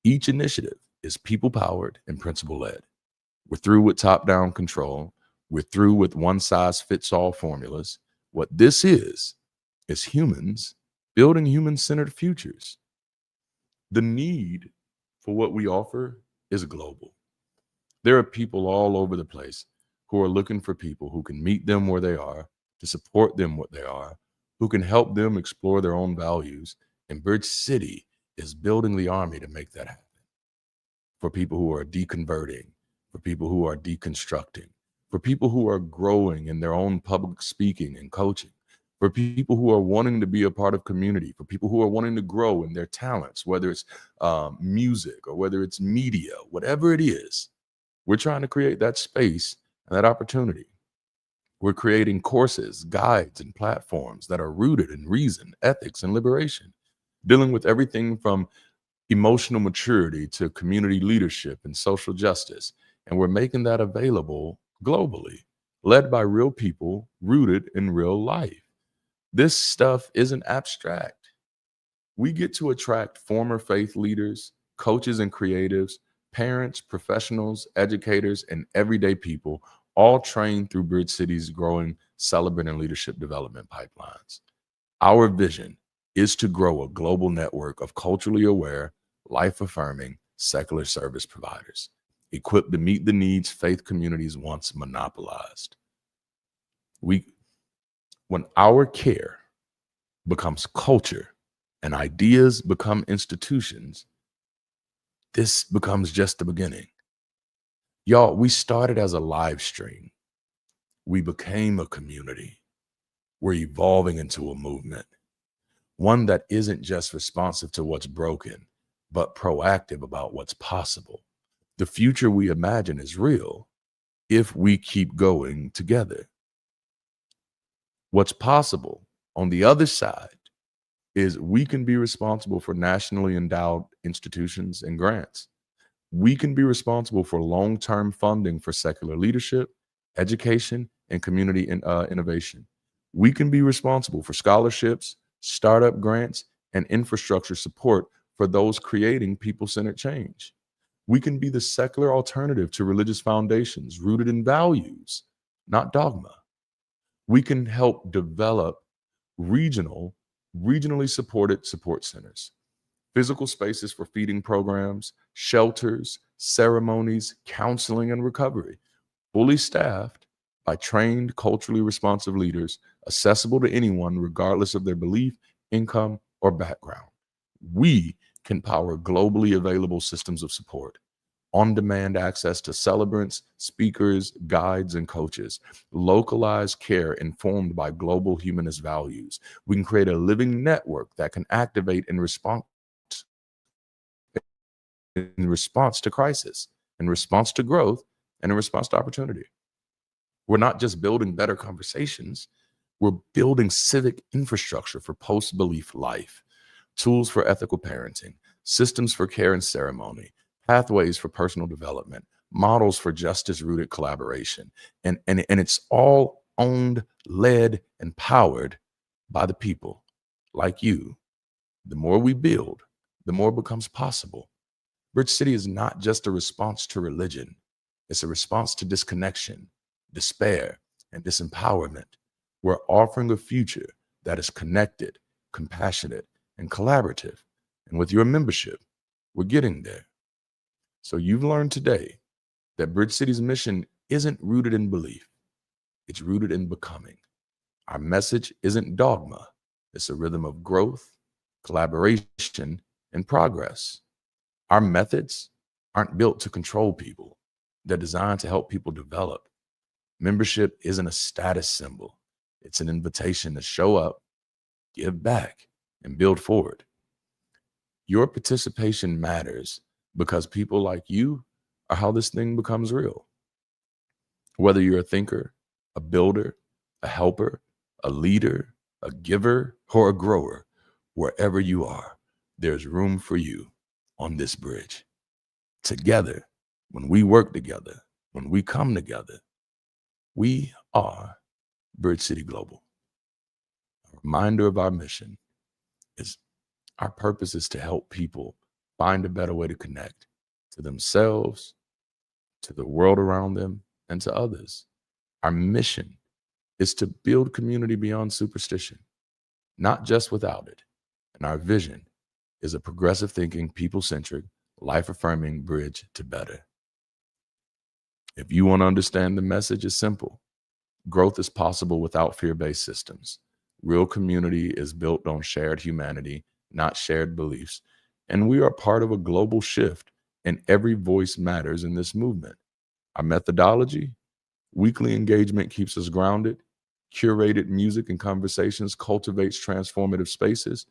Each initiative is people-powered and principle-led. We're through with top-down control. We're through with one-size-fits-all formulas. What this is humans building human-centered futures. The need for what we offer is global. There are people all over the place who are looking for people who can meet them where they are, to support them what they are, who can help them explore their own values. And Bridge City is building the army to make that happen. For people who are deconverting, for people who are deconstructing, for people who are growing in their own public speaking and coaching, for people who are wanting to be a part of community, for people who are wanting to grow in their talents, whether it's music or whether it's media, whatever it is, we're trying to create that space and that opportunity. We're creating courses, guides, and platforms that are rooted in reason, ethics, and liberation, dealing with everything from emotional maturity to community leadership and social justice. And we're making that available globally, led by real people, rooted in real life. This stuff isn't abstract. We get to attract former faith leaders, coaches and creatives, parents, professionals, educators, and everyday people, all trained through Bridge City's growing, celebrant, and leadership development pipelines. Our vision is to grow a global network of culturally aware, life-affirming, secular service providers, equipped to meet the needs faith communities once monopolized. When our care becomes culture and ideas become institutions, this becomes just the beginning. Y'all, we started as a live stream. We became a community. We're evolving into a movement, one that isn't just responsive to what's broken, but proactive about what's possible. The future we imagine is real if we keep going together. What's possible on the other side is we can be responsible for nationally endowed institutions and grants. We can be responsible for long-term funding for secular leadership, education, and community innovation. We can be responsible for scholarships, startup grants, and infrastructure support for those creating people-centered change. We can be the secular alternative to religious foundations rooted in values, not dogma. We can help develop regionally supported support centers, physical spaces for feeding programs, shelters, ceremonies, counseling, and recovery, fully staffed by trained, culturally responsive leaders, accessible to anyone regardless of their belief, income, or background. We can power globally available systems of support, on-demand access to celebrants, speakers, guides, and coaches, localized care informed by global humanist values. We can create a living network that can activate in response to crisis, in response to growth, and in response to opportunity. We're not just building better conversations, we're building civic infrastructure for post-belief life, tools for ethical parenting, systems for care and ceremony, pathways for personal development, models for justice-rooted collaboration. And it's all owned, led, and powered by the people like you. The more we build, the more becomes possible. Bridge City is not just a response to religion. It's a response to disconnection, despair, and disempowerment. We're offering a future that is connected, compassionate, and collaborative. And with your membership, we're getting there. So you've learned today that Bridge City's mission isn't rooted in belief. It's rooted in becoming. Our message isn't dogma. It's a rhythm of growth, collaboration, and progress. Our methods aren't built to control people. They're designed to help people develop. Membership isn't a status symbol. It's an invitation to show up, give back, and build forward. Your participation matters because people like you are how this thing becomes real. Whether you're a thinker, a builder, a helper, a leader, a giver, or a grower, wherever you are, there's room for you on this bridge. Together, when we work together, when we come together, we are Bridge City Global. A reminder of our mission is our purpose is to help people find a better way to connect to themselves, to the world around them, and to others. Our mission is to build community beyond superstition, not just without it. And our vision is a progressive thinking, people-centric, life-affirming bridge to better. If you want to understand the message, is simple. Growth is possible without fear-based systems. Real community is built on shared humanity, not shared beliefs. And we are part of a global shift, and every voice matters in this movement. Our methodology, weekly engagement keeps us grounded, curated music and conversations cultivates transformative spaces,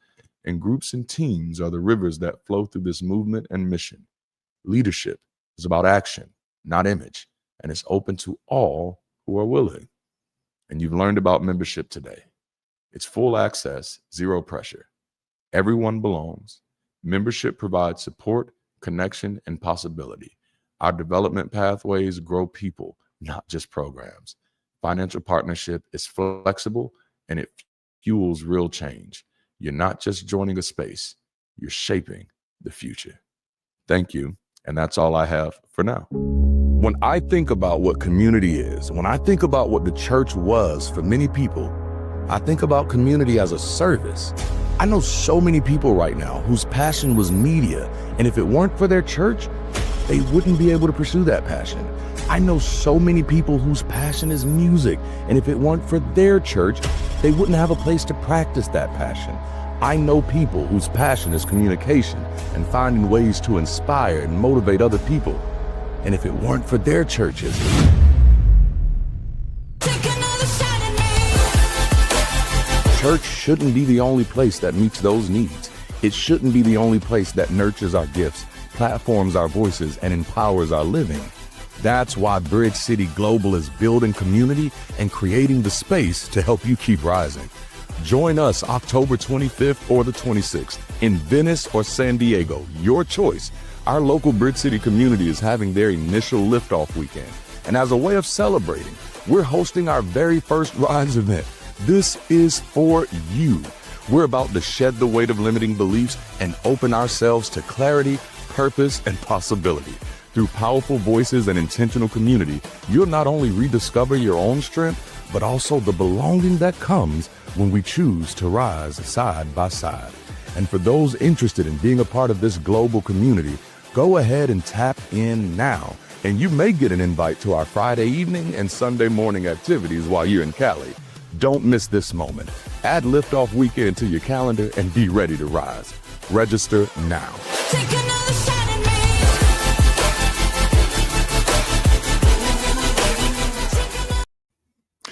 and groups and teams are the rivers that flow through this movement and mission. Leadership is about action, not image, and it's open to all who are willing. And you've learned about membership today. It's full access, zero pressure. Everyone belongs. Membership provides support, connection, and possibility. Our development pathways grow people, not just programs. Financial partnership is flexible and it fuels real change. You're not just joining a space, you're shaping the future. Thank you. And that's all I have for now. When I think about what community is, when I think about what the church was for many people, I think about community as a service. I know so many people right now whose passion was media, and if it weren't for their church, they wouldn't be able to pursue that passion. I know so many people whose passion is music, and if it weren't for their church, they wouldn't have a place to practice that passion. I know people whose passion is communication and finding ways to inspire and motivate other people, and if it weren't for their churches, church shouldn't be the only place that meets those needs. It shouldn't be the only place that nurtures our gifts, platforms our voices, and empowers our living. That's why Bridge City Global is building community and creating the space to help you keep rising. Join us October 25th or the 26th in Venice or San Diego, your choice. Our local Bridge City community is having their initial liftoff weekend. And as a way of celebrating, we're hosting our very first Rise event. This is for you. We're about to shed the weight of limiting beliefs and open ourselves to clarity, purpose, and possibility. Through powerful voices and intentional community, you'll not only rediscover your own strength, but also the belonging that comes when we choose to rise side by side. And for those interested in being a part of this global community, go ahead and tap in now. And you may get an invite to our Friday evening and Sunday morning activities while you're in Cali. Don't miss this moment. Add Liftoff Weekend to your calendar and be ready to rise. Register now. Take another shot at me.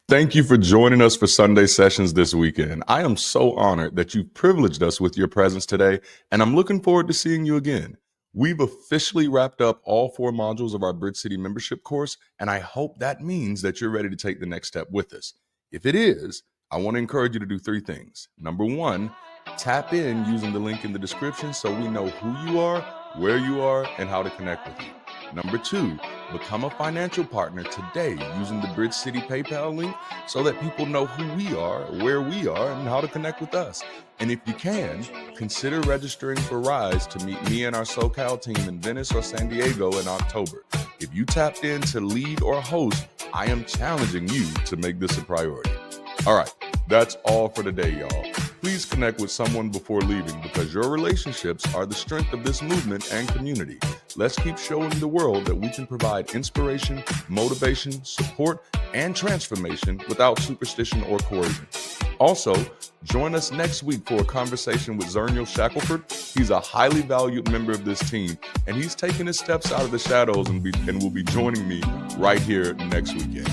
Thank you for joining us for Sunday Sessions this weekend. I am so honored that you've privileged us with your presence today, and I'm looking forward to seeing you again. We've officially wrapped up all 4 modules of our Bridge City membership course, and I hope that means that you're ready to take the next step with us. If it is, I want to encourage you to do 3 things. Number 1, tap in using the link in the description so we know who you are, where you are, and how to connect with you. Number 2, become a financial partner today using the Bridge City PayPal link so that people know who we are, where we are, and how to connect with us. And if you can, consider registering for Rise to meet me and our SoCal team in Venice or San Diego in October. If you tapped in to lead or host, I am challenging you to make this a priority. All right, that's all for today, y'all. Please connect with someone before leaving because your relationships are the strength of this movement and community. Let's keep showing the world that we can provide inspiration, motivation, support, and transformation without superstition or coercion. Also, join us next week for a conversation with Zerniel Shackelford. He's a highly valued member of this team, and he's taking his steps out of the shadows and will be joining me right here next weekend.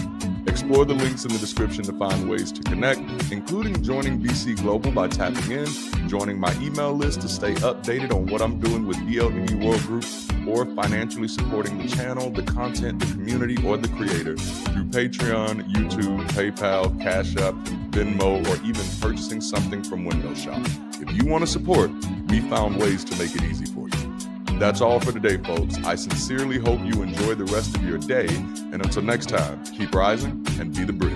Explore the links in the description to find ways to connect, including joining BC Global by tapping in, joining my email list to stay updated on what I'm doing with DLDD World Group, or financially supporting the channel, the content, the community, or the creator through Patreon, YouTube, PayPal, CashApp, Venmo, or even purchasing something from Window Shop. If you want to support, we found ways to make it easy for you. That's all for today, folks. I sincerely hope you enjoy the rest of your day. And until next time, keep rising and be the bridge.